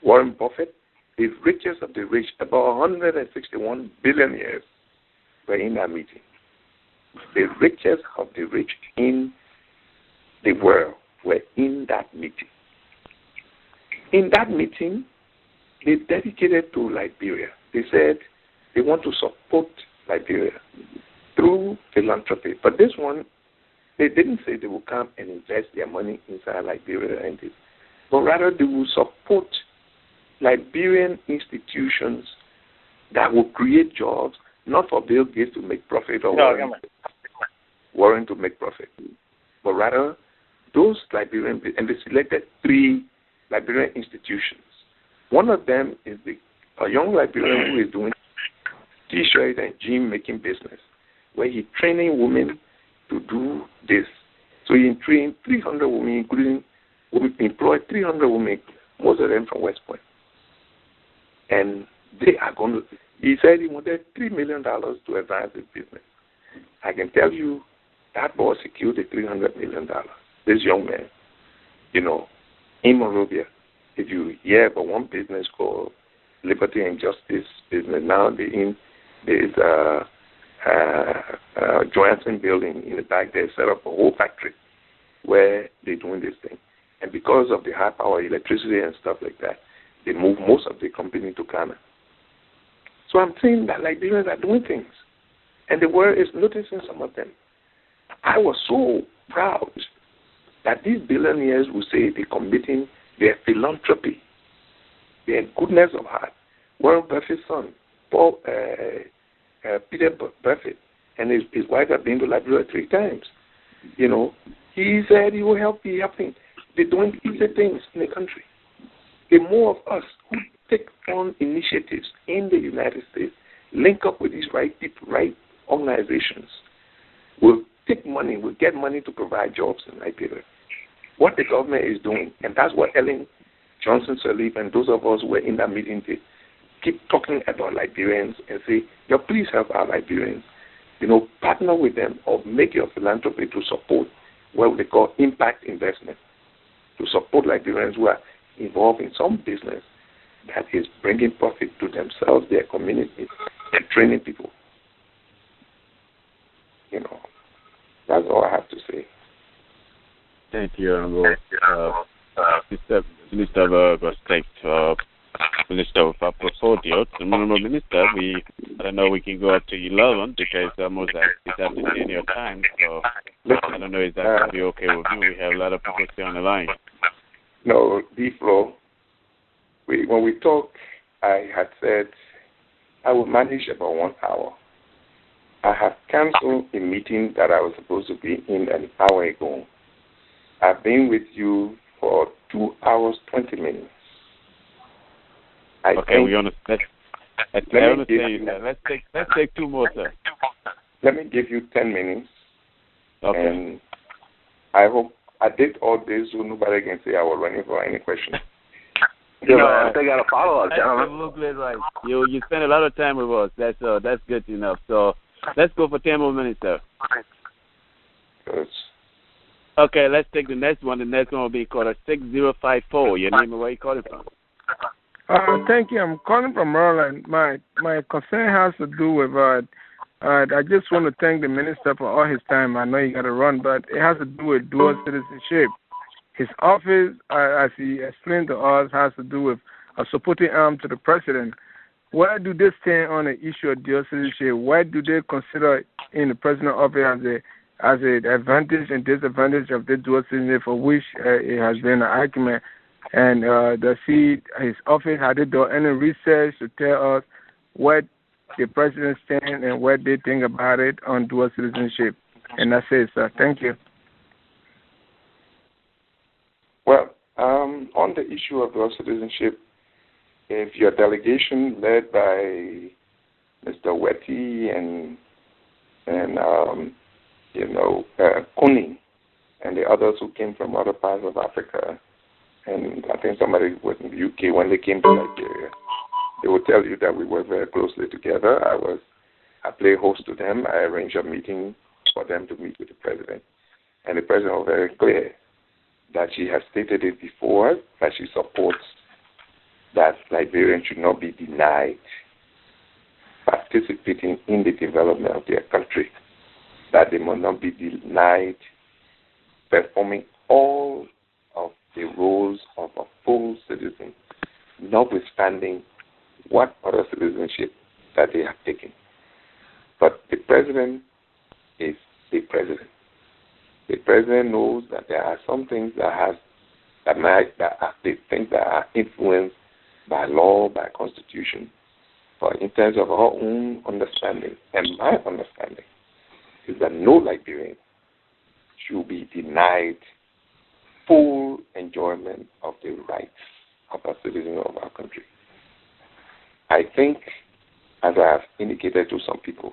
Warren Buffett, the richest of the rich, about 161 billionaires were in that meeting. The richest of the rich in the world were in that meeting. In that meeting, they dedicated to Liberia. They said they want to support Liberia through philanthropy. But this one, they didn't say they will come and invest their money inside Liberia and this, but rather they will support Liberian institutions that will create jobs, not for Bill Gates to make profit or Warren to make profit, but rather those Liberian, and they selected 3 Liberian institutions. One of them is a young Liberian who is doing T-shirt and jean making business, where he's training women to do this. So he trained 300 women, including employed 300 women, most of them from West Point. And they are going to, he said he wanted $3 million to advance his business. I can tell you that boy secured the $300 million. This young man, in Monrovia, if you hear about one business called Liberty and Justice Business, now there's Johansson building in the back there, set up a whole factory where they're doing this thing. And because of the high power electricity and stuff like that, they move most of the company to Ghana. So I'm saying that Liberians are doing things, and the world is noticing some of them. I was so proud that these billionaires will say they're committing their philanthropy, their goodness of heart. Warren Buffett's son, Peter Buffett, and his wife have been to Liberia 3 times. He said he will help me. They're doing easy things in the country. The more of us who take on initiatives in the United States, link up with these right people, right organizations, will take money, will get money to provide jobs in Liberia. What the government is doing, and that's what Ellen Johnson Sirleaf and those of us who were in that meeting did, keep talking about Liberians and say, please help our Liberians. Partner with them or make your philanthropy to support what they call impact investment, to support Liberians who are involved in some business that is bringing profit to themselves, their community, and training people. That's all I have to say. Thank you, Honorable Minister of Respect, Minister of Portfolio. Honorable Minister, I don't know, we can go up to 11 because almost it's after your time. So I don't know if that will be okay with you. We have a lot of people still on the line. No, D-Flow, when we talked, I had said I will manage about 1 hour. I have canceled a meeting that I was supposed to be in an hour ago. I've been with you for 2 hours, 20 minutes. Let's take 2 more, sir. Let me give you 10 minutes. Okay. And I hope I did all this so nobody can say I was running for any question. They got a follow-up, gentlemen. Absolutely right. You spend a lot of time with us. That's good enough. So let's go for 10 more minutes, sir. Good. Okay, let's take the next one. The next one will be called 6054. Your name and where you calling from? Thank you. I'm calling from Maryland. My concern has to do with I just want to thank the minister for all his time. I know you got to run, but it has to do with dual citizenship. His office, as he explained to us, has to do with a supporting arm to the president. Where do they stand on the issue of dual citizenship? Why do they consider in the president's office as an advantage and disadvantage of the dual citizenship, for which it has been an argument? And his office, had they done any research to tell us what the president stand and what they think about it on dual citizenship? And that's it, sir. Thank you. Well, on the issue of dual citizenship, if your delegation led by Mr. Wesseh and Commany and the others who came from other parts of Africa, and I think somebody was in the UK when they came to Nigeria, they will tell you that we work very closely together. I play host to them. I arranged a meeting for them to meet with the president. And the president was very clear that she has stated it before, that she supports that Liberians should not be denied participating in the development of their country, that they must not be denied performing all of the roles of a full citizen, notwithstanding what other citizenship that they have taken. But the president is the president. The president knows that there are some things that are influenced by law, by constitution. But in terms of our own understanding and my understanding is that no Liberian should be denied full enjoyment of the rights of a citizen of our country. I think, as I have indicated to some people,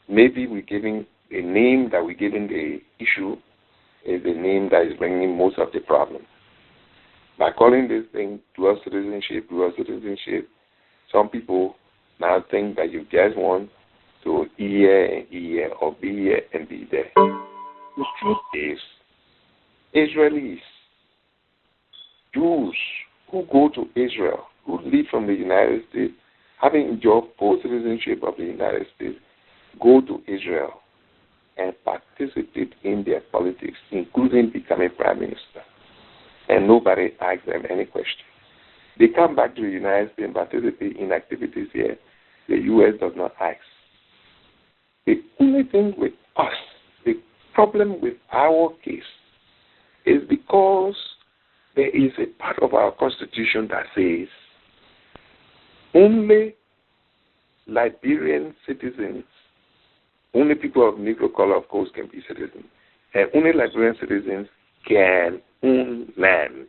maybe we're giving a name that we're giving the issue is the name that is bringing most of the problem. By calling this thing dual citizenship, some people now think that you just want to hear or be here and be there. The truth is, Israelis, Jews who go to Israel, who live from the United States, having enjoyed full citizenship of the United States, go to Israel and participate in their politics, including becoming prime minister. And nobody asks them any question. They come back to the United States and participate in activities here. The U.S. does not ask. The only thing with us, the problem with our case, is because there is a part of our Constitution that says only Liberian citizens, only people of Negro color, of course, can be citizens, and only Liberian citizens can own land.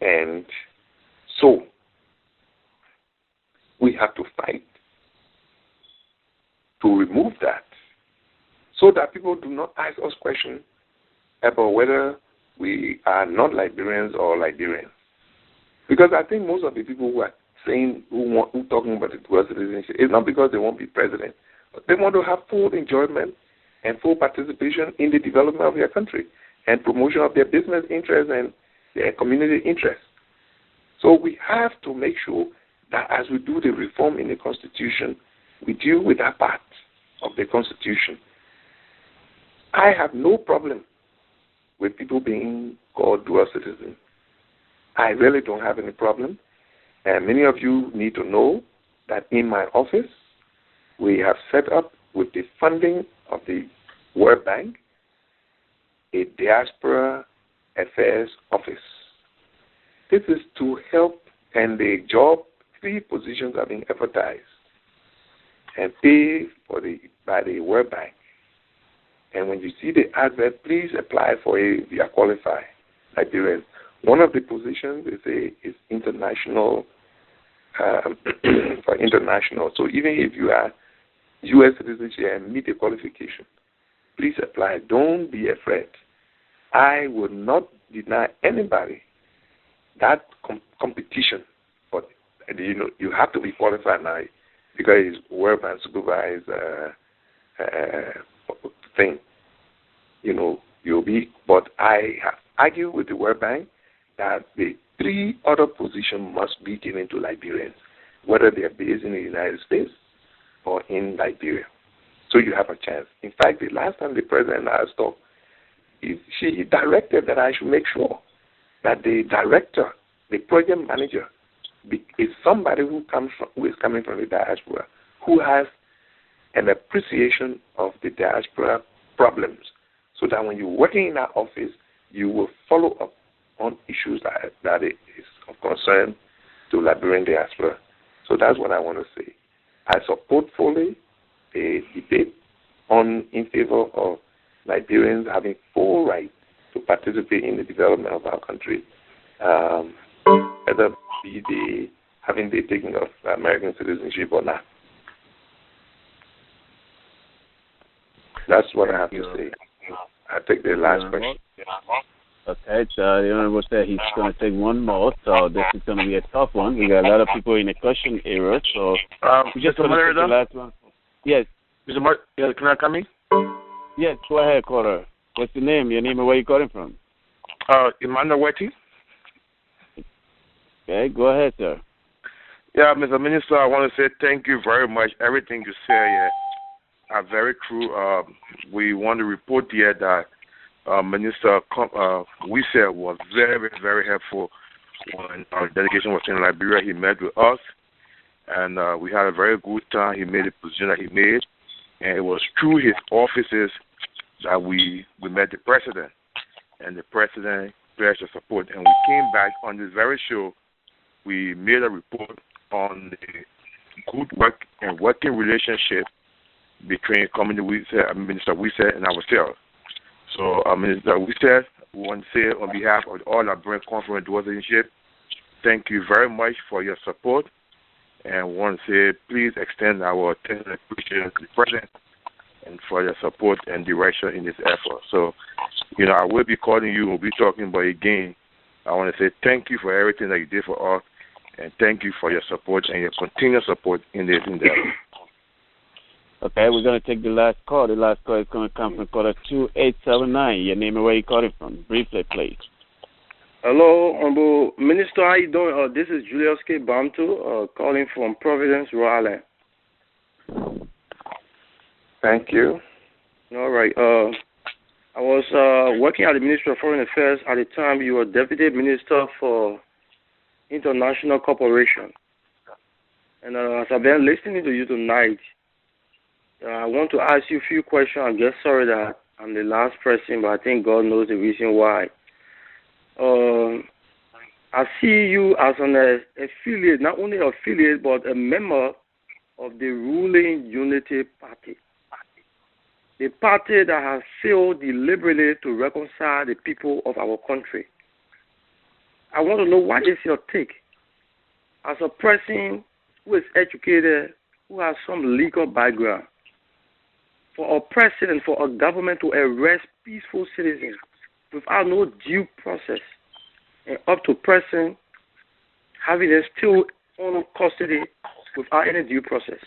And so we have to fight to remove that so that people do not ask us questions about whether we are not Liberians or Liberians. Because I think most of the people who are saying, who talking about the dual citizenship, it's not because they won't be president, but they want to have full enjoyment and full participation in the development of their country and promotion of their business interests and their community interests. So we have to make sure that as we do the reform in the Constitution, we deal with that part of the Constitution. I have no problem with people being called dual citizens. I really don't have any problem. And many of you need to know that in my office, we have set up with the funding of the World Bank a Diaspora Affairs Office. This is to help, and the job, 3 positions are being advertised and paid by the World Bank. And when you see the advert, please apply for it if you are qualified Liberians. One of the positions is international, for international. So even if you are U.S. citizenship and meet the qualification, please apply. Don't be afraid. I will not deny anybody that competition. But you have to be qualified now because it's World Bank supervised thing. You'll be. But I have argued with the World Bank that the 3 other positions must be given to Liberians, whether they are based in the United States or in Liberia. So you have a chance. In fact, the last time the president and I talked, she directed that I should make sure that the director, the project manager, is somebody who is coming from the diaspora, who has an appreciation of the diaspora problems, so that when you're working in our office, you will follow up on issues that is of concern to Liberian diaspora. So that's what I want to say. I support fully the debate in favor of Liberians having full right to participate in the development of our country, whether be having the taking of American citizenship or not. That's what I have to say. I take the last question. Okay, so the Honorable said he's going to take one more, so this is going to be a tough one. We got a lot of people in the question area, so we just going to take the last one. Yes. Mr. can I come in? Yes, go ahead, caller. What's your name and where you calling from? Emmanuel Wetty. Okay, go ahead, sir. Yeah, Mr. Minister, I want to say thank you very much. Everything you say here are very true. We want to report here that Minister Wesseh was very, very helpful when our delegation was in Liberia. He met with us, and we had a very good time. He made the position that he made, and it was through his offices that we met the president, and the president pledged support. And we came back on this very show. We made a report on the good work and working relationship between Commany Minister Wesseh and ourselves. So, Minister Wesseh, we want to say on behalf of all our Brent Conference Leadership, thank you very much for your support, and we want to say please extend our tender appreciation to the President and for your support and direction in this effort. So, I will be calling you, we'll be talking, but again, I want to say thank you for everything that you did for us, and thank you for your support and your continued support in this endeavor. Okay, we're going to take the last call. The last call is going to come from caller 2879. Your name and where you calling from. Briefly, please. Hello, Honorable Minister. How you doing? This is Julius K. Bamto, calling from Providence, Rhode Island. Thank you. All right. I was working at the Ministry of Foreign Affairs at the time you were Deputy Minister for International Cooperation. And as I've been listening to you tonight, I want to ask you a few questions. I'm just sorry that I'm the last person, but I think God knows the reason why. I see you as an affiliate, not only affiliate, but a member of the ruling Unity Party. The party that has failed deliberately to reconcile the people of our country. I want to know what is your take as a person who is educated, who has some legal background, for a president, for a government to arrest peaceful citizens without no due process, and up to person having them still on custody without any due process.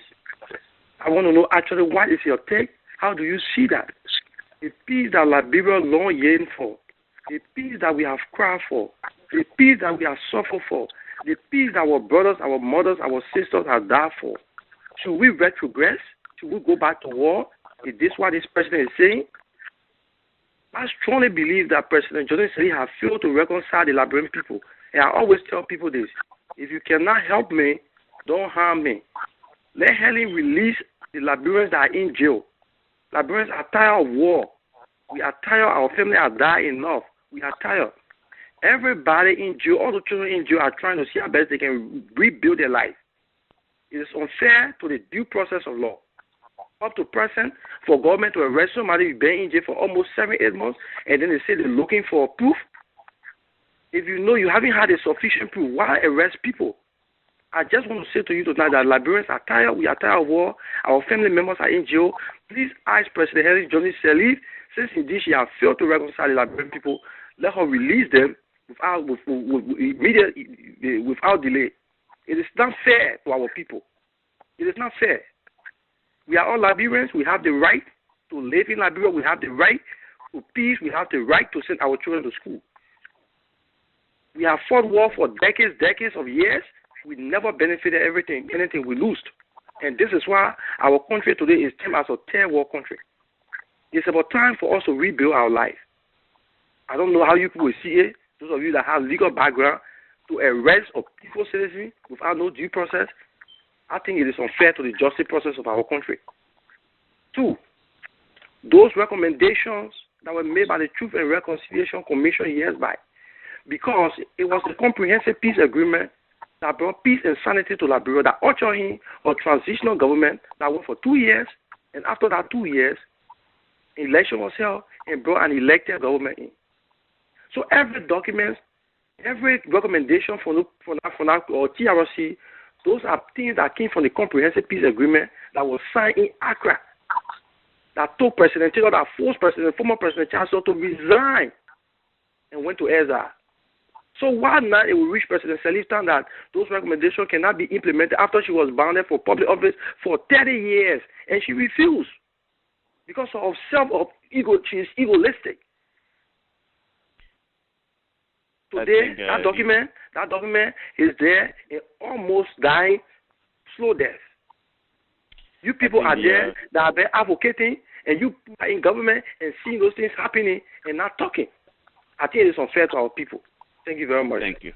I want to know actually what is your take? How do you see that? The peace that Liberia long yearned for, the peace that we have cried for, the peace that we have suffered for, the peace that our brothers, our mothers, our sisters have died for. Should we retrogress? Should we go back to war? Is this what this president is saying? I strongly believe that President Jordan Sirleaf has failed to reconcile the Liberian people. And I always tell people this: if you cannot help me, don't harm me. Let Helen release the Liberians that are in jail. Liberians are tired of war. We are tired. Our family are dying enough. We are tired. Everybody in jail, all the children in jail are trying to see how best they can rebuild their life. It is unfair to the due process of law. Up to present, for government to arrest somebody who's been in jail for almost 7-8 months, and then they say they're looking for proof. If you know you haven't had a sufficient proof, why arrest people? I just want to say to you tonight that Liberians are tired. We are tired of war. Our family members are in jail. Please ask President Helen Johnson Sirleaf, since indeed she has failed to reconcile the Liberian people, let her release them without delay. It is not fair to our people. It is not fair. We are all Liberians. We have the right to live in Liberia. We have the right to peace. We have the right to send our children to school. We have fought war for decades of years. We never benefited anything we lost. And this is why our country today is termed as a third world country. It's about time for us to rebuild our life. I don't know how you people will see it. Those of you that have legal background, to arrest a peaceful citizen without no due process, I think it is unfair to the justice process of our country. 2, those recommendations that were made by the Truth and Reconciliation Commission years back, because it was a comprehensive peace agreement that brought peace and sanity to Liberia, that ushered in a transitional government that went for 2 years, and after that 2 years, election was held and brought an elected government in. So every document, every recommendation from or TRC, those are things that came from the Comprehensive Peace Agreement that was signed in Accra, that told President Taylor, that forced former President Chancellor to resign and went to exile. So why not it will reach President Sirleaf that those recommendations cannot be implemented after she was bounded for public office for 30 years, and she refused because of ego. She is egoistic. Today, that document is there and almost dying slow death. You people are there that are there advocating, and you are in government and seeing those things happening and not talking. I think it is unfair to our people. Thank you very much. Thank you.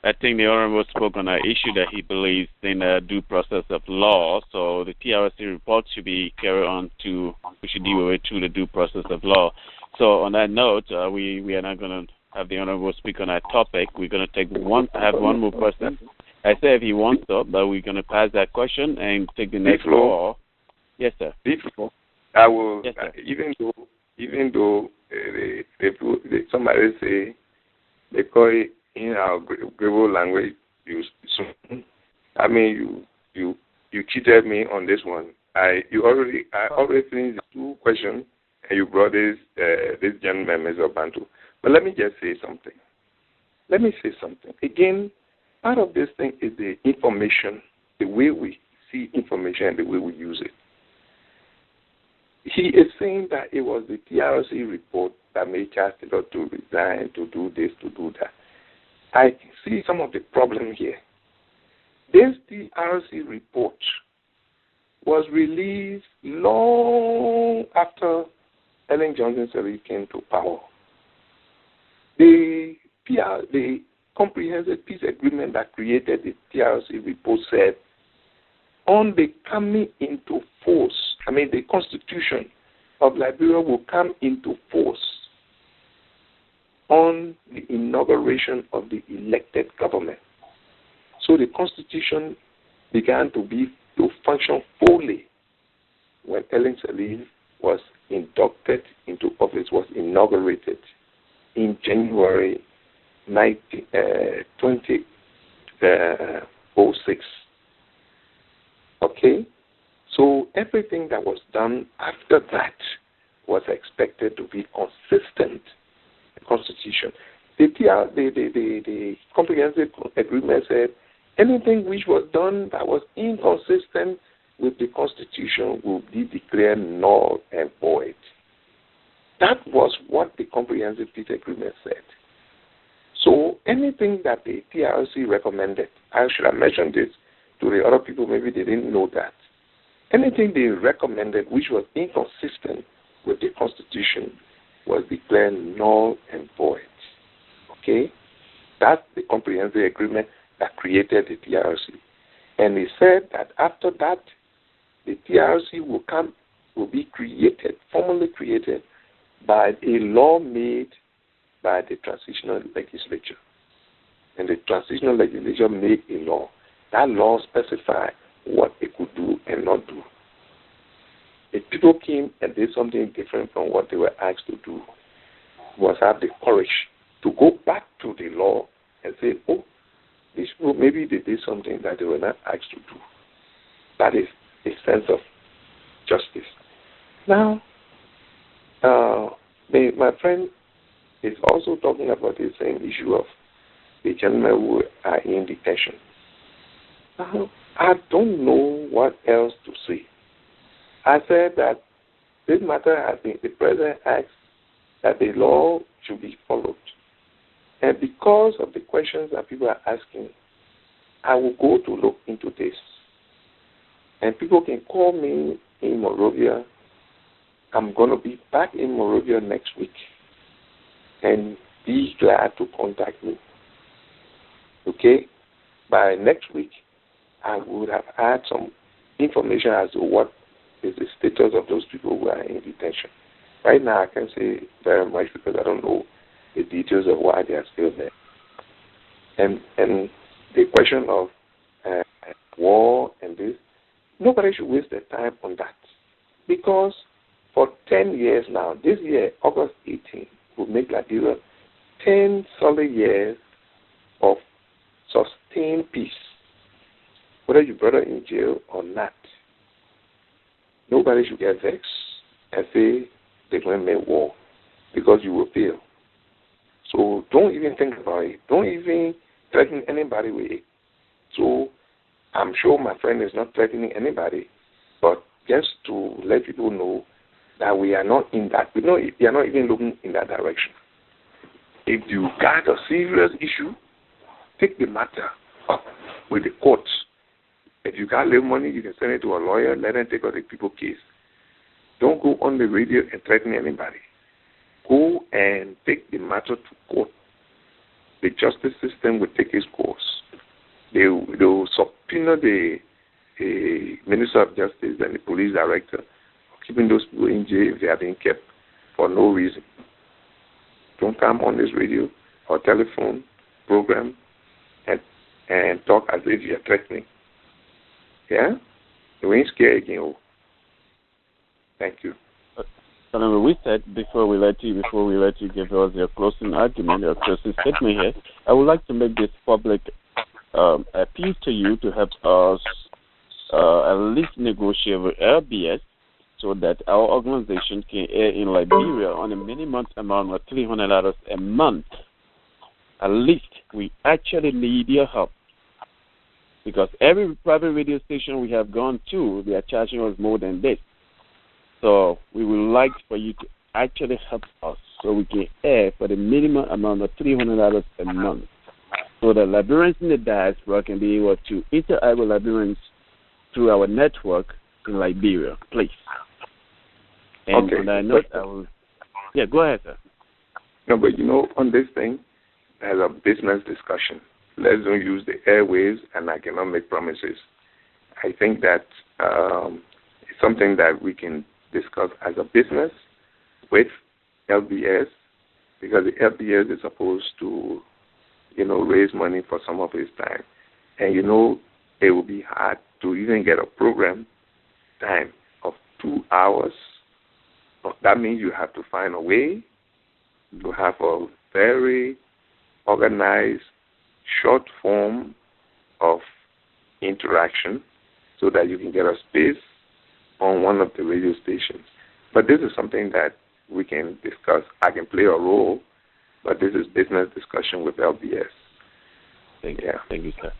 I think the Honorable spoke on an issue that he believes in a due process of law. So the TRC report should be carried on to, we should deal with it through the due process of law. So on that note, we are not going to have the Honorable speak on that topic. We're going to have one more person. I said if he wants to, but we're going to pass that question and take the next call. Yes, sir. Before I will, yes, sir. even though somebody say they call it in our Grebo language, I mean you cheated me on this one. I already finished the 2 questions and you brought this gentleman, Mr. Bantu. But let me just say something. Again, part of this thing is the information, the way we see information and the way we use it. He is saying that it was the TRC report that made Charles Taylor to resign, to do this, to do that. I see some of the problem here. This TRC report was released long after Ellen Johnson Sirleaf came to power. The Comprehensive Peace Agreement that created the TRC report said, on the coming into force, the Constitution of Liberia will come into force on the inauguration of the elected government. So the Constitution began to function fully when Ellen Sirleaf was inducted into office, was inaugurated in January 2006. Okay? So everything that was done after that was expected to be consistent with the Constitution. The Comprehensive Agreement said anything which was done that was inconsistent with the Constitution will be declared null and void. That was what the Comprehensive Peace Agreement said. So anything that the TRC recommended, I should have mentioned this to the other people, maybe they didn't know that. Anything they recommended which was inconsistent with the Constitution was declared null and void. Okay? That's the Comprehensive Agreement that created the TRC. And he said that after that, the TRC will be created, formally created, by a law made by the Transitional Legislature. And the Transitional Legislature made a law. That law specified what it could do and not do. If people came and did something different from what they were asked to do, must have the courage to go back to the law and say, oh, these people, maybe they did something that they were not asked to do. That is a sense of justice. Now, my friend is also talking about the same issue of the gentlemen who are in detention. Now, I don't know what else to say. I said that this matter has been, the president asked that the law should be followed. And because of the questions that people are asking, I will go to look into this. And people can call me in Monrovia. I'm going to be back in Monrovia next week. And be glad to contact me. Okay? By next week, I would have had some information as to what is the status of those people who are in detention. Right now, I can't say very much because I don't know the details of why they are still there. And the question of war and this, nobody should waste their time on that. Because for 10 years now, this year, August 18, will make Liberia 10 solid years of sustained peace. Whether you brought her in jail or not, nobody should get vexed and say they're going to make war, because you will fail. So don't even think about it. Don't even threaten anybody with it. So I'm sure my friend is not threatening anybody, but just to let people know that we are not in that. We are not even looking in that direction. If you got a serious issue, take the matter up with the courts. If you got little money, you can send it to a lawyer, let them take out the people case. Don't go on the radio and threaten anybody. Go and take the matter to court. The justice system will take its course. They will subpoena the Minister of Justice and the police director, keeping those people in jail if they are being kept for no reason. Don't come on this radio or telephone program and talk as if you are threatening. Yeah? You ain't scared again. Oh. Thank you. Senator, we said before we let you give us your closing argument, your closing statement here, I would like to make this public appeal to you to help us at least negotiate with LBS so that our organization can air in Liberia on a minimum amount of $300 a month. At least we actually need your help, because every private radio station we have gone to, they are charging us more than this. So we would like for you to actually help us so we can air for the minimum amount of $300 a month, so that Liberians in the diaspora can be able to interact with Liberians through our network in Liberia, please. And okay. On that note, I will... Yeah, go ahead, sir. No, but on this thing, there's a business discussion. Let's don't use the airwaves, and I cannot make promises. I think that it's something that we can discuss as a business with LBS, because the LBS is supposed to, raise money for some of its time. And, it will be hard to even get a program time of 2 hours. That means you have to find a way to have a very organized, short form of interaction so that you can get a space on one of the radio stations. But this is something that we can discuss. I can play a role, but this is business discussion with LBS. Thank you, sir.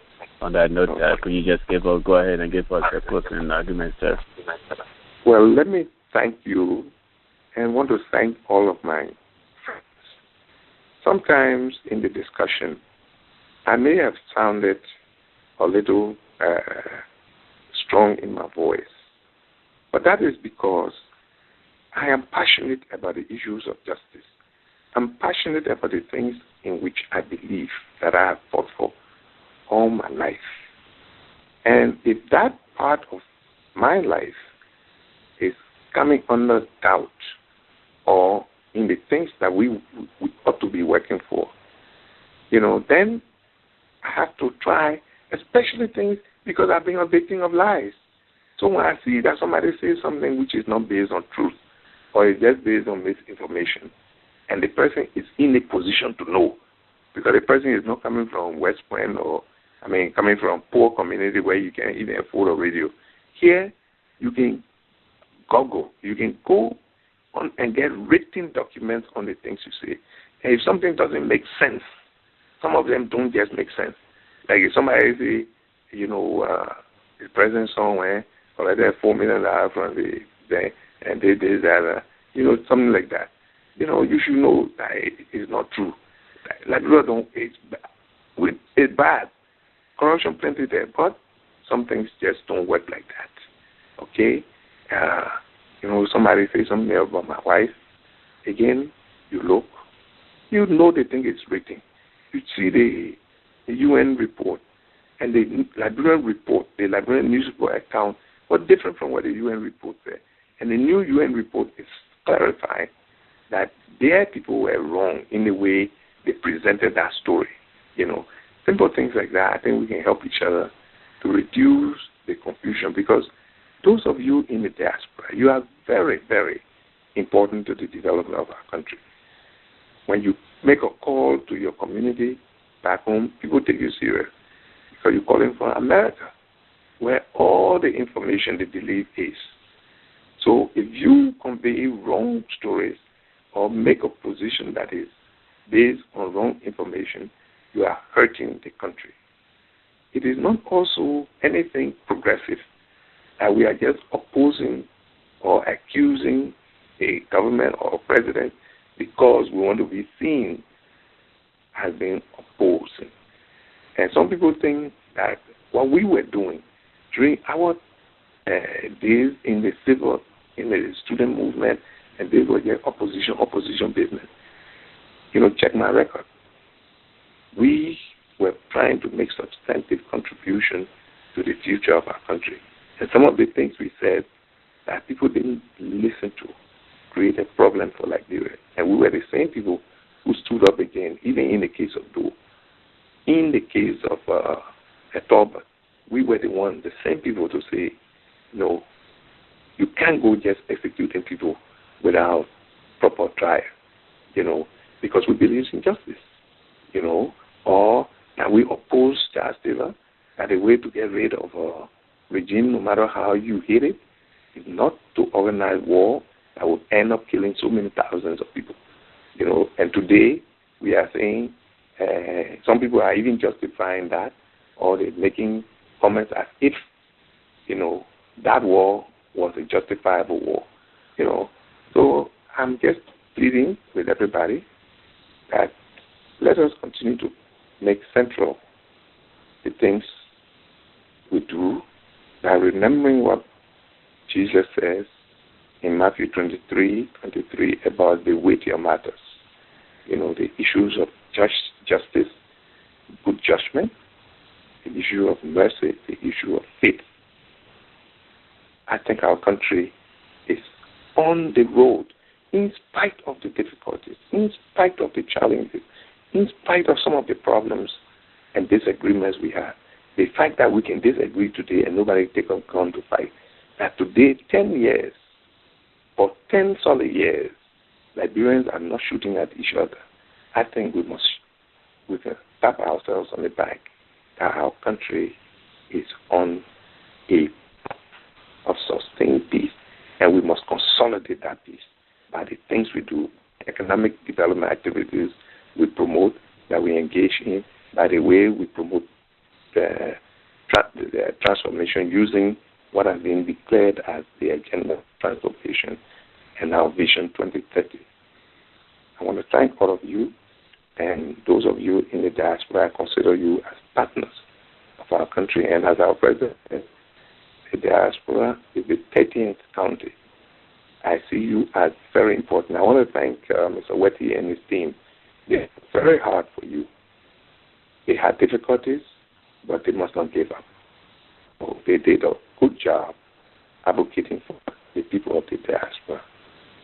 On that note, could you just go ahead and give us a closing argument, sir? Well, let me thank you and want to thank all of my friends. Sometimes in the discussion, I may have sounded a little strong in my voice, but that is because I am passionate about the issues of justice. I'm passionate about the things in which I believe that I have fought for all my life. And if that part of my life is coming under doubt or in the things that we ought to be working for, then I have to try, especially things because I've been a victim of lies. So when I see that somebody says something which is not based on truth or is just based on misinformation, and the person is in a position to know, because the person is not coming from West Point or, coming from a poor community where you can even afford a radio. Here, you can Google. You can go on and get written documents on the things you say. And if something doesn't make sense, some of them don't just make sense. Like if somebody say, the president somewhere, or like that $4 million from and they did that, something like that. You should know that it is not true. Like it's bad. Corruption plenty there, but some things just don't work like that. Okay? Somebody say something about my wife. Again, you look. You know they think it's written. You see the UN report and the Liberian report, the Liberian newspaper account was different from what the UN report said. And the new UN report is clarifying that their people were wrong in the way they presented that story. Simple things like that, I think we can help each other to reduce the confusion, because those of you in the diaspora, you are very, very important to the development of our country. When you make a call to your community back home, people take you serious because you're calling from America, where all the information they believe is. So if you convey wrong stories or make a position that is based on wrong information, you are hurting the country. It is not also anything progressive that we are just opposing or accusing a government or a president because we want to be seen as being opposing. And some people think that what we were doing during our days in the student movement, and they were just opposition business. Check my record. We were trying to make substantive contribution to the future of our country. And some of the things we said that people didn't listen to created a problem for Liberia. And we were the same people who stood up again, even in the case of Doe. In the case of Etobah, we were the same people to say, no, you can't go just executing people without proper trial, because we believe in justice, or that we oppose child labor as a way to get rid of a regime, no matter how you hate it, is not to organize war that would end up killing so many thousands of people, And today we are saying some people are even justifying that, or they're making comments as if, that war was a justifiable war, So I'm just pleading with everybody that let us continue to make central the things we do by remembering what Jesus says in Matthew 23 about the weightier matters, the issues of justice, good judgment, the issue of mercy, the issue of faith. I think our country is on the road, in spite of the difficulties, in spite of the challenges, in spite of some of the problems and disagreements we have. The fact that we can disagree today and nobody take a gun to fight, that today, 10 years, or 10 solid years, Liberians are not shooting at each other. I think we can tap ourselves on the back that our country is on a path of sustained peace, and we must consolidate that peace by the things we do, economic development activities we promote, that we engage in, by the way we promote the transformation using what has been declared as the agenda of transformation and our Vision 2030. I want to thank all of you, and those of you in the diaspora, I consider you as partners of our country, and as our president said, the diaspora is the 13th county. I see you as very important. I want to thank Mr. Wesseh and his team. They worked very hard for you. They had difficulties, but they must not give up. So they did a good job advocating for the people of the diaspora,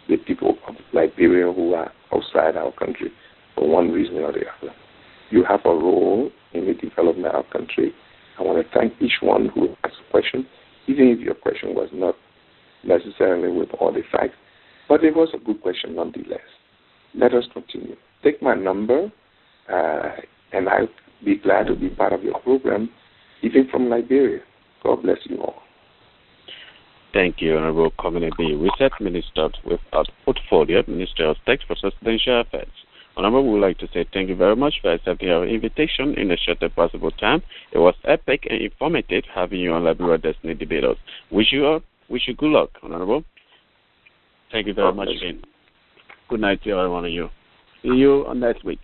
the people of Liberia who are outside our country for one reason or the other. You have a role in the development of our country. I want to thank each one who asked a question, even if your question was not necessarily with all the facts, but it was a good question nonetheless. Let us continue. Take my number, and I'll be glad to be part of your program, even from Liberia. God bless you all. Thank you, Honorable Commany B Wesseh, Minister with a portfolio, Minister of State for Presidential Affairs. Honorable, we would like to say thank you very much for accepting our invitation in the shortest possible time. It was epic and informative having you on Liberia Destiny Debaters. Wish you good luck, Honorable. Thank you very much again. Good night to every one of you. See you next week.